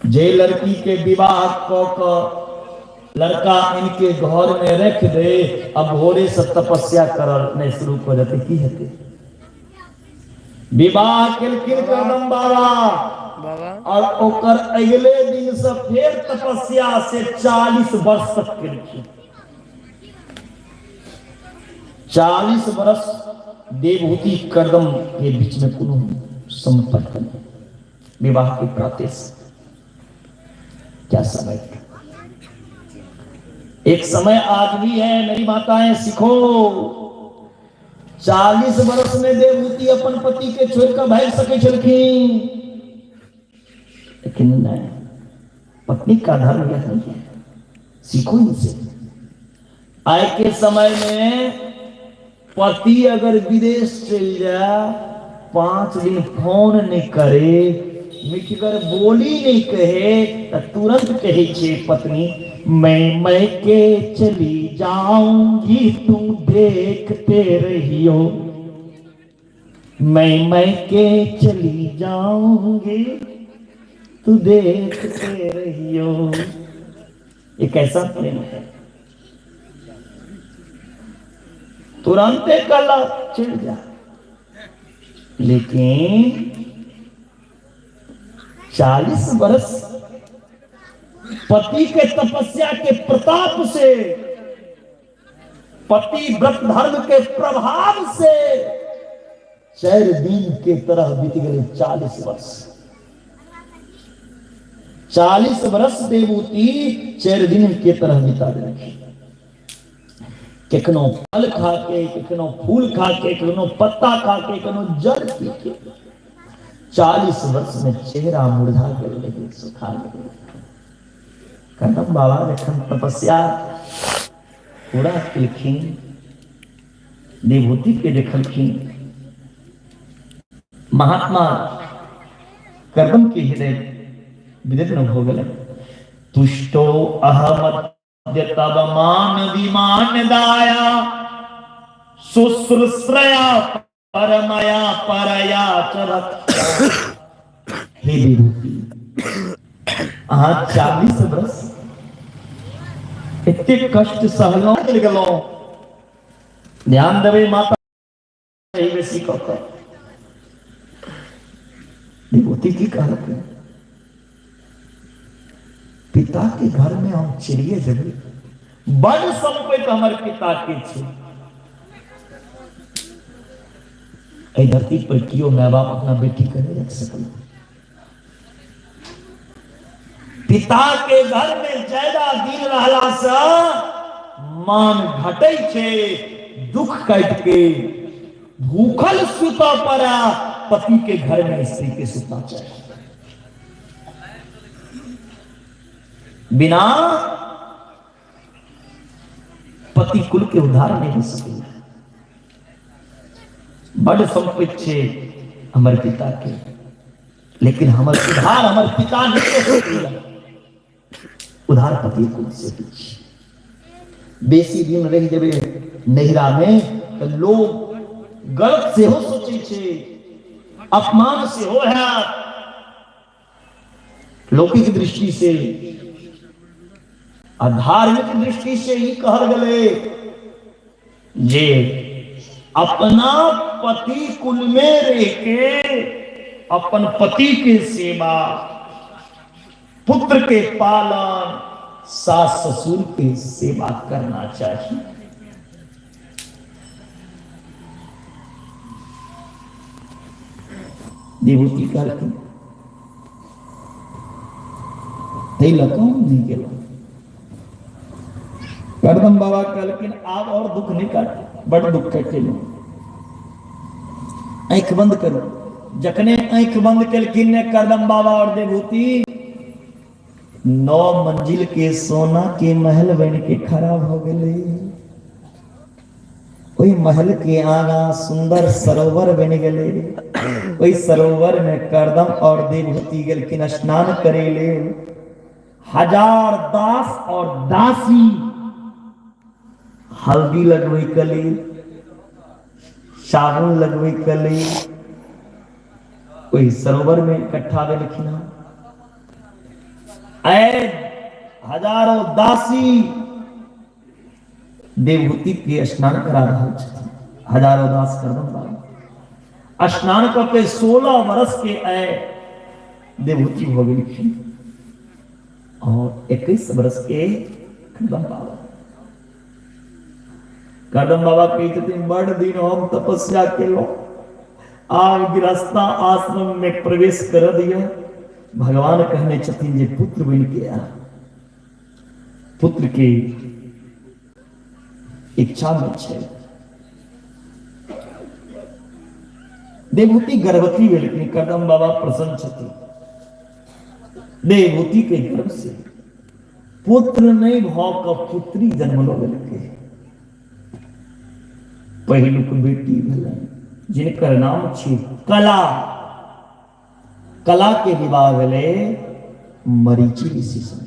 जे लड़की के विवाह क लड़का इनके घर में रख दे, अब भोरे से तपस्या करने शुरू कर देते, की हेते? विवाह केलखिन करदम बाबा और ओकर अगले दिन से फिर तपस्या से 40 वर्ष तक केलखिन। 40 वर्ष देवहूति करदम के बीच में कोनो संपर्क नहीं। विवाह के प्राते से क्या समय था? एक समय आज भी है, मेरी माताएं सीखो। 40 वर्ष में देवहूति अपन पति के छोड़ कर भाग सके छलखिन, लेकिन नहीं, पत्नी का धर्म यह नहीं है। सीखो इनसे। आज के समय में पति अगर विदेश चल जाए, 5 दिन फोन नहीं करे, मिठगर बोली नहीं कहे, तो तुरंत कहे छे पत्नी, मैं के चली जाऊंगी तू देखते रहियो। मैं के चली जाऊंगी तू देखते रहियो। ये कैसा प्रेम है? तुरंत कला चल जा। लेकिन 40 वर्ष पति के तपस्या के प्रताप से, पति व्रत धर्म के प्रभाव से 4 दिन के तरह बीत गए 40 वर्ष। 40 वर्ष देवूती 4 दिन के तरह बिता देलखिन। केकनो फल खा के, केकनो फूल खा के, केकनो पत्ता खा के, केकनो जल पी के 40 वर्ष में चेहरा मुरझा गए, सुखा गए। कदम बाबा जखन तपस्या पूरा केलखिन, देवभूति के देखलखिन, महात्मा कर्दम के हृदय विदग्ध हो गए। तुष्टो अहमद्य तव मान विमान दाया, शुश्रूषया परमया परया चरत। हे विभूति, अहाँ 40 वर्ष इतने कष्ट सहलो गलो, ध्यान देवे माता बेसी कहते विभूति की कहते पिता के घर में हम चिड़िए जबी बड़ संपत्ति हमारे पिता के छे। एहि धरती पर कियो माय बाप अपना बेटी के नहीं रख सकल। पिता के घर में ज्यादा दिन रहला से मान घटै छे, दुख काट के भूखल सुता पड़ा। पति के घर में स्त्री के सुतना चाहिए, बिना पति कुल के उद्धार नहीं हो सके। बड़ संपत्ति छे हमर पिता के, लेकिन हमर उद्धार हमर पिता नहीं हो सके। उधार पति कुल से बेसी दिन रह जेबे नहिरा में तो लोग गलत से हो सोचे छे, अपमान से हो है, लौकिक दृष्टि से धार्मिक दृष्टि से ही कहल गले जे अपना पति कुल में रह के अपन पति के सेवा, पुत्र के पालन, सास ससुर की सेवा करना चाहिए। देवती करके नहीं गेलो। कर्दम बाबा कहलखिन आप और दुख नहीं काटे, बड़ दुख काटे लो। आंख बंद करो। जखने आंख बंद कलखिन ने कर्दम बाबा और देवभूति 9 मंजिल के सोना के महल बन के खराब हो गए। वही महल के आगा सुंदर सरोवर बन गए। वही सरोवर में कर्दम और देवभूति गेलखिन स्नान करेले। 1000 दास और दासी हल्दी लगवे कले, साबुन लगवे कले, वही सरोवर में इकट्ठा भेलखिन। हजारों दासी देवभूति के स्नान करा रहा छथिन। हजारों दास कर्दम बाबा स्नान करके 16 वर्ष के देवभूति हो गई और 21 वर्ष के कर्दम बाबा। कर्दम बाबा कहते बड़ दिन हम तपस्या के लो, आग गृहस्था आश्रम में प्रवेश कर दिया। भगवान कहने छथिन जे पुत्र बन के आ, पुत्र की इच्छा में छे। देवभूति गर्भवती भेलखिन। कर्दम बाबा प्रसन्न छथिन। देवभूति के गर्भ से पुत्र नहीं भाव का पुत्री जन्म लेलकै। पहिलुक बेटी भेलनि जिनकर नाम छी कला। कला के विवाह भेले मरीचि ऋषि से।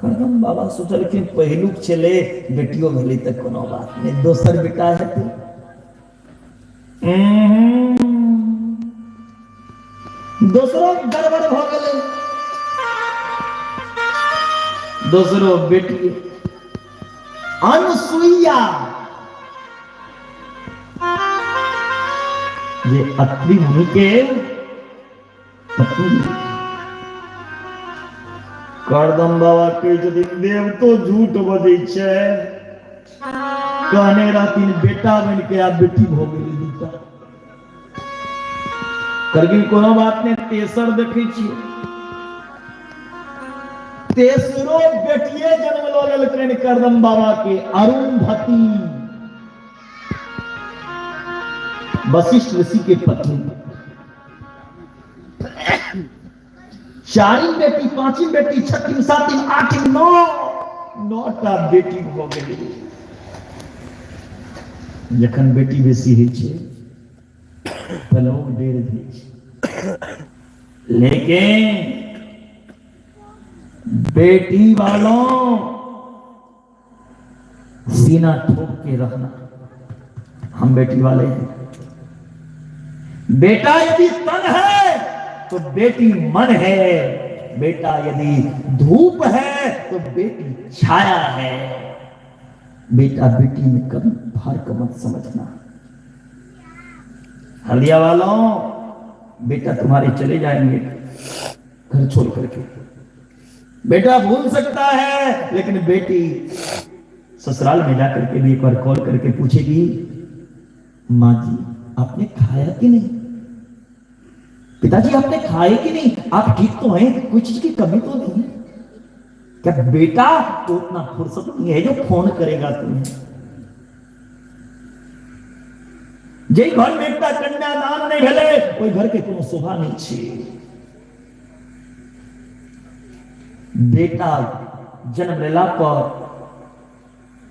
कर्दम बाबा सोचलखिन पहिलुक छले बेटियो भेलै त कोनो बात नहीं, दोसर बेटा हेतै। दोसरो गड़बड़ भ गेलै। दोसरो बेटी अनुसुईया जे अत्रि मुनि के पत्नी। कर्दम बाबा के यदि देव तो झूठ बजै छै कहने रहती बेटा बन के आप बेटी हो गई दूटा करगी कोनो बात नहीं। तेसर देखे छिए तेसरो बेटिए जन्म लो लेलकन करदम बाबा के अरुंधति वशिष्ठ ऋषि के पत्नी। चारिम बेटी पांचम बेटी छठीम सातम आठम नौटा बेटी हो गई। जखन बेटी बेसी होइ छै तो लोग डेर दै छै, लेकिन बेटी वालों सीना ठोक के रखना, हम बेटी वाले हैं। बेटा यदि तन है तो बेटी मन है, बेटा यदि धूप है तो बेटी छाया है। बेटा बेटी में कभी फर्क मत समझना। हल्दिया वालों बेटा तुम्हारे चले जाएंगे घर छोड़ करके, बेटा भूल सकता है, लेकिन बेटी ससुराल में जाकर के भी एक बार कॉल करके पूछेगी माँ जी आपने खाया कि नहीं, पिताजी आपने खाए कि नहीं, आप ठीक तो हैं, कोई चीज की कमी तो नहीं। क्या बेटा तो उतना फुर्सत नहीं है जो फोन करेगा तुम्हें। जे घर में एकटा कन्यादान नहीं भेले ओई घर के कोनो शोभा नहीं छै। बेटा जन्म लेला पर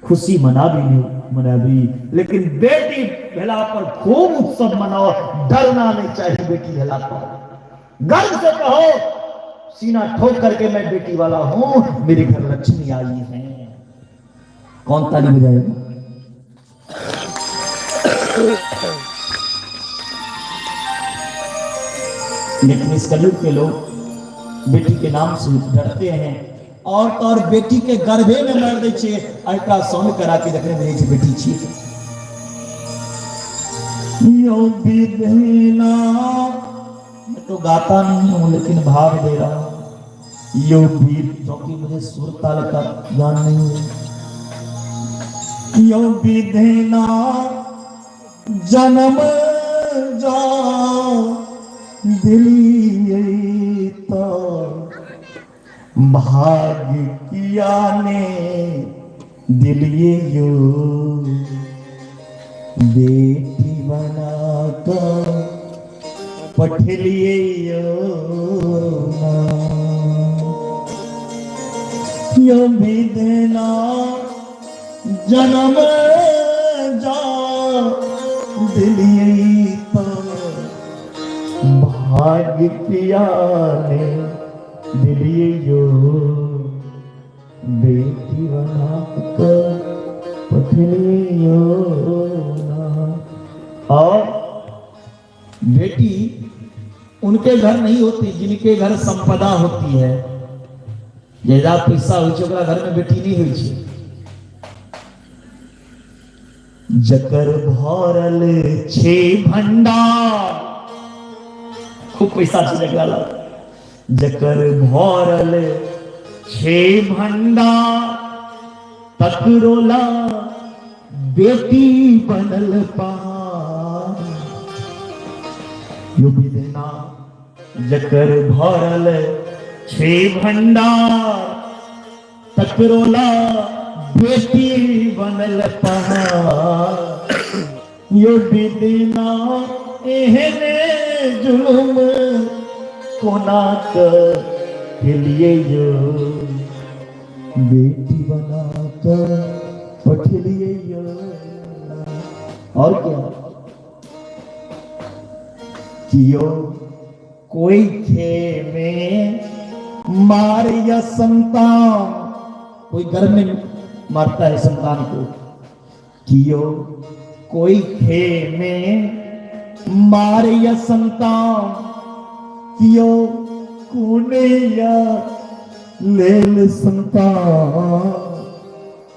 खुशी मनाबी, लेकिन बेटी भेला पर खूब उत्सव मनाओ। डरना नहीं चाहिए बेटी भेला पर। गर्व से कहो सीना ठोक करके मैं बेटी वाला हूं, मेरे घर लक्ष्मी आई है। कौन ताली बजाएगा? लेकिन इस कलयुग के लोग बेटी के नाम से डरते हैं और बेटी के गर्भे में मर दे छे। अल्ट्रासाउंड करा के देखने में जे बेटी छी यो विधना। मैं तो गाता नहीं हूं लेकिन भाव दे रहा हूं यो भी, क्योंकि मुझे सुर ताल का ज्ञान नहीं है। यो विधना जन्म जा दिली तो भाग्य किया ने दिलिए यो बेटी बना कर पठलिए यो विधना जन्म जा दिलिए पर भाग्य किया ने दिलिए यो बेटी बना कर पठलिए और बेटी उनके घर नहीं होती जिनके घर संपदा होती है। ज्यादा पैसा हो घर में बेटी नहीं हुई। जकर भरल छे भंडार, खूब पैसा छे जकरा, जकर भरल छे भंडार तकरोला बेटी बनल पा। यो विधना जकर भरल छे भंडार तकरोला बेटी बनल पहाड़। यो विधना एहने जुलुम कोना के लिए यो बेटी बना कर पठलिए यो। और क्या कियो कोई खे में मार या संतान, कोई घर में मारता है संतान को। कियो कोई खे में मार या संतान, कियो कूने या लेल संतान।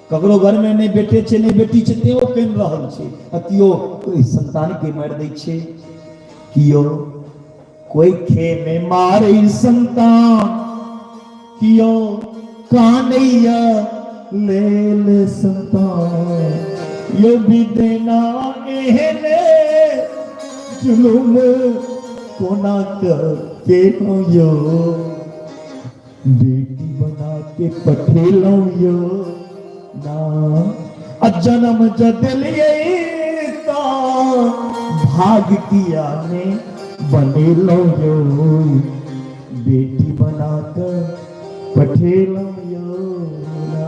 ककरो घर में नहीं बेटे छे नहीं बेटी छे तेओ केन रहल छे, कियो कोई संतान के मार दै छे। कियो कोई खे में मारे संतान, कियो कानैया लेल संतान। यो भी देना एहने जुलुम कोना के यो बेटी बना के पठेलो यो ना जन्म जदलिए तो भाग किया ने बने लो यो बेटी बनाकर पठेलो यो ना।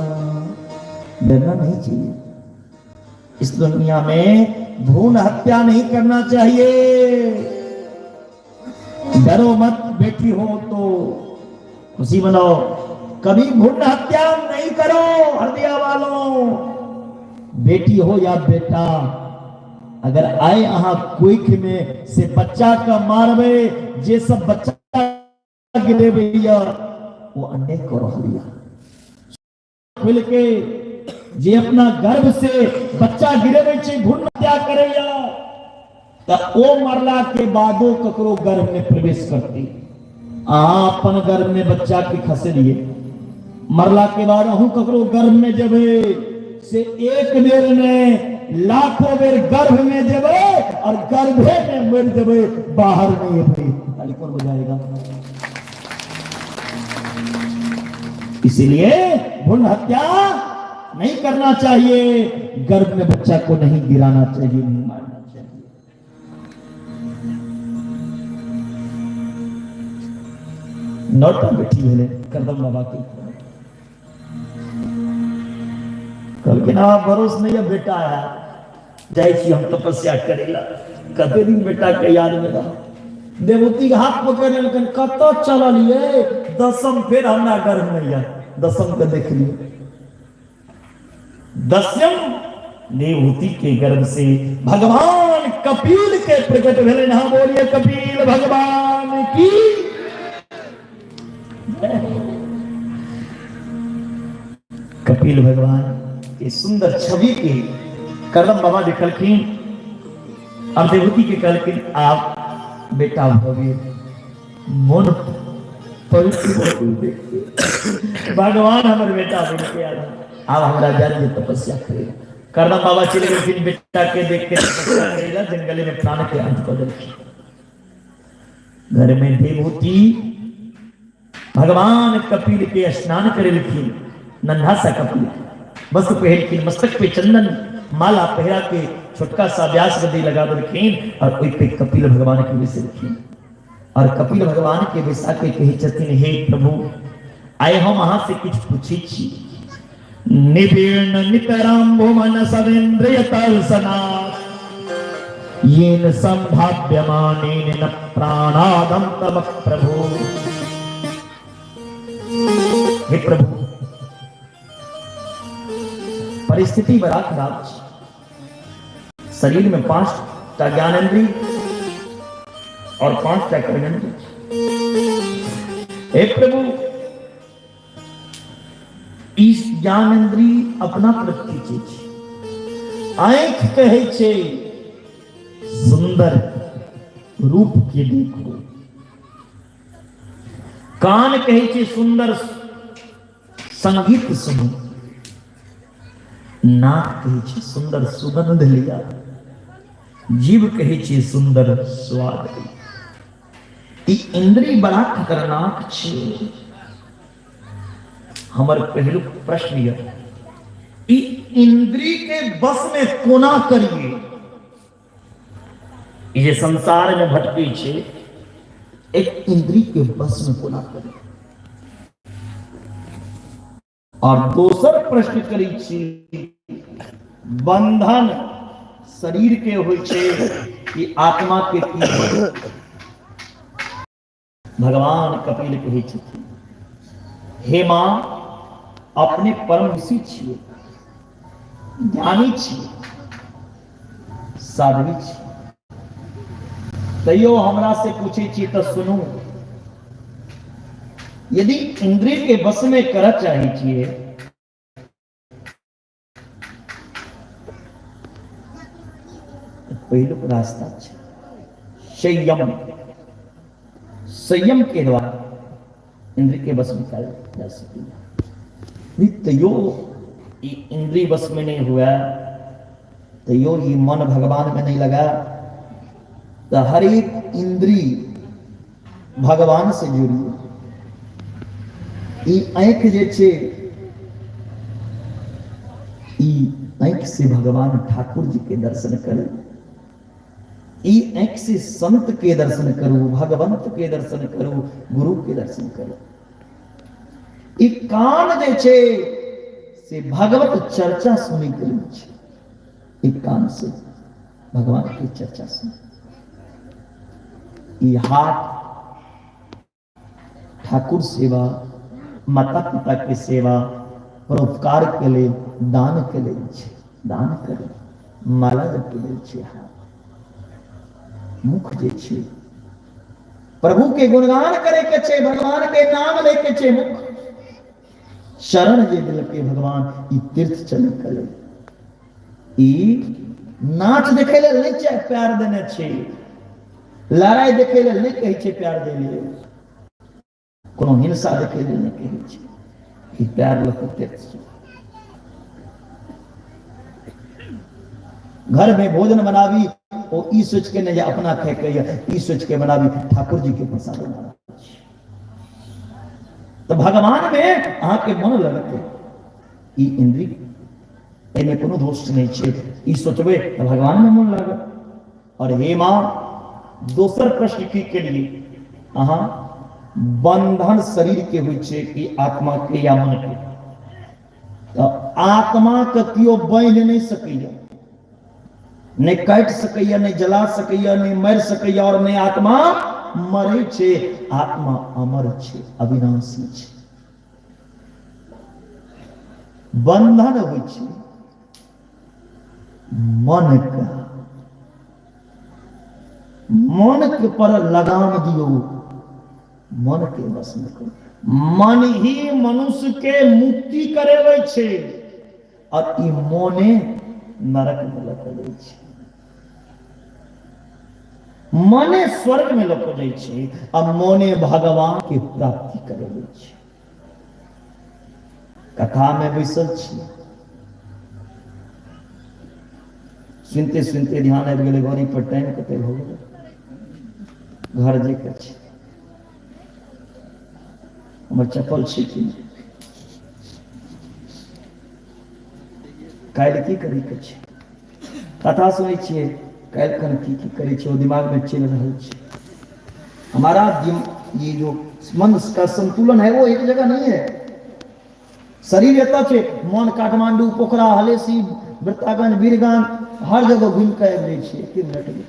डरना नहीं चाहिए। इस दुनिया में भ्रूण हत्या नहीं करना चाहिए। डरो मत, बेटी हो तो खुशी मनाओ, कभी भ्रूण हत्या नहीं करो। हृदय वालों, बेटी हो या बेटा, अगर आए अहा कोई में से बच्चा का मारवे, जे सब बच्चा गिरे भैया वो अन्य करो लिया खुल के, जे अपना गर्भ से बच्चा गिरे छे भ्रूण हत्या करेया तो ओ मरला के बादो ककरो गर्भ में प्रवेश करती। अपन गर्भ में बच्चा के खसेलिए, मरला के बाद अहू ककरो गर्भ में जबे से एक बेर में लाखों बेर गर्भ में जबे और गर्भे में मर जबे, बाहर नहीं है भाई कौन बजाएगा। इसीलिए भ्रूण हत्या नहीं करना चाहिए, गर्भ में बच्चा को नहीं गिराना चाहिए, नहीं मारना चाहिए। नौटा बेटी भेले करदम बाबा की कल के ना भरोस नहीं है बेटा आया जाए छी हम तपस्या करेला, कते दिन बेटा के याद में रहा। देवती के हाथ पकड़ लेकिन कत चलिए, दसम फिर हमरा गर्भ में या दसम के देख लिए। दसम देवहूति के गर्भ से भगवान कपिल के प्रकट भेले। ना बोलिए कपिल भगवान की। कपिल भगवान के सुंदर छवि के करदम बाबा दिखलखिन और देवहूति के कहलखिन आप बेटा भव्य मन पवित्र भगवान हमारे बेटा बन के आया, अब हमारा जान तपस्या करेगा। करदम बाबा चले गए, फिर बेटा के देख के तपस्या करेगा, जंगल में प्राण के अंत कर देंगे। घर में देवहूति भगवान कपिल के स्नान करे लिखी, नन्हा सा कपिल बस पहन मस्तक पे चंदन माला पहरा के छोटका सा व्यास गद्दी लगा दलखीन और ओई पे कपिल भगवान के विषय लिखी। और कपिल भगवान के विषय के कहे छथिन, हे प्रभु आए हम अहाँ से कुछ पूछे छी। निबीर्ण नितराम्भो मन सवेन्द्रिय तर्सना येन संभाव्यमानेन न प्राणादं तम प्रभु। हे प्रभु परिस्थिति बड़ा खराब है। शरीर में 5टा ज्ञानेंद्रिय और 5टा कर्मेंद्रिय। हे प्रभु इस ज्ञानेंद्रिय अपना प्रति चीज आंख कहे छे सुंदर रूप के देखो, कान कहे छे सुंदर संगीत सुनो, नाक कहे छे सुंदर सुगंध लिया, जीव कहे छे सुंदर स्वाद लिया। इंद्रिय बड़ा खतरनाक छे। हमार पहलू प्रश्न यह इंद्रिय के बस में कोना करिए। ये संसार में भटके छे, एक इंद्रिय के बस में कोना करिए। और दोसर प्रश्न करी छी, बंधन शरीर के होय छे कि आत्मा के की। भगवान कपिल कहे छथिन, हे मां अपने परम ऋषि छिए, ज्ञानी छिए, साध्वी छिए, तैयो हमरा से पूछे छी तो सुनू। यदि इंद्रिय के बस में कर चाहे छिए पहलू रास्ता छे संयम। संयम के द्वारा इंद्रिय के बस में कर जा सके। तैयो इंद्रिय बस में नहीं हुआ तो यो ही मन भगवान में नहीं लगा तो हर एक इंद्री भगवान से जुड़ी। ई आंख जे छे ई आंख से भगवान ठाकुर जी के दर्शन करे, ई आंख से संत के दर्शन करू, भगवंत के दर्शन करू, गुरु के दर्शन करू। ई कान जे छे से भगवत चर्चा सुनी करी छे, ई कान से भगवान की चर्चा सुनी। ई हाथ ठाकुर सेवा, माता पिता की सेवा, परोपकार के लिए, दान के लिए छे, दान करे, माला के लिए छे। मुख जे छे प्रभु के गुणगान करे के छे, भगवान के नाम लेके छे मुख। शरण जे दिल के भगवान ई तीर्थ चल करे। ई नाच देखे ले नहीं चाहे प्यार देने छे, लड़ाई देखे ले नहीं कही छे प्यार दे लिए, कोनो हिंसा देखे ले नहीं कही छे, ई प्यार लोग तीर्थ छे। घर में भोजन बनावी ओ ई सोच के नहीं अपना फेंकैया, ई सोच के बनावी ठाकुर जी के प्रसाद बनावी। तो भगवान में अहाँ के मन लगते ई इंद्री एमे कोनो दोष नहीं छे, ई सोचबे तो भगवान में मन लगे। और हे मां दोसर प्रश्न की के लिए अहाँ बंधन शरीर के होइ छे कि आत्मा के या मन के? तो आत्मा के कियो बांध नहीं सकैया, नहीं काट सकैया, नहीं जला सकैया, नहीं मर सकैया, और नहीं आत्मा मरे छे। आत्मा अमर छे, अविनाशी छे। बंधन होइ छे मन का, मन के पर लगाम दियो, मन के बस में करो। मन ही मनुष्य के मुक्ति करेवे छे, और ई मोने नरक में लटके छे। मने स्वर्ग में लटक जाय छे, और मोने भगवान के प्राप्ति करेवे छे। कथा में बैसल छी, सुनते सुनते ध्यान आबि गेलै घड़ी पर, टाइम कते हो गेलै, घर जे के छै हमर चप्पल छै कि नहीं, काल्हि की करी के छै, कथा सुनै छियै, काल्हि खन की करी छै, वो दिमाग में चल रहल छै। हमारा ये जो मन का संतुलन है वो एक जगह नहीं है। शरीर एता छे, मन काठमांडू, पोखरा, हलेसी, वृत्तागंज, वीरगंज, हर जगह घूम के आबि जाइ छै। एक मिनट में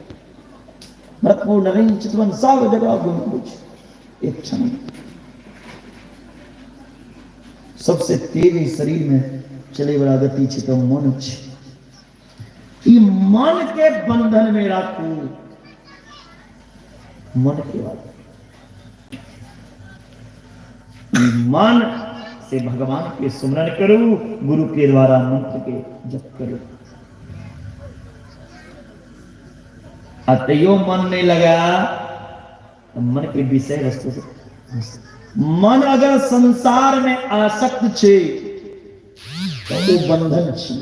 भरतपुर, नरेंद्र, चितवन सब जगह घूम के छै एक क्षण में। सबसे तेज शरीर में चले वाला गति छै तो मन छै। ई मन के बंधन में राखू, मन के बात, मन से भगवान के सुमरन करो, गुरु के द्वारा मंत्र के जप करो। अतयो मन नहीं लगा, मन के विषय रस्तों से, मन अगर संसार में आसक्त छे तो वो बंधन छे।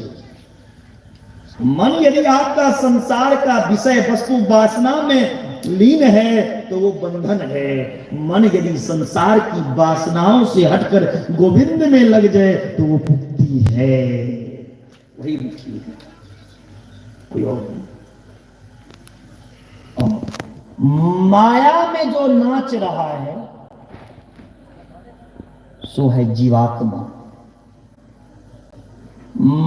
मन यदि आपका संसार का विषय वस्तु वासना में लीन है तो वो बंधन है। मन यदि संसार की वासनाओं से हटकर गोविंद में लग जाए तो वो मुक्ति है, वही मुक्ति है, कोई और नहीं। माया में जो नाच रहा है सो है जीवात्मा।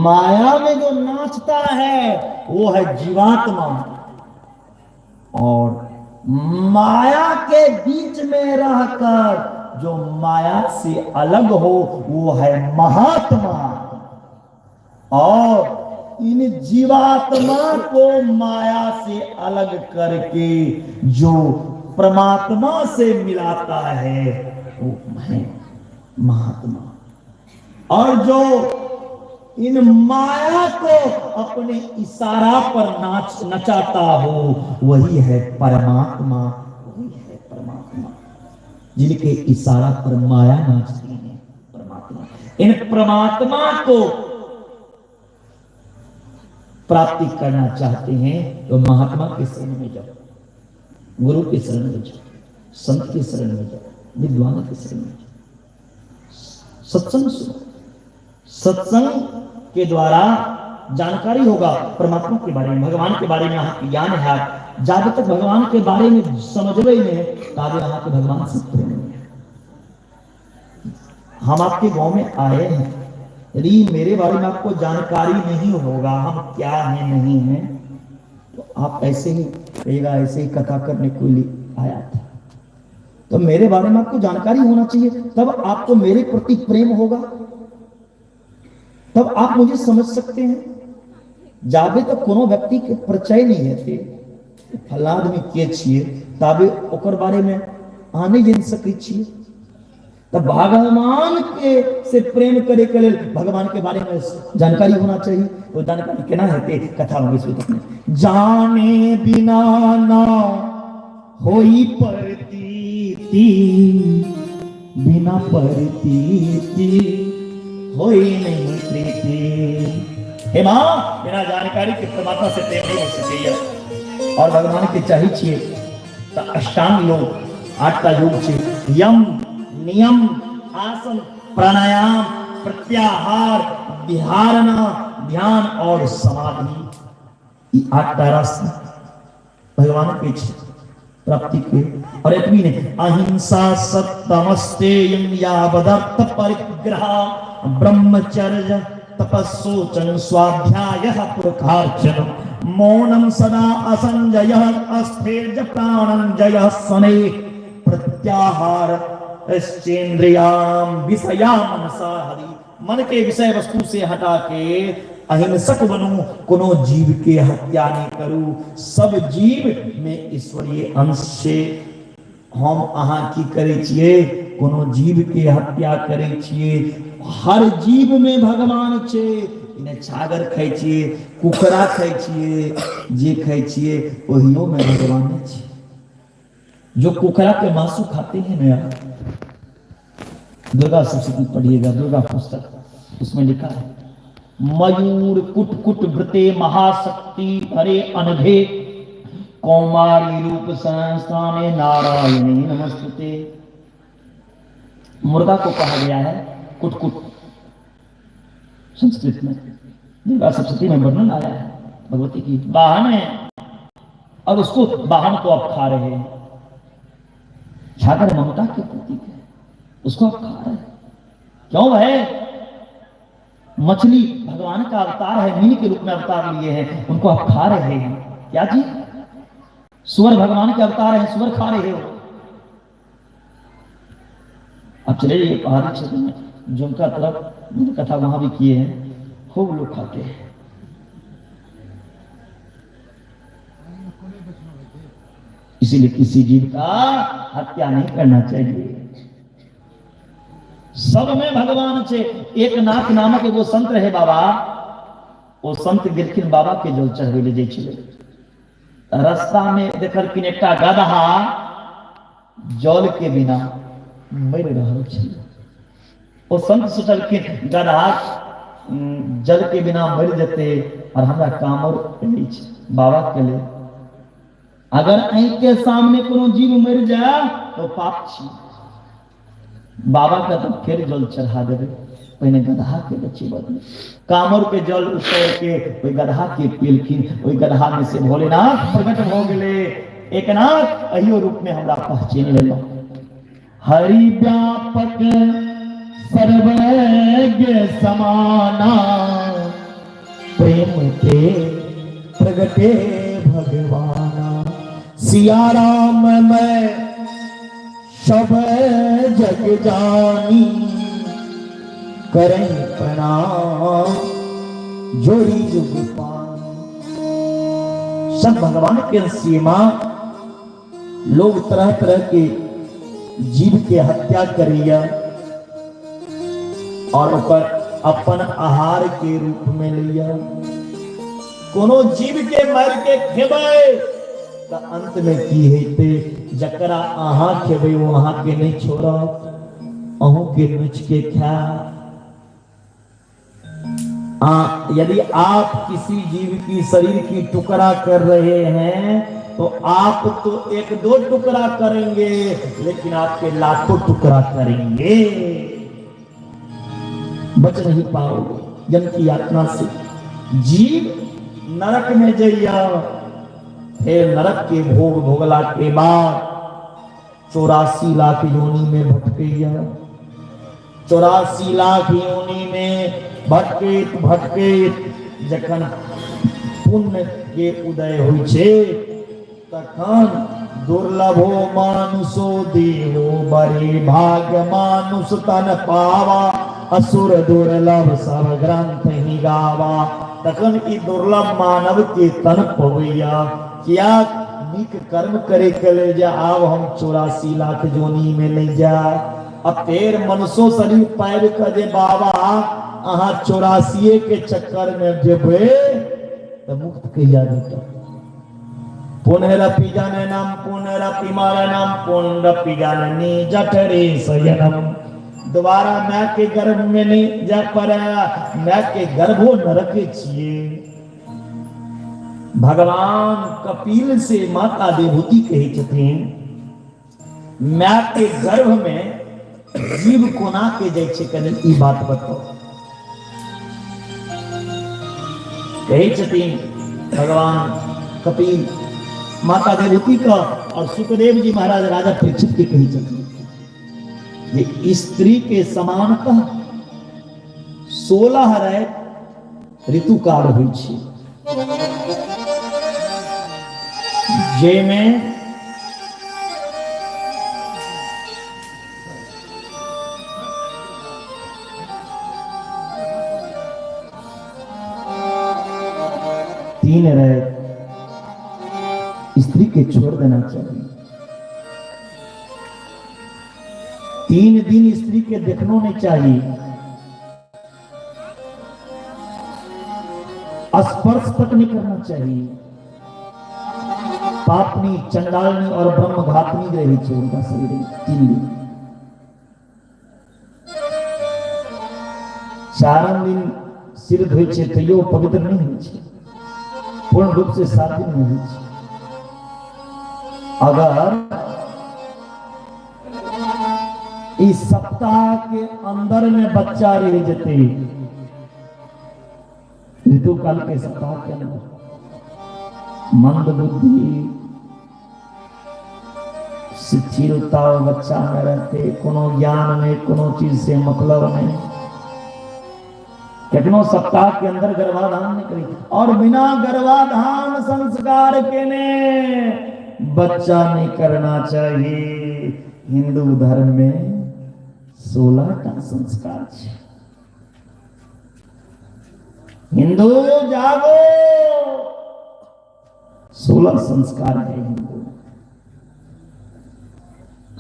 माया में जो नाचता है वो है जीवात्मा, और माया के बीच में रहकर जो माया से अलग हो वो है महात्मा। और इन जीवात्मा को माया से अलग करके जो परमात्मा से मिलाता है वो है महात्मा। और जो इन माया को अपने इशारा पर नचाता हो वही है परमात्मा, वही है परमात्मा। जिनके इशारा पर माया नाचती है परमात्मा। इन परमात्मा को प्राप्ति करना चाहते हैं तो महात्मा के शरण में जाओ, गुरु के शरण में जाओ, संत के शरण में जाओ, विद्वान के शरण में जाओ। सत्संग सुनो, सत्संग के द्वारा जानकारी होगा परमात्मा के बारे में, भगवान के बारे में यहाँ ज्ञान है। जब तक भगवान के बारे में समझवे नहीं तब यहाँ के भगवान से प्रेम नहीं है। हम आपके गांव में आए हैं, यदि मेरे बारे में आपको जानकारी नहीं होगा हम क्या हैं नहीं हैं, तो आप ऐसे ही कहेगा ऐसे ही कथा करने को आया था। तो मेरे बारे में आपको जानकारी होना चाहिए, तब आपको मेरे प्रति प्रेम होगा, तब आप मुझे समझ सकते हैं। जाबे तक कोनो व्यक्ति के परिचय नहीं है फला आदमी के छिए ताबे ओकर बारे में आने जान सकै छिए। तब भगवान के से प्रेम करे के लेल भगवान के बारे में जानकारी होना चाहिए। वो जानकारी केना हेते कथा में सुनते जाने बिना ना होई प्रतीति, बिना प्रतीति होई नहीं प्रीति। हे मां बिना जानकारी के परमात्मा से प्रेम नहीं हो सके। और भगवान के चाहिए छिए तो अष्टांग योग 8 योग छे, यम नियम आसन प्राणायाम प्रत्याहार विहारना ध्यान और समाधि, 8 रास्ते भगवान के प्राप्ति के। और इतनी नहीं, अहिंसा सत्यमस्तेयं यावदर्थ परिग्रह ब्रह्मचर्य तपस्सोचन स्वाध्यायः पुरुषार्चन मौनम सदा असंजयः अस्थिर्ज प्राणंजयः शनैः प्रत्याहार श्चेन्द्रियाम विषया मनसा हरि। मन के विषय वस्तु से हटा के अहिंसक बनूं, कोनो जीव के हत्या नहीं करूं, सब जीव में ईश्वरीय अंश से हम अहाँ की करे छिए, कोनो जीव के हत्या करे छिए। हर जीव में भगवान छे। इन्हें छागर खाई छिए, कुकरा खाई छिए, जे खाई छिए वहियों में भगवान छे। जो कुकरा के मांसू खाते हैं ना, दुर्गा सप्तशती पढ़िएगा, दुर्गा पुस्तक, उसमें लिखा है मयूर कुट कुट व्रते महाशक्ति हरे अनघे कौमारी रूप संस्थाने नारायणी नमस्ते। मुर्गा को कहा गया है कुट कुट, संस्कृत में दुर्गा सप्तशती में वर्णन आया है। भगवती की वाहन है और उसको वाहन को आप खा रहे हैं। छागर ममता के प्रतीक है, उसको आप खा रहे हैं। क्यों है? मछली भगवान का अवतार है, मीन के रूप में अवतार लिए हैं, उनको आप खा रहे हैं। क्या जी? सुअर भगवान के अवतार है, सुअर खा रहे हो। अब चले जाइए पहाड़ी क्षेत्र में, झुमका तरफ कथा वहां भी किए हैं, खूब लोग खाते हैं। इसीलिए किसी जीव का हत्या नहीं करना चाहिए। सब में भगवान छे। एक नाथ नामक एगो संत रहे बाबा, वो संत गिरखिन बाबा के जल चढ़वे ले जाय छले। रास्ता में देखल कि एकटा गदहा जल के बिना मर रहल छे। वो संत सोचलखिन गदहा जल के बिना मर जेते और हमरा कामर नहीं छे बाबा के लिए। अगर आंख के सामने कोनो जीव मर जाए तो पाप छी। बाबा का तो फिर जल चढ़ा देवे, पहले गदहा के बच्चे बदले कामर के जल उतर के ओई गदहा के पीलखिन। ओई गदहा में से भोलेनाथ प्रकट हो गए। एक नाथ अहियो रूप में हमरा पहचान लेलो। हरि व्यापक सर्वज्ञ समाना प्रेम ते प्रगटे भगवाना। सिया राम मैं सब जग जानी करें प्रणाम जोड़ी जुग पानी। सब भगवान के सीमा लोग तरह तरह के जीव के हत्या करिया और ऊपर अपन आहार के रूप में लिया। कोनो जीव के मर के खेबे तो अंत में की हेते, जकरा आहा खेबे वो आहा के नहीं छोड़ा, अहू के नुच के खा। यदि आप किसी जीव की शरीर की टुकड़ा कर रहे हैं तो आप तो एक दो टुकड़ा करेंगे, लेकिन आपके लाखों टुकड़ा करेंगे, बच नहीं पाओगे जन्म की यातना से। जीव नरक में जइया, फिर नरक के भोग भोगला के बाद 84 लाख योनि में भटकैया। 84 लाख योनि में भटकैत भटकैत जखन पुण्य के उदय होइ छै तखन दुर्लभो मानुषो देहो बड़े भाग्य मानुष तन पावा, असुर दुर्लभ सब ग्रंथ ही गावा। तखन ई दुर्लभ मानव के तन पवैया, क्या नीक कर्म करे के ले जा। आब हम 84 लाख जोनी में नहीं जा। अब फिर मनुष्य शरीर पाबि के जे बाबा अहाँ 84 के चक्कर में जेबे तो मुक्त कहिया देता। पुनरपि जननम पुनरपि मरणम पुनरपि जननी जठरे शयनम। दोबारा माँ के गर्भ में नहीं जा पड़ा, माँ के गर्भो नरक छिए। भगवान कपिल से माता देवहूति कही छथिन, माँ के गर्भ में जीव कोना के जाय छै, कनी ई बात बताओ। कही छथिन भगवान कपिल माता देवहूति का, और सुखदेव जी महाराज राजा परीक्षित के कही छथिन ये स्त्री के समानतः 16 ऋतुकाल होइ छै, जेमे तीन रात स्त्री के छोड़ देना चाहिए। 3 दिन स्त्री के देखना नहीं चाहिए, स्पर्श तक नहीं करना चाहिए। पापनी चंडालनी और ब्रह्म घातनी रही है उनका शरीर 3 दिन। 4 दिन सिर धोई छै तैयो पवित्र नहीं होइ छै, पूर्ण रूप से 7 दिन में होइ छै। अगर इस सप्ताह के अंदर में बच्चा रह जते, ऋतुकाल के सप्ताह के अंदर मंद बुद्धि शिथिलता बच्चा में रहते, कोनो ज्ञान नहीं, कोनो चीज से मतलब नहीं, कितनों सप्ताह के अंदर गर्भाधान नहीं करी, और बिना गर्भाधान संस्कार के ने बच्चा नहीं करना चाहिए। हिंदू धर्म में 16 संस्कार है। हिंदू जागो, 16 संस्कार है हिंदू।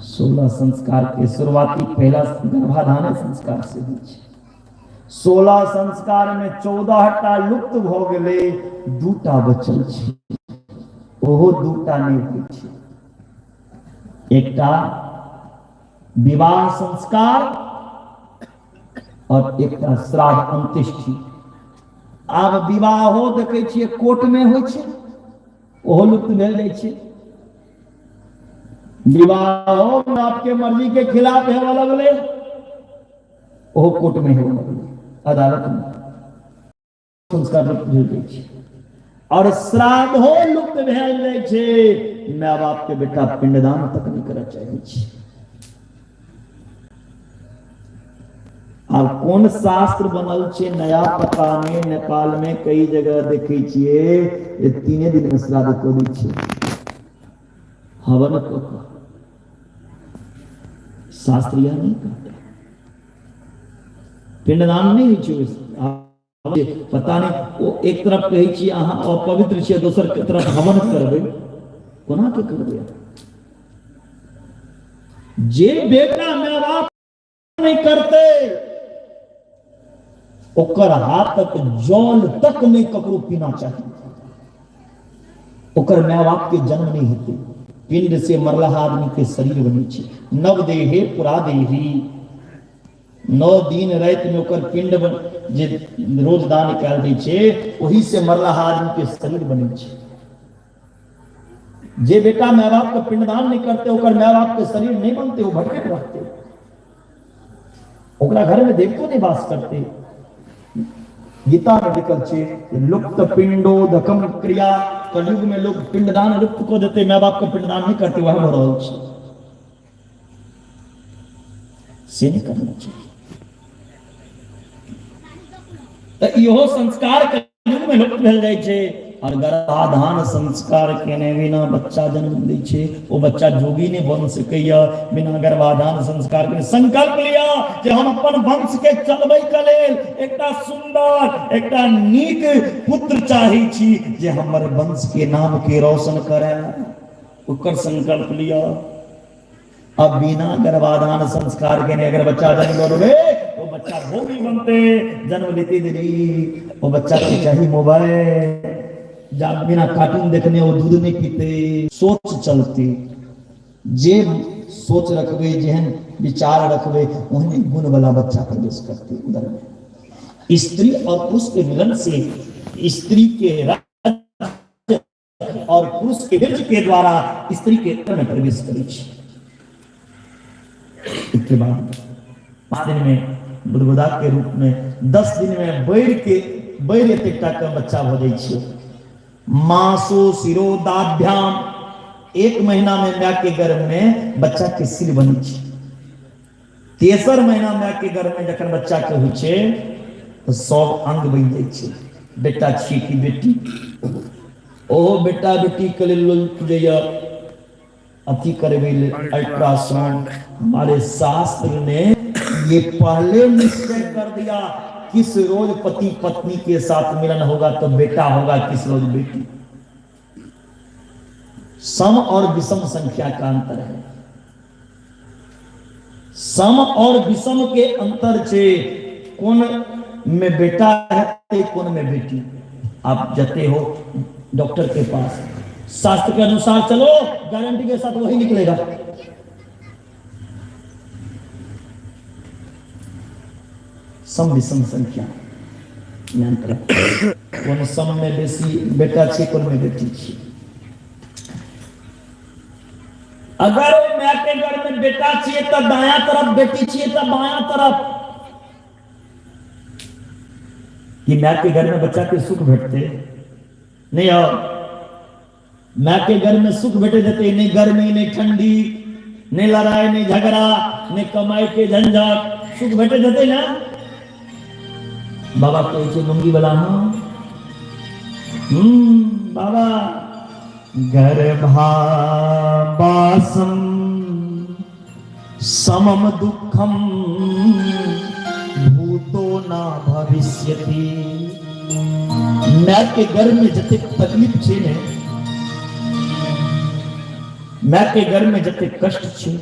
16 संस्कार के शुरुआती पहला गर्भाधान संस्कार से हुई है। 16 संस्कार में 14टा लुप्त भ गेलै, 2टा बचल छै, ओहो 2टा नहीं होइ छै। एकटा विवाह संस्कार और एकटा श्राद्ध अंत्येष्टि। आब विवाहो देखे छियै कोर्ट में होइ छै, ओहो लुप्त भेल जाइ छै। विवाहो में आपके मर्जी के खिलाफ हेबे लगले, ओहो कोर्ट में हेबे लगले, अदालत में संस्कार लुप्त भेल जाइ छै। और श्राद्धो लुप्त भेल जाइ छै। माय बाप के बेटा पिंडदान तक नहीं करऽ चाहे छै। अब कौन शास्त्र बनल छै नया पता में, नेपाल में कई जगह देखे छिए ये 3 दिन में श्राद्ध को दै छै, हवन को शास्त्रीय नहीं कहते, पिंडदान नहीं छै। पता नहीं वो एक तरफ कहे छी अहाँ अपवित्र छियै, दोसर के तरफ हवन करबै, कोना के करबै? जे बेटा माय बाप नहीं करते ओकर हाथक जल तक नहीं ककरो पीना चाहिए। ओकर माय बाप के जन्म नहीं हेतै। पिंड से मरला आदमी के शरीर बनै छै। नव देहे पुरा देही, 9 दिन रात में ओकर पिंड जे रोज दान निकाल दै छै वही से मरला आदमी के शरीर बने छै। जे बेटा माय बाप के पिंडदान नहीं करते ओकर माय बाप के शरीर नहीं बनते, वो भटकते रहते, ओकरा घर में देवतो नहीं वास करते। गीता में लिखल छै लुप्त पिंडोदकम क्रिया, कलयुग में लोग पिंडदान लुप्त को देते, माय बाप के पिंडदान नहीं करते, वह हो रहल छै से नहीं करना चाहिए। तो इहो संस्कार कलयुग में लुप्त भेल जाइ छै। और गर्भाधान संस्कार केने बिना बच्चा जन्म लै छै, वो बच्चा जोगी नहीं बन सकैया बिना गर्भाधान संस्कार के। संकल्प लिया जे हम अपन वंश के चलबै के लेल एकटा सुंदर एकटा नीक पुत्र चाहै छी जे हमर वंश के नाम के रोशन करे, ओकर संकल्प लिया। अब बिना गर्भाधान संस्कार के अगर बच्चा जन्म ले वो बच्चा भोगी बनते, जन्म लेते देरी वो बच्चा को चाहिए मोबाइल, जब बिना कार्टून देखने वो दूध नहीं पीते, सोच चलती। जे सोच रखबे जेहन विचार रखबे वही गुण वाला बच्चा प्रवेश करते उधर में। स्त्री और पुरुष के मिलन से स्त्री के रक्त और पुरुष के बीज के द्वारा स्त्री के अंदर में प्रवेश करे। इसके बाद 5 दिन में बुदबुदा के रूप में, 10 दिन में बैर एतेकटा के बच्चा हो जाइ छै। मासो शिरोदाभ्याम, 1 महीना में माय के गर्भ में बच्चा के सिर बनै छै। 3 महीना माय के गर्भ में जखन बच्चा के होइ छै तो सब अंग बन जाइ छै। बेटा छी कि बेटी, ओहो बेटा बेटी के लेल पूजैया अति करबे अल्ट्रासाउंड। हमारे शास्त्र ने ये पहले निश्चय कर दिया किस रोज पति पत्नी के साथ मिलन होगा तो बेटा होगा, किस रोज बेटी। सम और विषम संख्या का अंतर है, सम और विषम के अंतर से कौन में बेटा है कौन में बेटी। आप जाते हो डॉक्टर के पास, शास्त्र के अनुसार चलो, गारंटी के साथ वही निकलेगा। सम विषम संख्या कौन सम में बेसी बेटा छे कौन में बेटी छे। अगर माय के घर में बेटा छे तो दायां तरफ, बेटी छे तो बायां तरफ। कि माय के घर में बच्चा के सुख भेटते नहीं, और माय के घर में सुख भेटे देते, नहीं गर्मी नहीं ठंडी, नहीं लड़ाई नहीं झगड़ा, नहीं कमाई के झंझट, सुख भेटे देते ना। बाबा कहे लुंगी वाला बाबा गर्भावासम समम दुखम भूतो ना भविष्यति। माय के घर में जते तकलीफ छे ने, माय के घर में जते कष्ट छे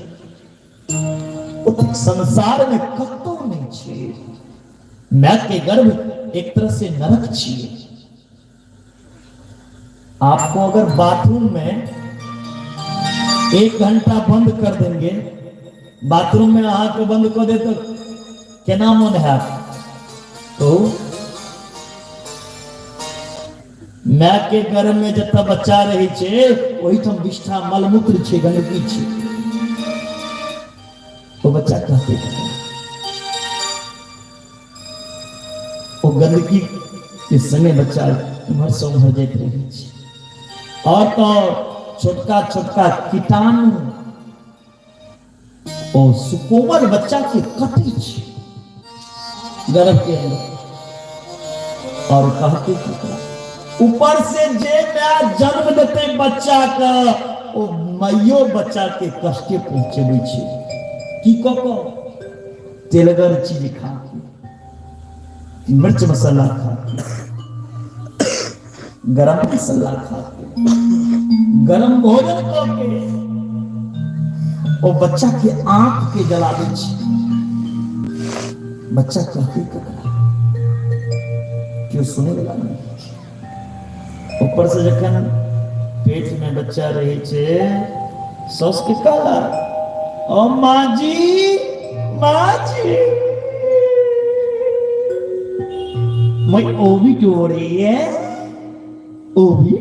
उतने संसार में कतो नहीं छे। माय के गर्भ एक तरह से नरक छे। आपको अगर बाथरूम में 1 घंटा बंद कर देंगे, बाथरूम में आके बंद कर दे तो केना मन है। तो माय के गर्भ में जब बच्चा रही छे वही तो विष्ठा मलमूत्र छे, गंदगी छे, तो बच्चा कहते वो गंदगी के समय बच्चा उम्र से उम्र जाते रही छे। और तो छोटका छोटका कीटाणु और सुकोमल बच्चा के कटी छे गर्भ के अंदर। और कहते ऊपर से जे माय जन्म देते बच्चा का वो माइयो बच्चा के कष्टे पहुंचे छे। की कको तेलगर चीज खा के, मिर्च मसाला खा के, गरम मसाला खा के, गरम भोजन करके वो बच्चा के आंख के जला दे छे। बच्चा कहते क्यों सुने वाला नहीं। ऊपर से जखन पेट में बच्चा रहे छे सस के काला ओ माँ जी मैं ओबी जो रही है ओबी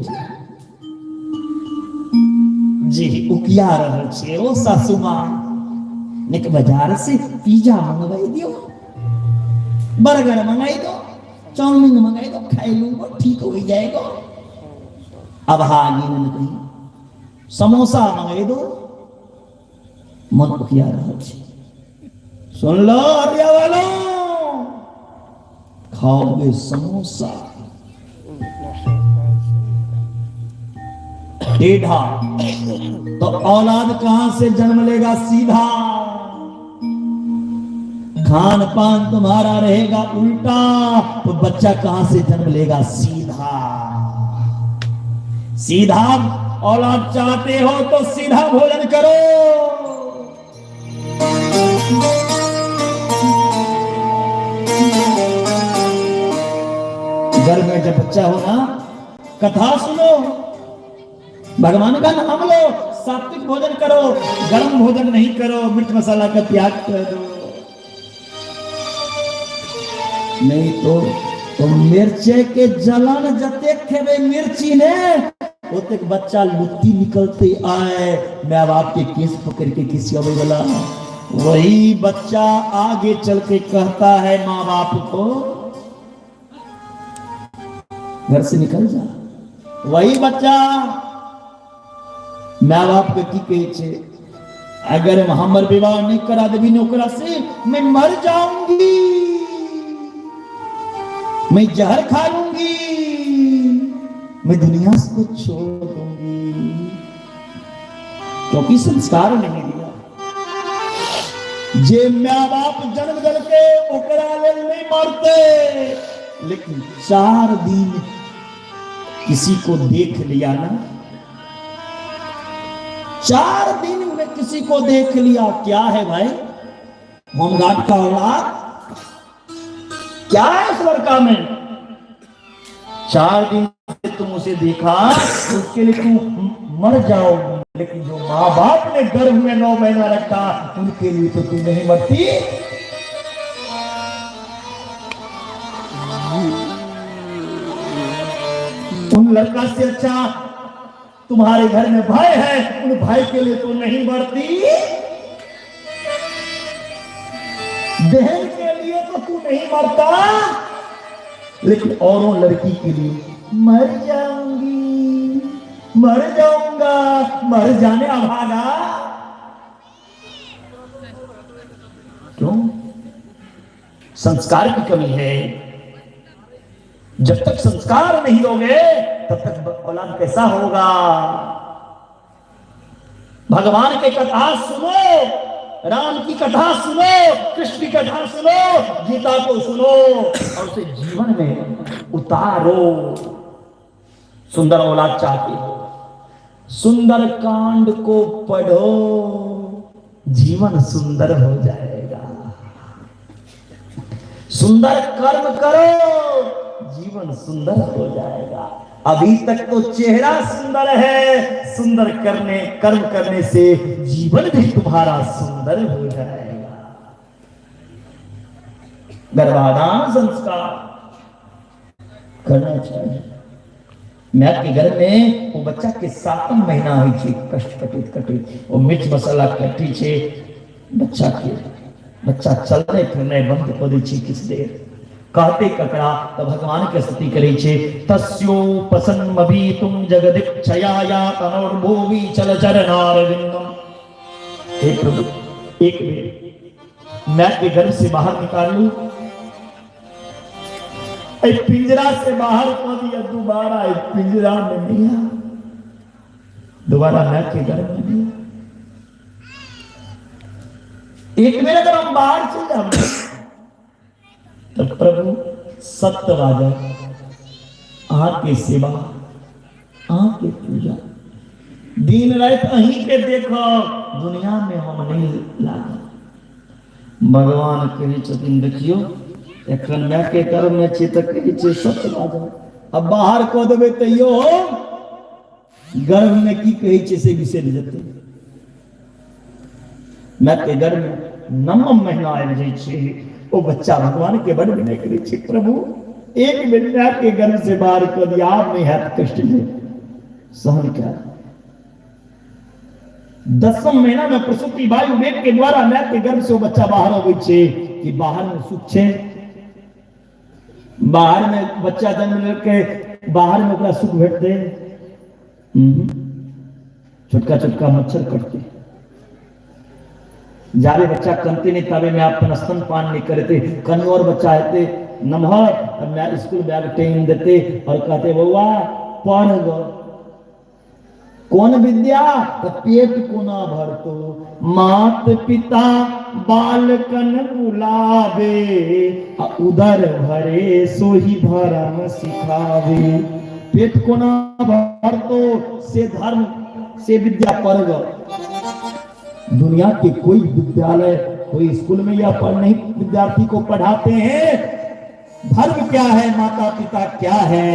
जी उकिया रहल छे ओ सासू मां निक बाजार से पिज्जा मंगवाई दियो बर्गर मंगाई दो चाउमीन मंगाई दो खाई लूंगा ठीक हो जाएगा अब हागी ने कही समोसा मंगाई दो मन उकिया रहल छे सुन लो अरिया वालों खाओगे समोसा टेढ़ा तो औलाद कहां से जन्म लेगा सीधा खान पान तुम्हारा रहेगा उल्टा तो बच्चा कहां से जन्म लेगा सीधा सीधा औलाद चाहते हो तो सीधा भोजन करो घर में जब बच्चा हो ना कथा सुनो भगवान का नाम लो सात्विक भोजन करो गर्म भोजन नहीं करो मिर्च मसाला का त्याग कर दो नहीं तो मिर्चे के जलन जते खेबे मिर्ची ने ओते बच्चा लुत्ती निकलते आए मैं बाप के केस पकड़ के किसी अबे वाला वही बच्चा आगे चल के कहता है माँ बाप को घर से निकल जा वही बच्चा माँ बाप के की कहे छे अगर हमर विवाह नहीं करा देवी नौकरा से मैं मर जाऊंगी मैं जहर खा लूंगी मैं दुनिया को छोड़ दूंगी क्योंकि संस्कार नहीं दिया जे माँ बाप जन्म दल के ओकरा लेल नहीं मरते लेकिन 4 दिन किसी को देख लिया ना 4 दिन में किसी को देख लिया क्या है भाई होमगार्ड का औलाद क्या है इस लड़का में 4 दिन से तुम उसे देखा उसके लिए तुम मर जाओगी लेकिन जो माँ बाप ने गर्भ में 9 महीना रखा उनके लिए तो तुम नहीं मरती उन लड़का से अच्छा तुम्हारे घर में भाई है उन भाई के लिए तो नहीं मरती बहन के लिए तो तू नहीं मरता लेकिन औरों लड़की के लिए मर जाऊंगा मर जाने अभागा क्यों संस्कार की कमी है जब तक संस्कार नहीं होंगे तब तक औलाद कैसा होगा भगवान की कथा सुनो राम की कथा सुनो कृष्ण की कथा सुनो गीता को सुनो और उसे जीवन में उतारो सुंदर औलाद चाहते हो सुंदर कांड को पढ़ो जीवन सुंदर हो जाएगा सुंदर कर्म करो जीवन सुंदर हो जाएगा अभी तक तो चेहरा सुंदर है सुंदर कर्म करने से जीवन भी तुम्हारा सुंदर हो जाएगा गर्भाधान संस्कार करना चाहिए मैं के घर में वो बच्चा के 7 महीना हुई थी कष्ट कटित वो मिर्च मसाला कटी छे बच्चा चलने फिरने बंद कर दी छे किस देर कहते ककड़ा तो भगवान के स्तुति करे छे तस्यो पसन्नमभि तुम जगदिच्छया तनोर्भुवि चलचर नारविंदम एक प्रभु एक बेर मैं के घर से बाहर निकाल लूं पिंजरा से बाहर कर दिया दोबारा पिंजरा में नहीं आया दोबारा मैं के घर में नहीं एक बेर अगर हम बाहर चल जाए तो प्रभु सत्यवाजा आके सेवा आके पूजा दिन रात अहीं के देखो दुनिया में हम नहीं लागा भगवान कहे छथिन देखियो एखन मैं के कर्म में छी त कहे छै सत्यवाजा अब बाहर को देबे तैयो गर्भ में की कहे छै से बिसरि जेतै मैं के गर्भ में 9 महीना आबि जाइ छै ओ बच्चा भगवान के बड़ विनय करे छे प्रभु एक विद्या के गर्भ से बाहर कर दिया आपने है कष्ट है सहन क्या। 10वां महीना में प्रसूति वायु वेग के द्वारा मैं के गर्भ से वो बच्चा बाहर हो गई छे कि बाहर में सुख छे, बाहर में बच्चा जन्म लेके बाहर में ओकरा सुख भेटते छोटका छोटका मच्छर कटते जारे बच्चा कनते नहीं तबे में आप स्तन पान नहीं करते कन्नु और बच्चा आते नमहर मैं स्कूल बैग टेन देते और कहते बउआ पढ़ गो कौन विद्या तो पेट को ना भरतो मात पिता बालकन बुलावे उदर भरे सोही धर्म सिखावे। पेट को ना भरतो से धर्म से विद्या पढ़ गो। दुनिया के कोई विद्यालय कोई स्कूल में या पढ़ नहीं विद्यार्थी को पढ़ाते हैं धर्म क्या है माता पिता क्या है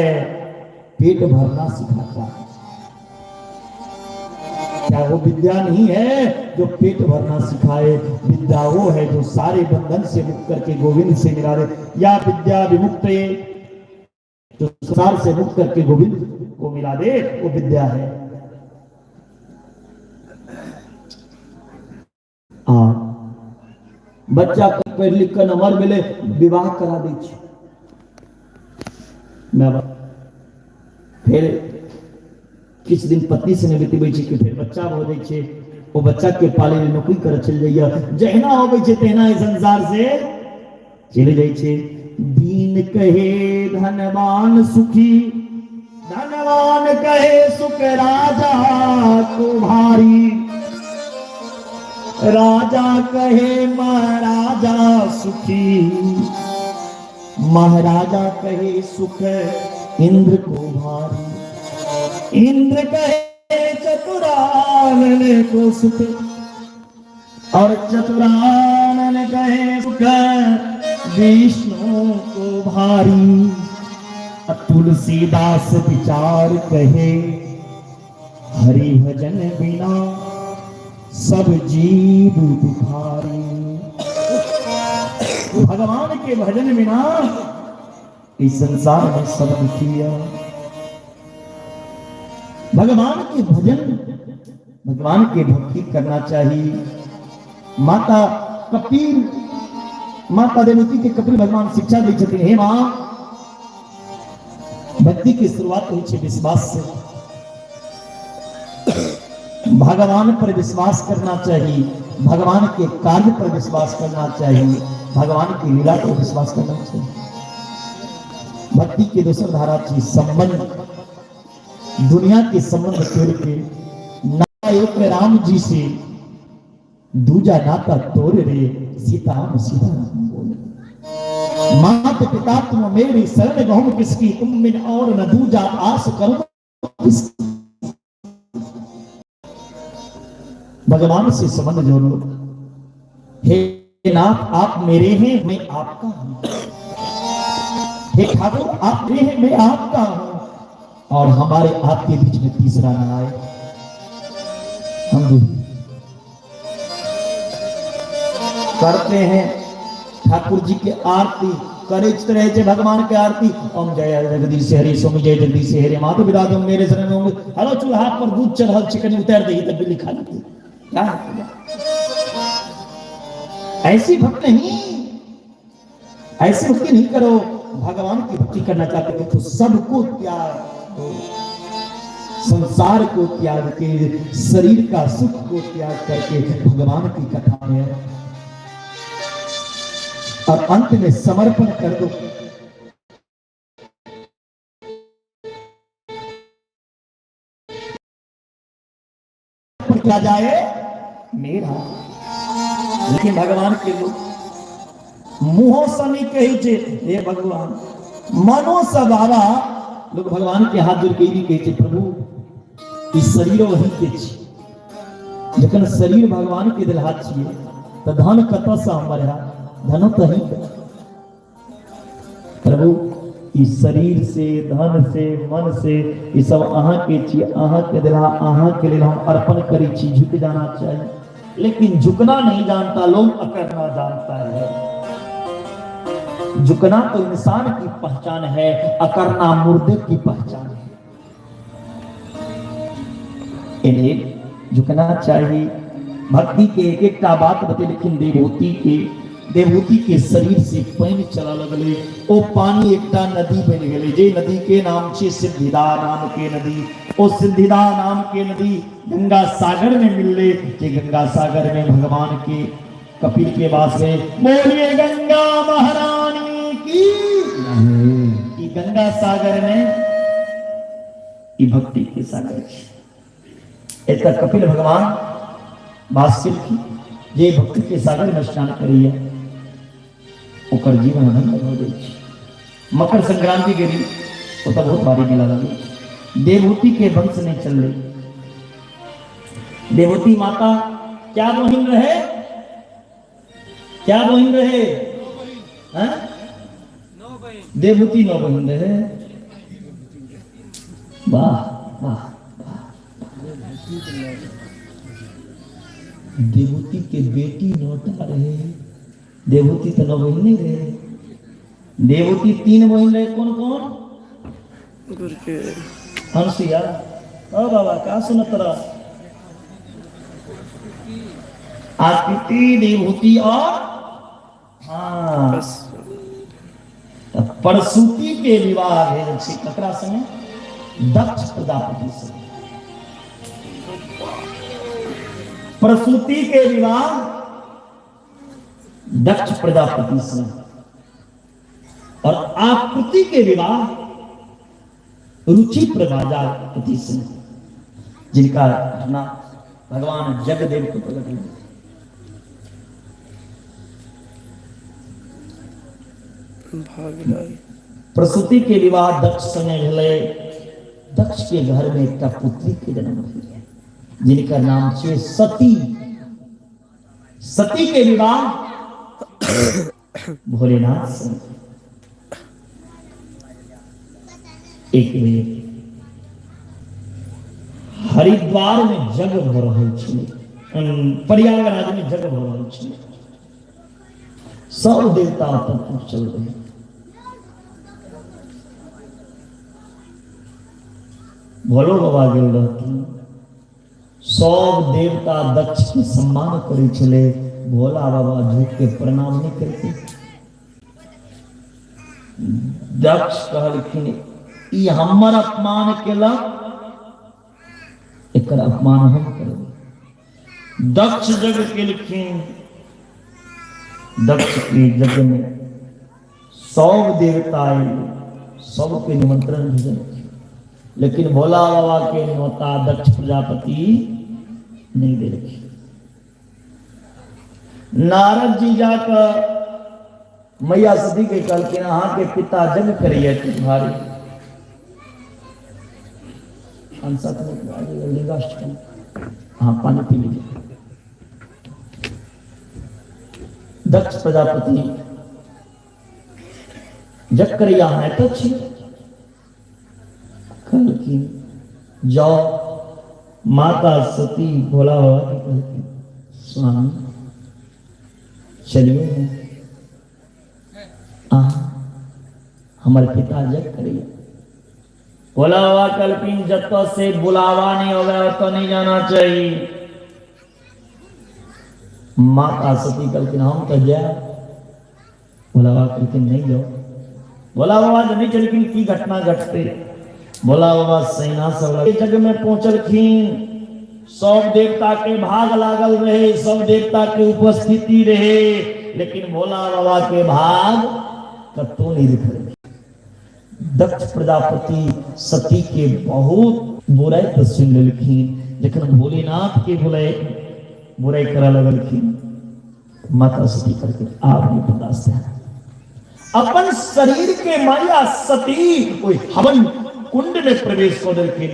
पेट भरना सिखाता है। क्या वो विद्या नहीं है जो पेट भरना सिखाए, विद्या वो है जो सारे बंधन से मुक्त करके गोविंद से मिला दे। या विद्या विमुक्त जो संसार से मुक्त करके गोविंद को मिला दे वो विद्या है। बच्चा पढ़ लिख कर नंबर मिले विवाह करा दी फिर किछ दिन पत्नी से बीतबे कि फिर बच्चा हो जाए छे वो बच्चा के पाले में नौकरी कर चल जाइए जहना हो गई तेना इस संसार से चले जाए छे। दीन कहे धनवान सुखी धनवान कहे सुख राजा को भारी राजा कहे महाराजा सुखी महाराजा कहे सुख इंद्र को भारी इंद्र कहे चतुरानन को सुख और चतुरानन कहे सुख विष्णु को भारी। तुलसीदास विचार कहे हरि भजन बिना सब जीव दुखारी। भगवान के भजन बिना इस संसार में सब दुखिया। भगवान के भजन भगवान के भक्ति करना चाहिए। माता कपिल माता देवकी के कपिल भगवान शिक्षा दी छथिन हे मां भक्ति की शुरुआत हुई है विश्वास से। भगवान पर विश्वास करना चाहिए, भगवान के कार्य पर विश्वास करना चाहिए, भगवान की लीला पर विश्वास करना चाहिए। भक्ति की दूसरी धारा थी संबंध, दुनिया के संबंध छोड़ के ना एक राम जी से दूजा नाता तोड़ रे सीताराम सीताराम बोले। मात पिता तुम मेरी शरण गहूं किसकी तुम बिन और न दूजा आस करो किसकी। भगवान से संबंध जोड़ो। हे नाथ आप मेरे हैं मैं आपका हूं, हे ठाकुर आप मेरे हैं मैं आपका हूं और हमारे आपके बीच में तीसरा ना आए। हम करते हैं ठाकुर जी की आरती करे रहे थे भगवान की आरती ओम जय जगदीश हरि स्वामी जय जगदीश हरि माधव विदा तुम मेरे शरण होंगे। हेलो चूल्हा पर दूध चढ़ल चिकन उतार देगी तब भी लिखा लेती क्या ऐसी भक्ति नहीं, ऐसी भक्ति नहीं करो। भगवान की भक्ति करना चाहते हो तो सबको त्याग दो, संसार को त्याग के शरीर का सुख को त्याग करके भगवान की कथा में और अंत में समर्पण कर दो। क्या जाए मेरा, लेकिन भगवान के लोग मुंहों से नहीं कही थे हे भगवान, मनो से बाबा लोग भगवान के हाथ जोड़ के ही कही थे प्रभु इस शरीर वही के छी जखन शरीर भगवान के दिल हाथ छिए तो धन कत से हमारे धन तो ही प्रभु इस शरीर से धन से मन से ये सब अहाँ के छी, अहाँ के दिला अहाँ के लिए हम अर्पण करी छी। झुक जाना चाहिए लेकिन झुकना नहीं जानता लोग, अकड़ना जानता है। झुकना तो इंसान की पहचान है, अकरना मुर्दे की पहचान है। इन्हें झुकना चाहिए। भक्ति के एक एक बात बते, लेकिन देवहूति के शरीर से पानी चला लगले। ओ पानी एकटा नदी बन गए, जे नदी के नाम से सिद्धिदा नाम के नदी। ओ सिद्धिदा नाम के नदी गंगा सागर में मिलले, जे गंगा सागर में भगवान के कपिल के वास में बोलिए गंगा महारानी की। ई गंगा सागर में ई भक्ति के सागर एता कपिल भगवान वास की जे भक्ति के सागर में स्नान करिए ओकर जीवन धन्य हो जाए। मकर संक्रांति के दिन वो तो बहुत भारी मेला लगे। देवहूति के वंश नहीं चल रही। देवहूति माता क्या बहिन रहे, क्या बहिन रहे? देवहूति 9 बहिन रहे। वाह वाह। देवहूति के बेटी 9टा रहे। देवहूति तो 9 बहिन नहीं रहे। देवहूति 3 बहिन रहे। कौन कौन? हंसिया। ओ बाबा का सुनत रहा? आकृति, देवहूति और हाँ परसूति के विवाह भेल छै ककरा संगे? दक्ष प्रजापति से। प्रसूति के विवाह दक्ष प्रजापति से और आकृति के विवाह रुचि प्रजापति से, जिनका घटना भगवान जगदेव को प्रकट हुई। प्रसूति के विवाह दक्ष संगे भेलै। दक्ष के घर में एक पुत्री के जन्म हुई है, जिनका नाम छे सती। सती के विवाह भोलेनाथ से। एक बेर हरिद्वार में जग भ रहल छलै, प्रयागराज में जग भ रहल छलै। सब देवता तब चल रहे। भोलो बाबा गेल रहथिन। सब देवता दक्ष के सम्मान करे छले। भोला बाबा झुक के प्रणाम नहीं करते। दक्ष कहलखिन ई हमर अपमान केलक, एकर अपमान हम करब। दक्ष जग केलखिन। दक्ष के यज्ञ में सब देवता आए, सबके निमंत्रण भेजल, लेकिन भोला बाबा के न्योता दक्ष प्रजापति नहीं दे रखी। नारद जी जाकर मैया सती के कहलखिन अहाँ के पिता जग करिए तुम्हारी। हाँ पानी पी लीजिए। दक्ष प्रजापति जग करिया है तो अच्छी कहलखिन जाओ माता सती भोला बाबा की कहलखिन स्वामी चलिए हमारे पिता जग करिए। भोला बाबा कहलखिन जब से बुलावा नहीं होगा तो नहीं जाना चाहिए। माता सती कहलखिन हम तो जाए। भोला बाबा कहलखिन नहीं जाओ। भोला बाबा जब नहीं चलखिन की घटना घटते। भोला बाबा सेना सब जग में पहुंचलखिन। सब देवता के भाग लागल रहे, सब देवता के उपस्थिति रहे, लेकिन भोला बाबा के भाग कतो नहीं दिख रहे। दक्ष प्रजापति सती के बहुत बुराई तो सुन लेलखिन, लेकिन भोलेनाथ के बुराई करा लगलखिन। माता सती करके आप भी बर्दाश्त है। अपन शरीर के माया सती कोई हवन कुंड में प्रवेश कर देलखिन।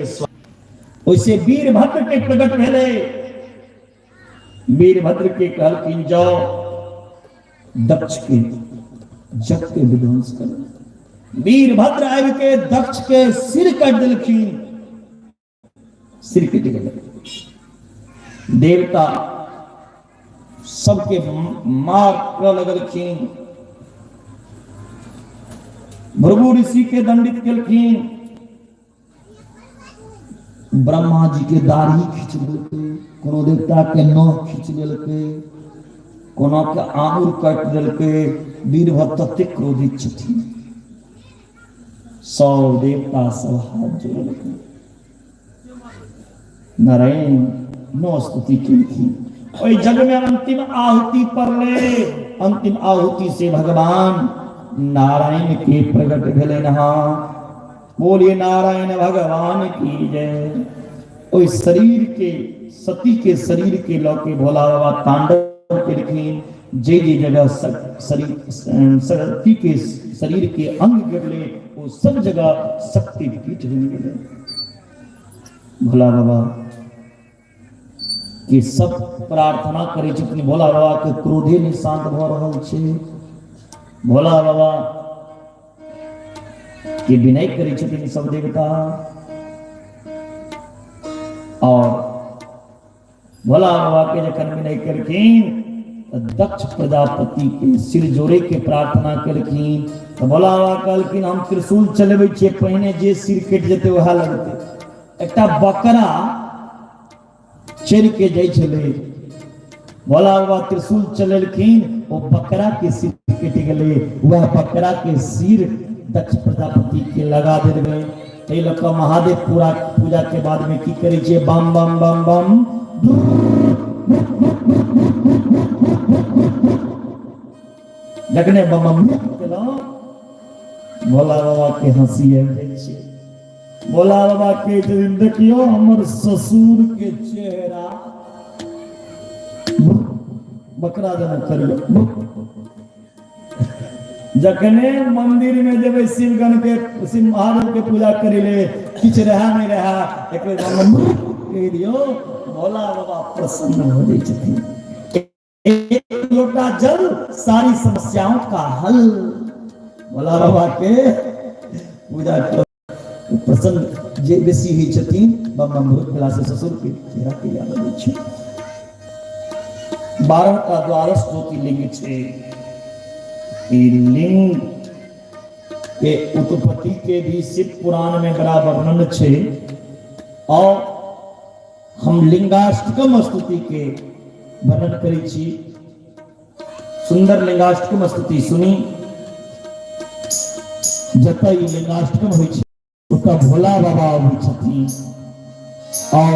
वैसे वीरभद्र के प्रकट भेले। वीरभद्र के कहलखिन जाओ दक्ष के जग के विध्वंस कर। वीरभद्र आबि के दक्ष के सिर काट देलखिन। सिर कट गेल। देवता सबके मार लगलखिन। भृगु ऋषि के दंडित केलखिन, ब्रह्मा जी के दाढ़ी खींच लेलकै, कोनो देवता के नौह खींच लेलकै, कोनो के आंगुर काट देलकै। वीरभद्र तते क्रोधित छथिन, सब देवता सब हाथ जोड़लकै, नारायण नो स्तुति केलखिन। ओई जग में अंतिम आहुति पड़ले, अंतिम आहुति से भगवान नारायण के प्रकट भेले नहा। बोलिए नारायण भगवान की जय। ओई शरीर के सती के शरीर के लौके भोला बाबा तांडव केलखिन। जे जे जगह शरीर सती के शरीर के अंग गिरले वो सब जगह शक्ति पीठ बन गेले। भोला बाबा कि सब प्रार्थना करे छथिन, भोला बाबा के क्रोधे नहीं शांत भ रहल छै। भोला बाबा के विनय करे छथिन सब देवता, और भोला बाबा के जखन विनय केलखिन दक्ष प्रजापति के सिर जोड़े के प्रार्थना केलखिन। तो भोला बाबा कहलखिन हम त्रिशूल चलेबै छियै, पहिने जे सिर कटि जेतै वएह लगतै। एकटा बकरा चल के जाय छले, भोला बाबा त्रिशूल चलेलखिन, वो बकरा के सिर कटि गेलै। वह बकरा के सिर दक्ष प्रजापति के लगा देलकै। एहि लऽ कऽ महादेव पूजा के बाद में की करै छै, बम बम बम बम जखने बम बम केलहुँ, भोला बाबा के हंसी आबि जाइ छै। भोला बाबा के देखियो हमर ससुर के चेहरा, बकरा जना करियो। जखने मंदिर में जब शिवगण के शिव महादेव के पूजा करिले, किछ रहा नहीं रहा, एक कह दियो, भोला बाबा प्रसन्न हो जाए छथिन। एक लोटा जल सारी समस्याओं का हल। भोला बाबा के पूजा प्रसन्न जे बेसी हुई छथिन, बम भूत भेला से ससुर के चेहरा के याद आबै छै। 12 का द्वादश ज्योतिर्लिंग छै। ई लिंग के उत्पत्ति के भी शिव पुराण में बड़ा वर्णन छै, और हम लिंगाष्टकम स्तुति के वर्णन करै छी। सुंदर लिंगाष्टकम स्तुति सुनी। जतऽ ई लिंगाष्टकम होइ छै ओतऽ भोला बाबा अबै छथिन, और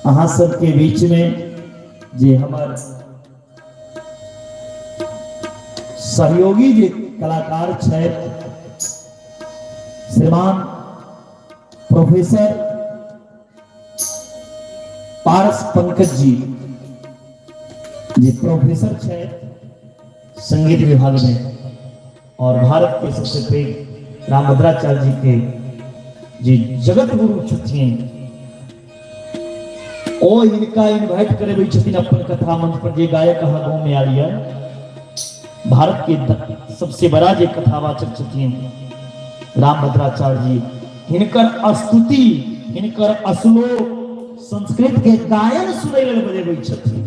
अहाँ सबके बीच में जे हमर सहयोगी जे कलाकार छथि, श्रीमान प्रोफेसर पारस पंकज जी, जे प्रोफेसर छथि संगीत विभाग में, और भारत के सबसे पैघ रामभद्राचार्य जी के जे जगत गुरु छथिन, ओ इनका इनवाइट करबै छथिन अपन कथा मंच पर। जे गायक अहाँ गाँव में आलिया, भारत के सबसे बड़ा जे कथावाचक छथिन रामभद्राचार्य जी, हिनकर स्तुति, हिनकर श्लोक संस्कृत के गायन सुनै लेल बजेबै छथिन।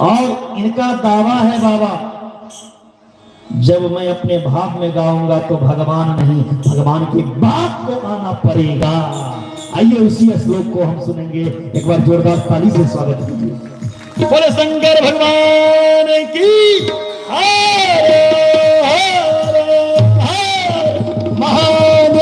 और इनका दावा है, बाबा जब मैं अपने भाव में गाऊंगा तो भगवान नहीं, भगवान के बाप को आना पड़ेगा। आइए उसी श्लोक को हम सुनेंगे। एक बार जोरदार ताली से स्वागत कीजिए। बोले शंकर भगवान की हरे हरे हरे महादेव।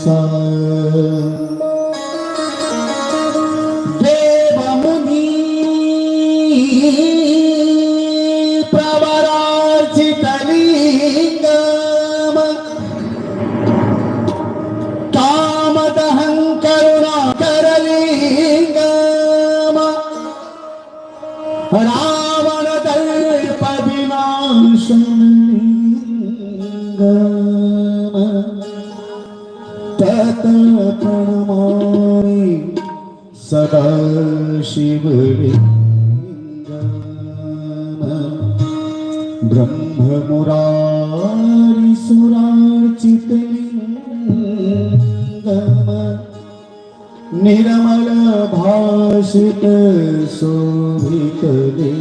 सा प्रवरार्चितलिङ्गम कामदहं करुणाकरलिङ्गम रावणदर्पविनाशनलिङ्गम तत प्रणमामि सदा शिवलिङ्गम ब्रह्ममुरारिसुरार्चितलिङ्गम निर्मल भाषित शोभितलिङ्गम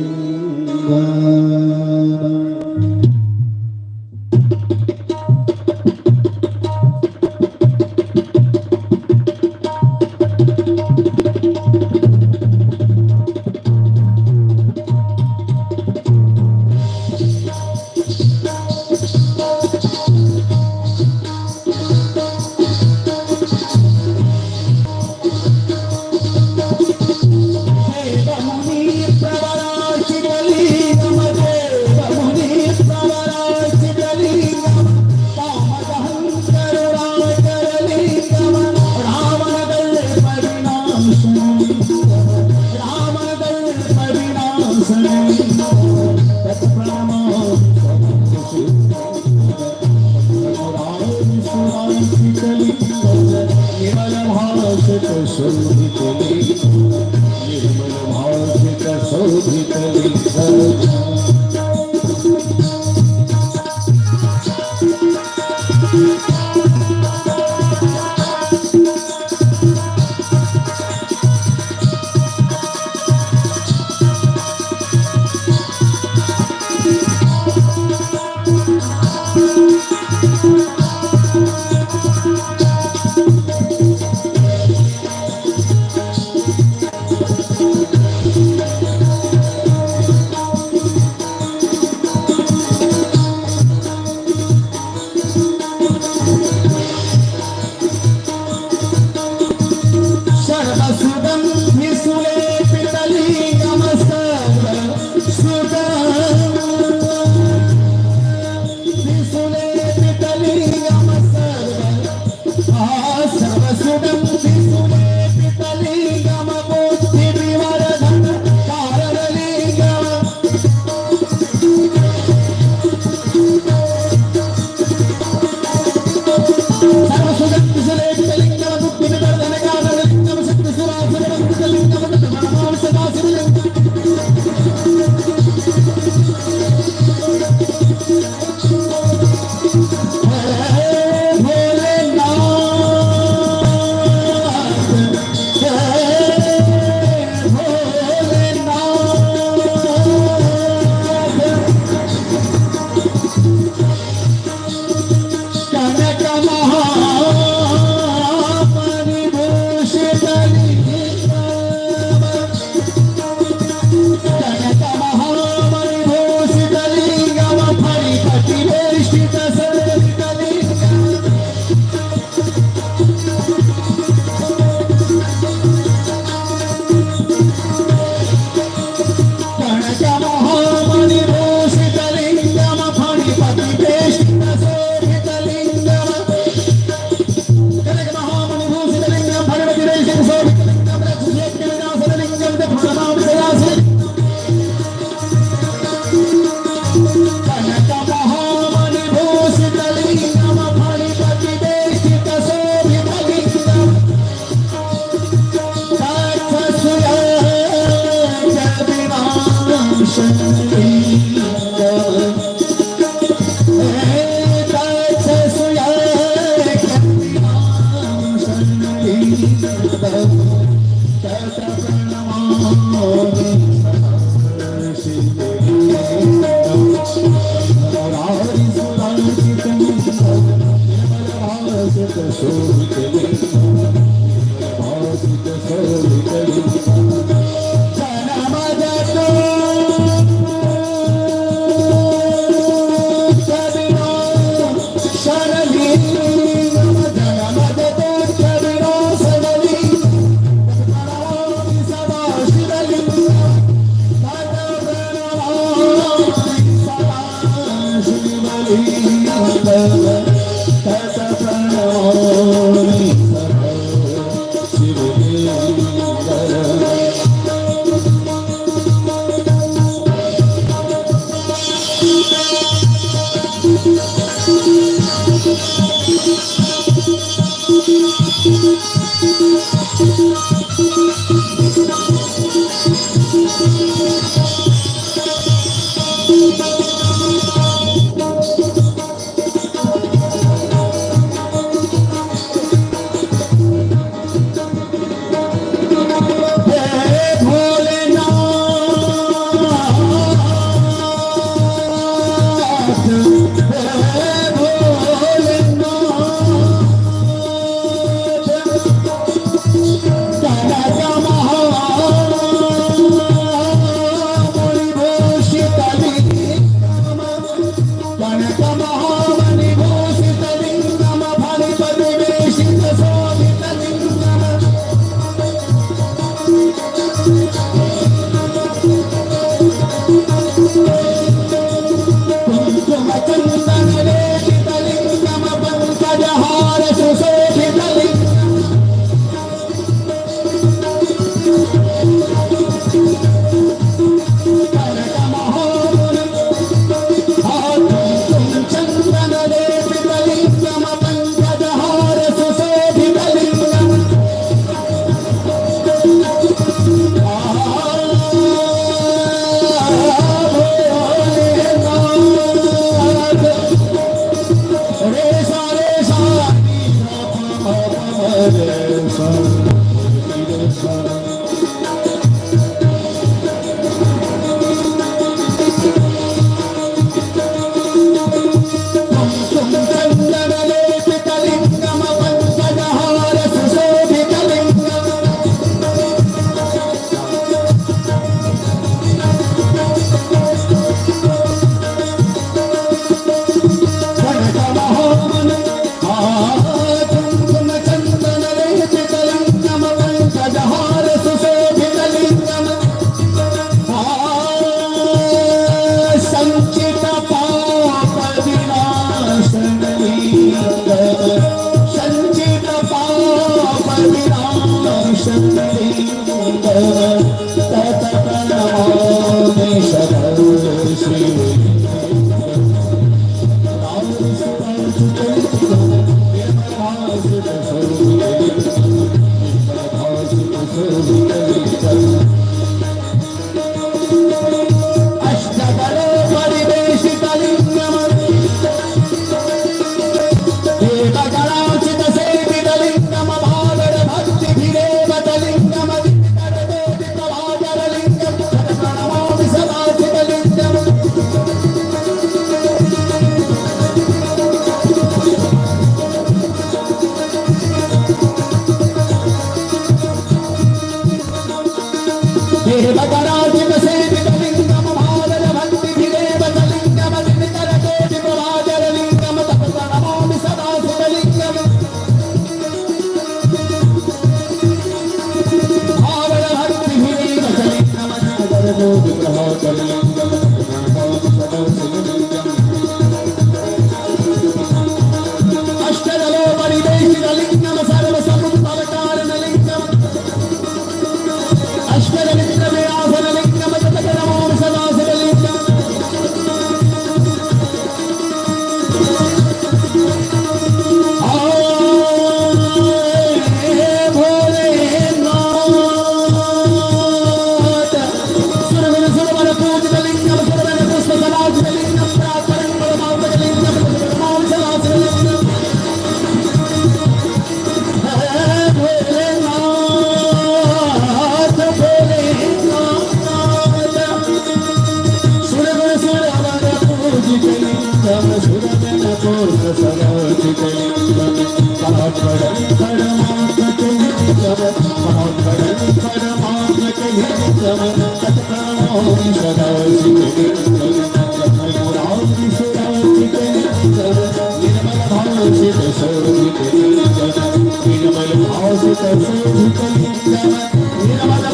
Nirmala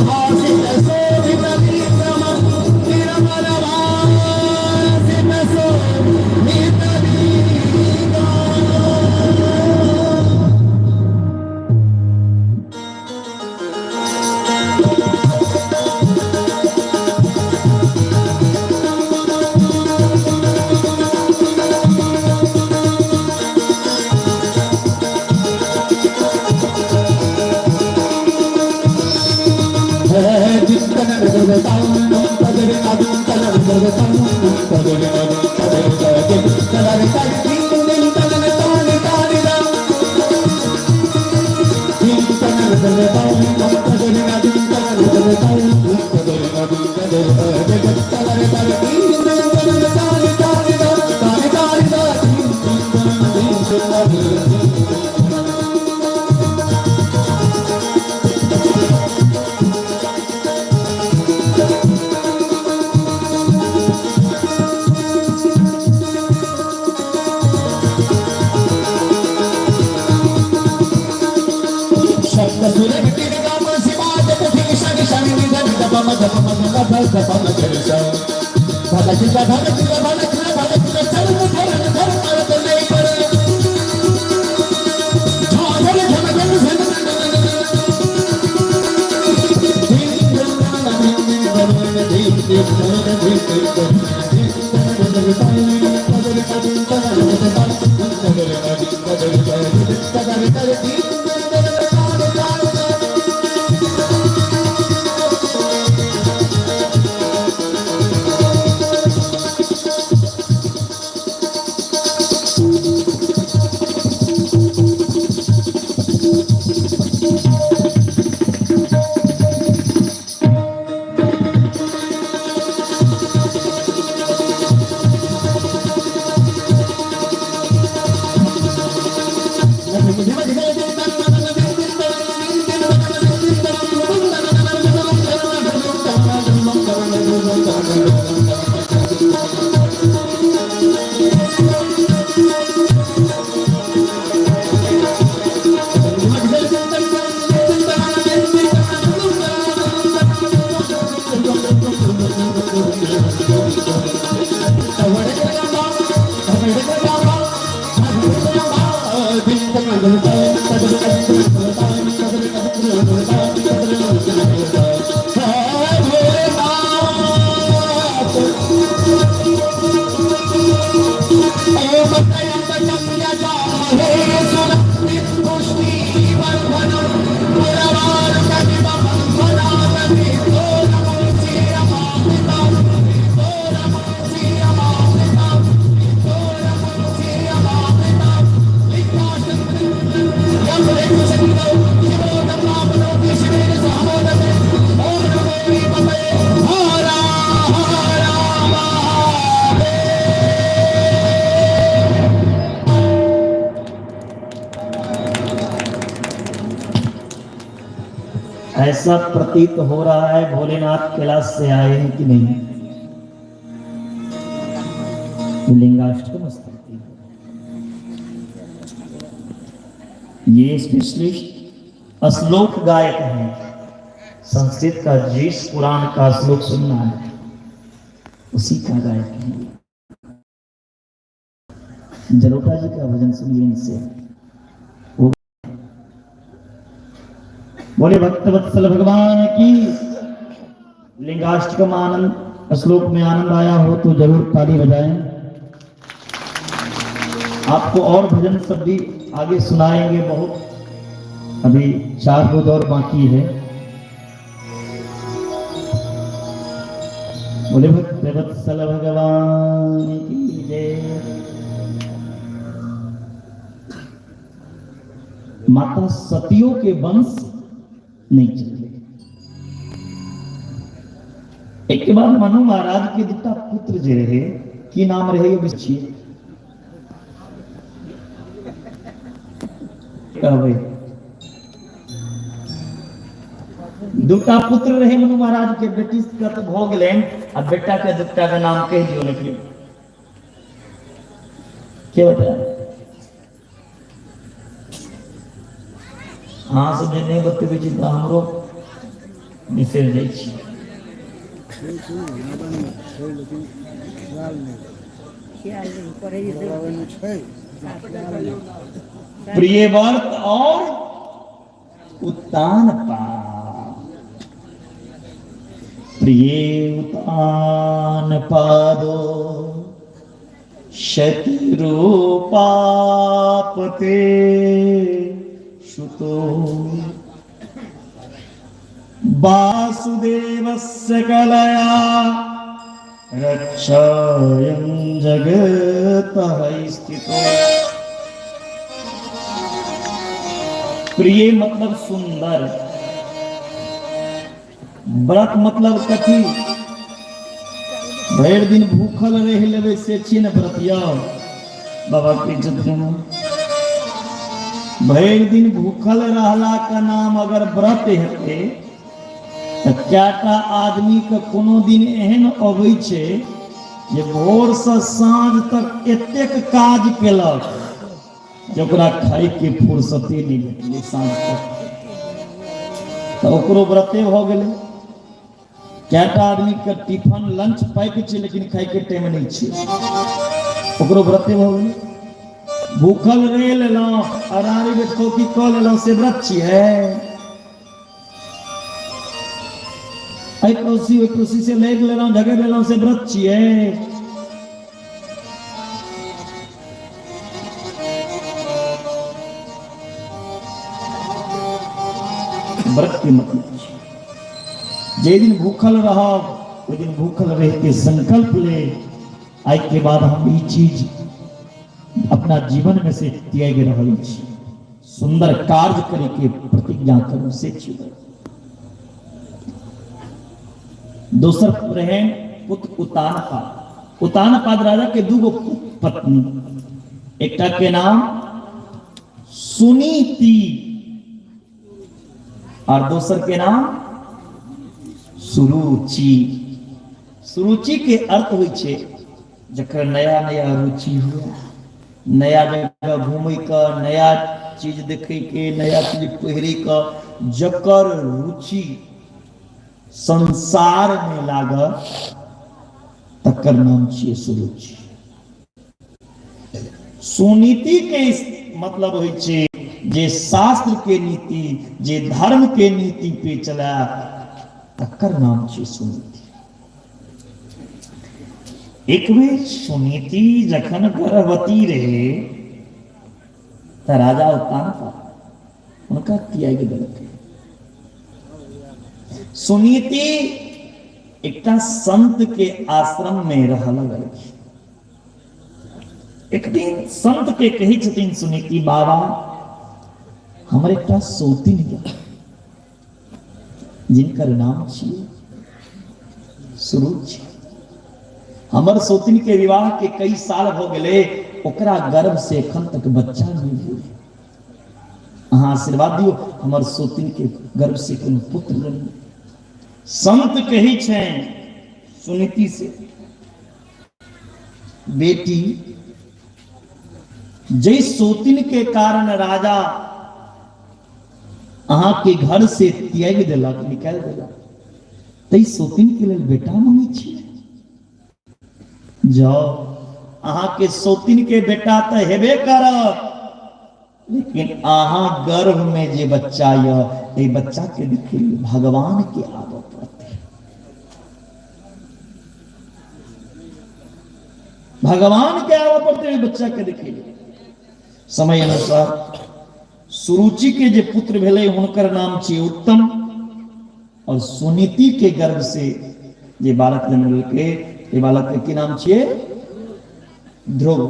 ऐसा प्रतीत हो रहा है भोलेनाथ कैलाश से आए हैं कि नहीं। लिंगाष्टकम स्तुति, ये स्पेशलिस्ट श्लोक गायक हैं। संस्कृत का जिस पुराण का श्लोक सुनना है उसी का गायक है। जलोटा जी का भजन सुनिए इनसे। बोले भक्त वत्सल भगवान की। लिंगाष्टकम आनंद श्लोक में आनंद आया हो तो जरूर ताली बजाएं। आपको और भजन सब भी आगे सुनाएंगे, बहुत अभी 4 रोज और बाकी है। बोले भक्त वत्सल भगवान की जय। माता सतियों के वंश नहीं चले। एक के बाद मनु महाराज के दूटा पुत्र जे रहे की नाम रहे ये बिछिए कहवे। दूटा पुत्र रहे मनु महाराज के, बेटी का तो भोग लें। अब बेटा के दूटा का नाम कह दियो लेकिन क्या बताया। हाँ सब नहीं बतबे छी तो हमरो बिसर जाइ छी। प्रिय व्रत और उत्तान प्रिय उत्तान पादो शत्रुपापते सुतो। वासुदेवस्य कलया रक्षायं जगतः स्थितो। प्रिय मतलब सुंदर, व्रत मतलब कथी? भर दिन भूखल रह लेवे से छी न व्रतिया बाबा की इज्जत में। भर दिन भूखल रहला का नाम अगर व्रत हेते तो क्या आदमी के कोनो दिन एहन अबै छे जे भोर से साँझ तक एतेक काज केलक जे ओकरा खाए के फुर्सते नहीं भेटले साँझ तक, तो ओकरो व्रते भ गेलै। क्या आदमी के टिफिन लंच पैक छे लेकिन खाए के टाइम नहीं छे, ओकरो व्रते भ गेलै। भूखल रह लेलहुँ अरारी बेटौती कऽ लेलहुँ से व्रत छियै। पड़ोसी से लड़ लेलहुँ झगड़ लेलहुँ से व्रत छियै। व्रत के मतलब जे दिन भूखल रहब ओहि दिन भूखल रह के संकल्प ले आई के बाद हम ई चीज अपना जीवन में से त्याग रहल छी, सुंदर कार्य करे के प्रतिज्ञा करू से छी। दोसर रहन पुत्र उतानपाद। उतानपाद राजा के दूगो पत्नी, एकटा के नाम सुनीति और दोसर के नाम सुरुचि। सुरुचि के अर्थ होइ छे जकर नया नया रुचि हुआ, नया जगह घूमे का, नया चीज देखे के, नया चीज पहिरे का, जकर रुचि संसार में लागत तकर नाम छियै सुरुचि। सुनीति के मतलब होइ छै जे शास्त्र के नीति, जे धर्म के नीति पे चला तकर नाम छियै सुनीति। एक बेर सुनीति जखन गर्भवती रहे त राजा उतानपाद उनका त्याग देलकै। सुनीति एकटा संत के आश्रम में रह लगलखिन। एक दिन संत के कही छथिन सुनीति, बाबा हमर एकटा सौतिन यऽ जिनकर नाम छियै सुरुचि। हमर सौतिन के विवाह के कई साल हो गए, ओकरा गर्भ से एखन तक बच्चा नहीं भेल। अहाँ आशीर्वाद दियो हमर सौतिन के गर्भ से कोनो पुत्र नहीं। संत कही छें सुनीति से, बेटी जय सौतिन के कारण राजा अहाँ के घर से त्याग देलक, निकाल देलक, तै सौतिन के लेल बेटा मांगे छी। जाओ अहाँ के सौतिन के बेटा तो हेबे करत, लेकिन अहाँ गर्भ में जे बच्चा ये बच्चा के देखिए भगवान के आबऽ पड़ते। भगवान के आबऽ पड़ते बच्चा के देखिए। समय अनुसार सुरुचि के जे पुत्र भेले हुनकर नाम छियै उत्तम, और सुनीति के गर्भ से जे बालक जन्म लेलकै ये बालक के की नाम छियै ध्रुव।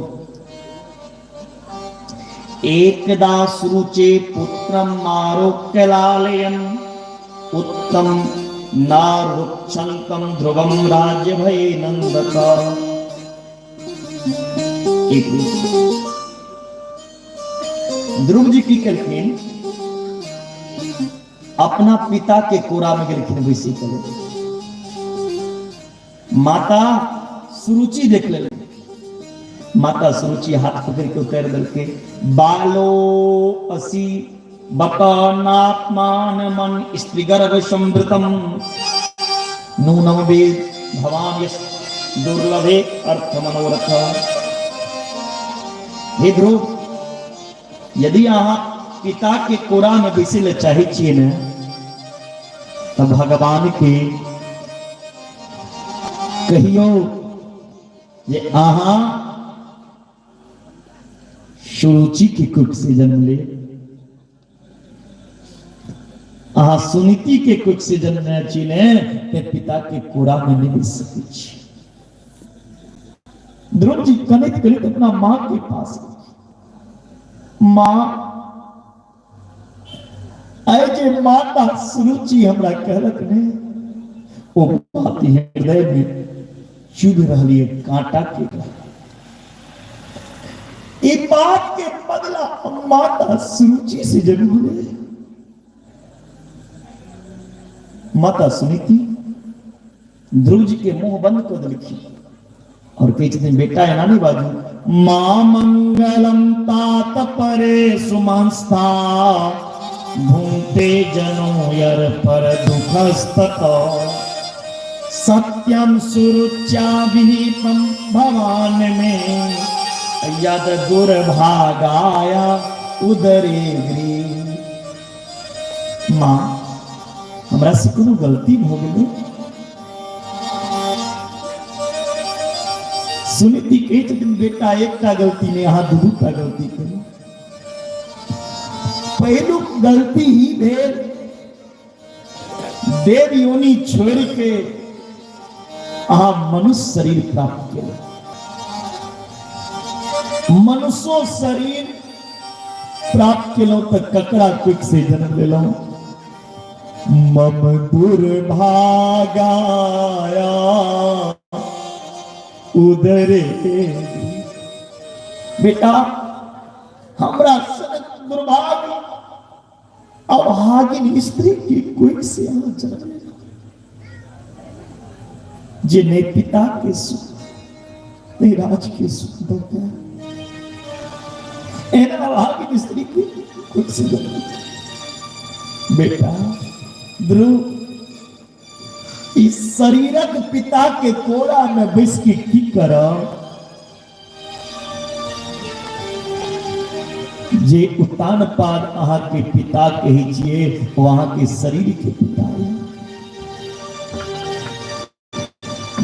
एकदा सुरुचे पुत्रम आरोग्य लालयन् उत्तम नारुक्षन्तम ध्रुवम राज्य भये नंदक। ध्रुव जी की करखिन अपना पिता के कोरा में गेलखिन बैसी करे। माता सुरुचि देख ले, माता सुरुचि हाथ पकड़ के उतार देलके। बालो असी बकानात्मान मन स्त्री गर्भ संवृतम नूनम वेद भवान यश दुर्लभे अर्थ मनोरथ। हे ध्रुव, यदि अहाँ पिता के कोरा में बैसे ले चाहे छिए न, तब भगवान के कहियो जे अहाँ सुरुचि के कुख से जन्म ले, अहाँ सुनीति के कुछ से जन्म चीने ते पिता के कोरा में नहीं मिल सके छी। ध्रुव जी कनित कनित अपना मां के पास गए। मां आए जे माता सुरुचि हमरा कहलक ने ओ बात हृदय में चुभ रही है कांटा के ये बात के बदला माता सुरुचि से जरूर है। माता सुनीति ध्रुव जी के मुंह बंद कर दिलखी और कहते थे बेटा है नानी बाजू मां मंगलम तात परे सुमंस्था भूते जनो यर पर दुखस्तत सत्यम सुरुच्या विहितम भवान में यद दुर्भागाया उदरे गृह। मां हमरा से कोनो गलती भ गेलै। सुनीति कहे छथिन बेटा एकटा गलती नहीं अहाँ दूटा गलती करू। पहलू गलती ही भेल देव योनि छोड़ के अहाँ मनुष्य शरीर प्राप्त केलहुँ। मनुष्य शरीर प्राप्त केलहुँ तो ककरा कुछ से जन्म लेलहुँ। मम दुर्भागाया उदरे। बेटा हमरा सनक दुर्भाग्य अभागिन स्त्री की कोई से अहाँ जन्म लेलहुँ जे नहीं पिता के सुख नहीं राज के सुख देता है अभागिन स्त्री की कोई से जन्म। बेटा ध्रुव इस शरीरक पिता के कोरा में बैस के की करब जे उतान पाद अहाँ के पिता कहे छिए वहां के शरीर के पिता है।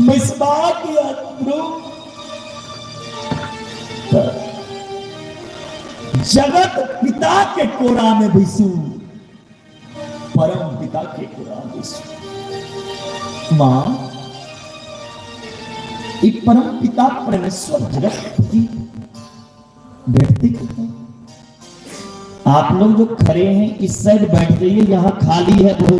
बैसबाक ध्रुव जगत पिता के कोरा में बैसू परम पिता के कोरा में बैसू। मां परम पिता परमेश्वर जगतपति बैठते कितना। आप लोग जो खड़े हैं इस साइड बैठ जाइए, यहाँ खाली है वो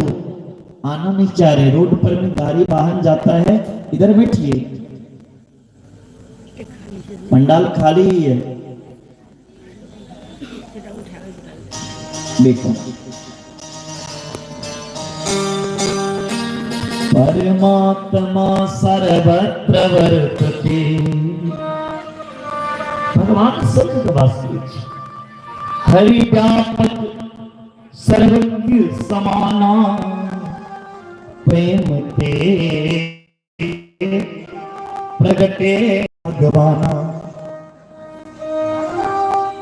आना नहीं चाह रहे। रोड पर में गाड़ी वाहन जाता है, इधर बैठिए, पंडाल खाली ही है। देखो परमात्मा सर्वत्र वर्तते। भगवान सर्ववासी हरि व्यापक सर्वज्ञ समाना प्रेम ते प्रगटे भगवाना।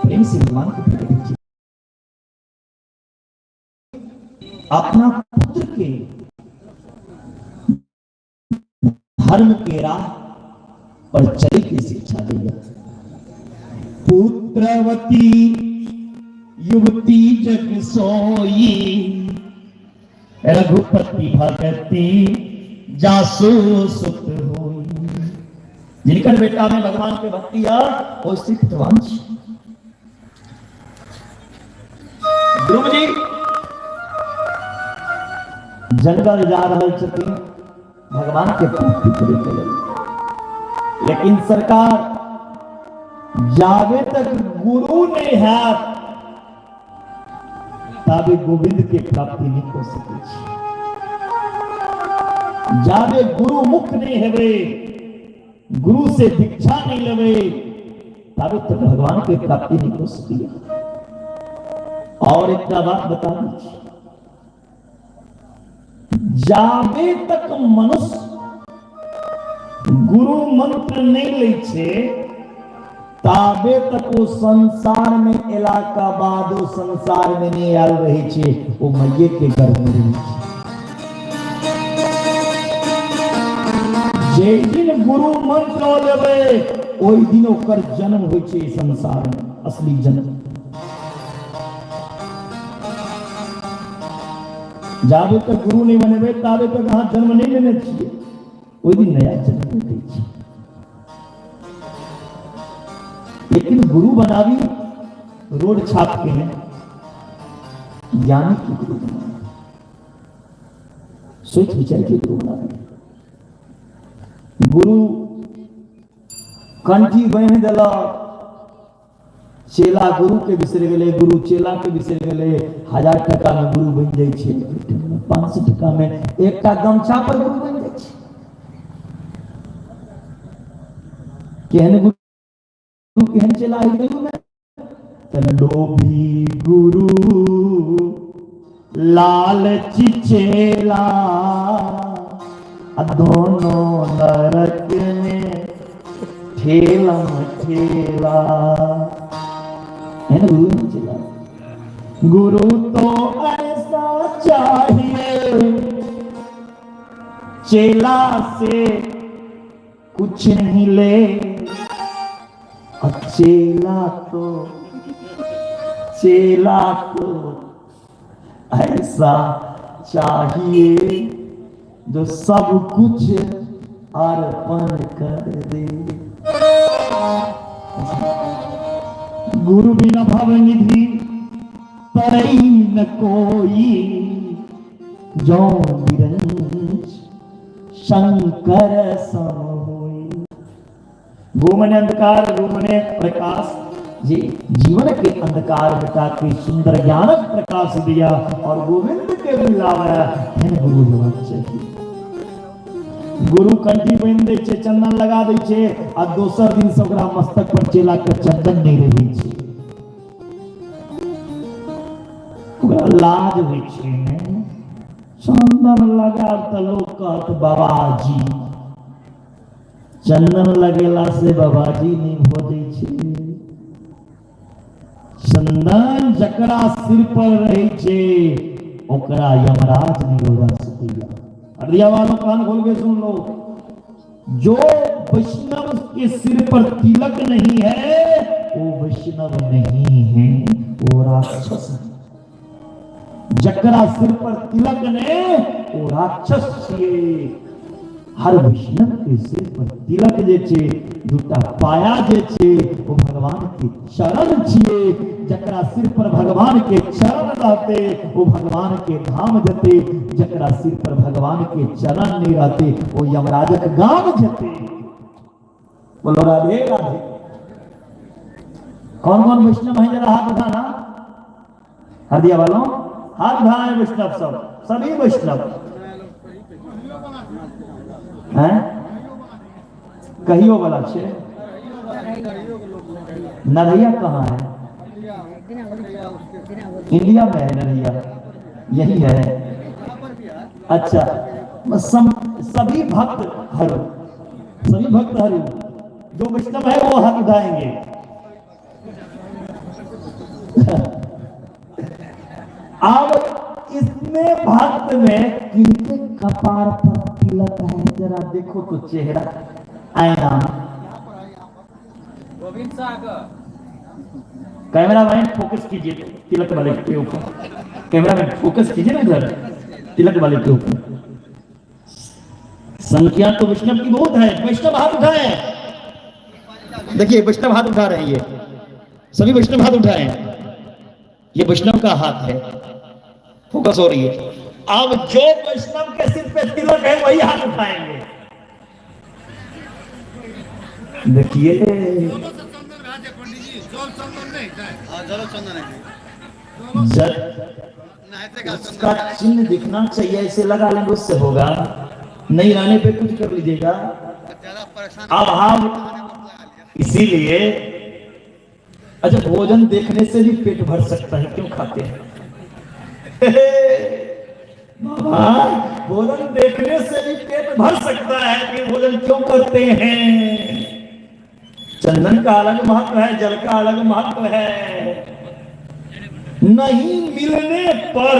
प्रेम से भगवान को प्रकट कीजिए। अपना पुत्र के धर्म के राह पर चले की शिक्षा दिया। पुत्रवती युवती जग सोई रघुपति भगति जासु सुत होई। जिनकर बेटा में भगवान के भक्ति आ वो सिद्धवान। ध्रुव जी जंगल जा रहे छथिन भगवान के प्राप्ति करे के लिए, लेकिन सरकार जावे तक गुरु नहीं है ताबे गोविंद के प्राप्ति नहीं हो सके। जावे गुरु मुख नहीं हेवे, गुरु से दीक्षा नहीं लेवे ताबे तक भगवान के प्राप्ति नहीं हो सकी। और एक बात बता दीजिए, जावे तक मनुष्य गुरु मंत्र नहीं ले छे ताबे तक वो संसार में इलाका बाद वो संसार में नहीं आल रही छे, वो मैये के गर्भ में रही छे। जे दिन गुरु मंत्र लेवे ओई दिन ओकर जन्म होई छे संसार में, असली जन्म। जाबे तक गुरु नहीं बनेबे ताबे तक अहाँ जन्म नहीं लेने छिए, ओई दिन नया जन्म लेते छी। लेकिन गुरु बनावी रोड छाप के हैं, ज्ञानी की गुरु बनावी, सोच विचार के गुरु बनावी। गुरु कंठी बांध देला, चेला गुरु के बिसर गए, गुरु चेला के बिसर गए। 1000 टका में गुरु बन जाए छे, 500 टका में एकटा गमछा पर गुरु बन जाए छे। केहन गुरु केहन चेला है गुरु में, लोभी गुरु लालची चेला, दोनों नरक में ठेला ठेला। है ना गुरु चला, गुरु तो ऐसा चाहिए चेला से कुछ नहीं ले, चेला तो ऐसा चाहिए जो सब कुछ अर्पण कर दे। गुरु बिना भव निधि तरई न कोई, जो निरंज शंकर सम होई। गो मने अंधकार, गो मने प्रकाश, जी जीवन के अंधकार मिटा के सुंदर ज्ञानक प्रकाश दिया और गोविंद के मिलावा है गुरु होना चाहिए। गुरु कंठी बांध दे छे, चंदन लगा दे छे, आ दोसर दिन से ओकरा मस्तक पर चेला के चंदन नहीं रही छे, ओकरा लाज होई छे। चंदन लगा त लोग कहत बाबाजी, चंदन लगेला से बाबाजी नहीं हो जाई छे। चंदन जकरा सिर पर रही छे ओकरा यमराज नहीं होगा सकैया। हृदय वालों कान खोल के सुन लो, जो वैष्णव के सिर पर तिलक नहीं है वो वैष्णव नहीं है, वो राक्षस है। जकरा सिर पर तिलक ने वो राक्षस छे। हर वैष्णव के सिर पर तिलक जे छे, दूटा पाया जे छे, वो भगवान के चरण छिए। जकरा सिर पर भगवान के चरण रहते वो भगवान के धाम जते, जकरा सिर पर भगवान के चरण नहीं रहते वो यमराजक गाम जते। बोलो राधे राधे। कौन कौन वैष्णव है जरा हाथ उठाना, हृदय वालों हाथ उठाए। वैष्णव सब, सभी वैष्णव हैं, कहियो वाला छे। नरैया कहाँ है? इंडिया में है नरैया, यही है। अच्छा, सभी भक्त हरु, सभी भक्त हरु, जो वैष्णव है वो हाथ उठाएंगे। अब इसमें भक्त में किनके कपार पर तिलक है जरा देखो तो चेहरा आईना। गोविंद सागर कैमरा मैन फोकस कीजिए तिलक वाले के ऊपर, कैमरा मैन फोकस कीजिए ना इधर तिलक वाले के ऊपर। संख्या तो वैष्णव की बहुत है। वैष्णव हाथ उठाए, देखिए वैष्णव हाथ उठा रहे हैं, ये सभी वैष्णव हाथ उठाए हैं, ये वैष्णव का हाथ है। फोकस हो रही है। अब जो वैष्णव के सिर पे तिलक है वही हाथ उठाएंगे। देखिए उसका चिन्ह दिखना चाहिए, ऐसे लगा लेंगे उससे होगा नहीं, रहने पे कुछ कर लीजिएगा। अब हम इसीलिए, अच्छा भोजन देखने से भी पेट भर सकता है, क्यों खाते हैं? भोजन देखने से भी पेट भर सकता है कि भोजन क्यों करते हैं। चंदन का अलग महत्व है, जल का अलग महत्व है। नहीं मिलने पर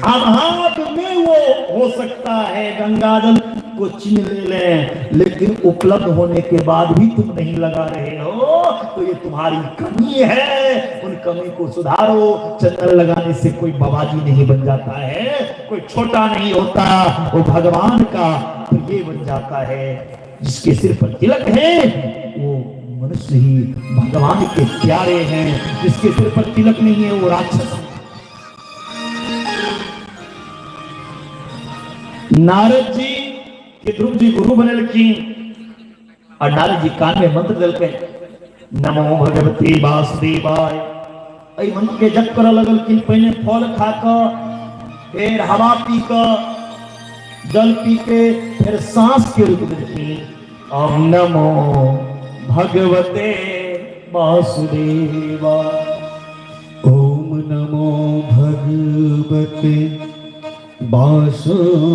अभाव में वो हो सकता है गंगाजल को छीन ले, लेकिन उपलब्ध होने के बाद भी तुम नहीं लगा रहे हो। तो ये तुम्हारी कमी है, उन कमी को सुधारो। चंदन लगाने से कोई बाबाजी नहीं बन जाता है, कोई छोटा नहीं होता, वो भगवान का प्रिय बन जाता है। जिसके सिर पर तिलक है वो मनुष्य ही भगवान के प्यारे हैं, जिसके सिर पर तिलक नहीं है वो राक्षस। नारद जी के ध्रुव जी गुरु बनल की और नारद जी कान में मंत्र दल के नमो भगवते वासुदेवाय ऐ मंत्र के जप कर लगल कि पहले फल खा कर, फिर हवा पी कर, जल पी के, फिर सांस के रूप में ओम नमो भगवते वासुदेवाय। ओम नमो भगवते वासुदेवाय।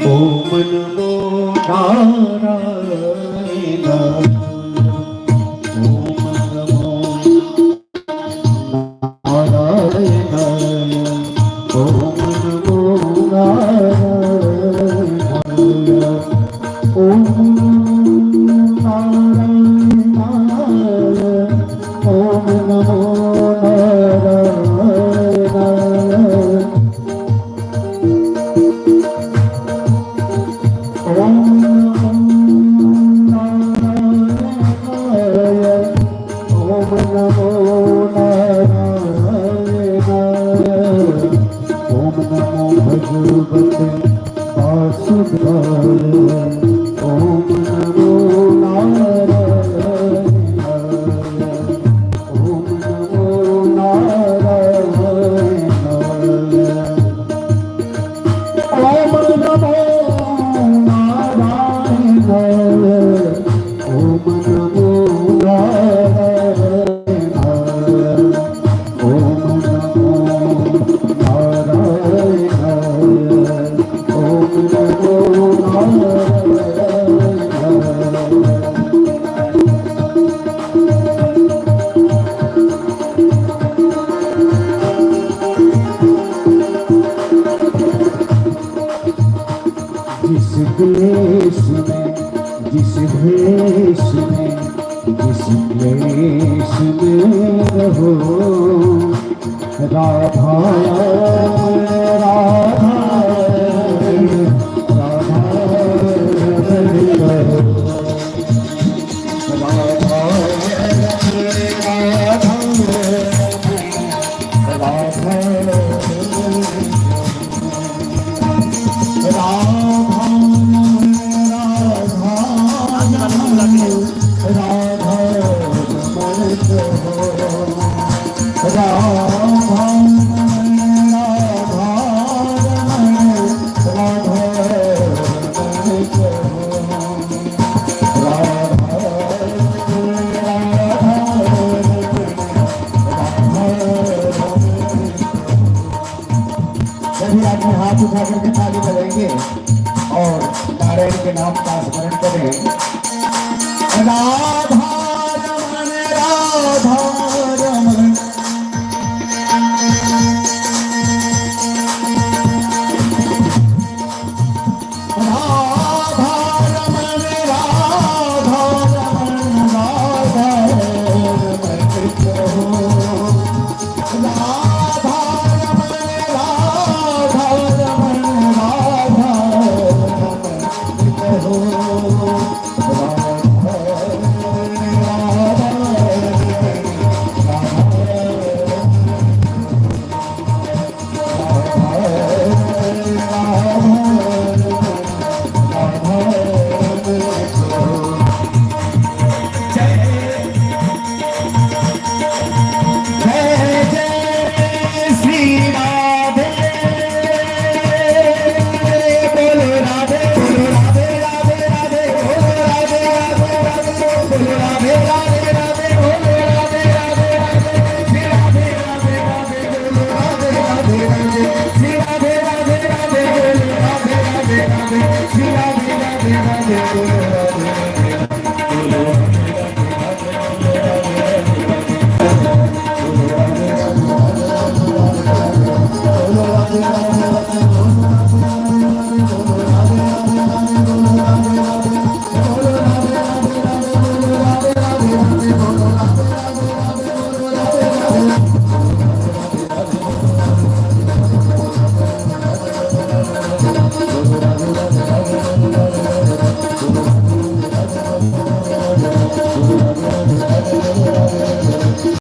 ओम नमो नारायणाय। ओम नमो नारायणाय। ओम नमो नारायणाय। ओम नारायणाय। ओम नमो जिस भेष में जिस भेष में रहो राधा राधा राधा हाथ उठा करके ताली बजाएंगे और नारायण के नाम का स्मरण करें। राधा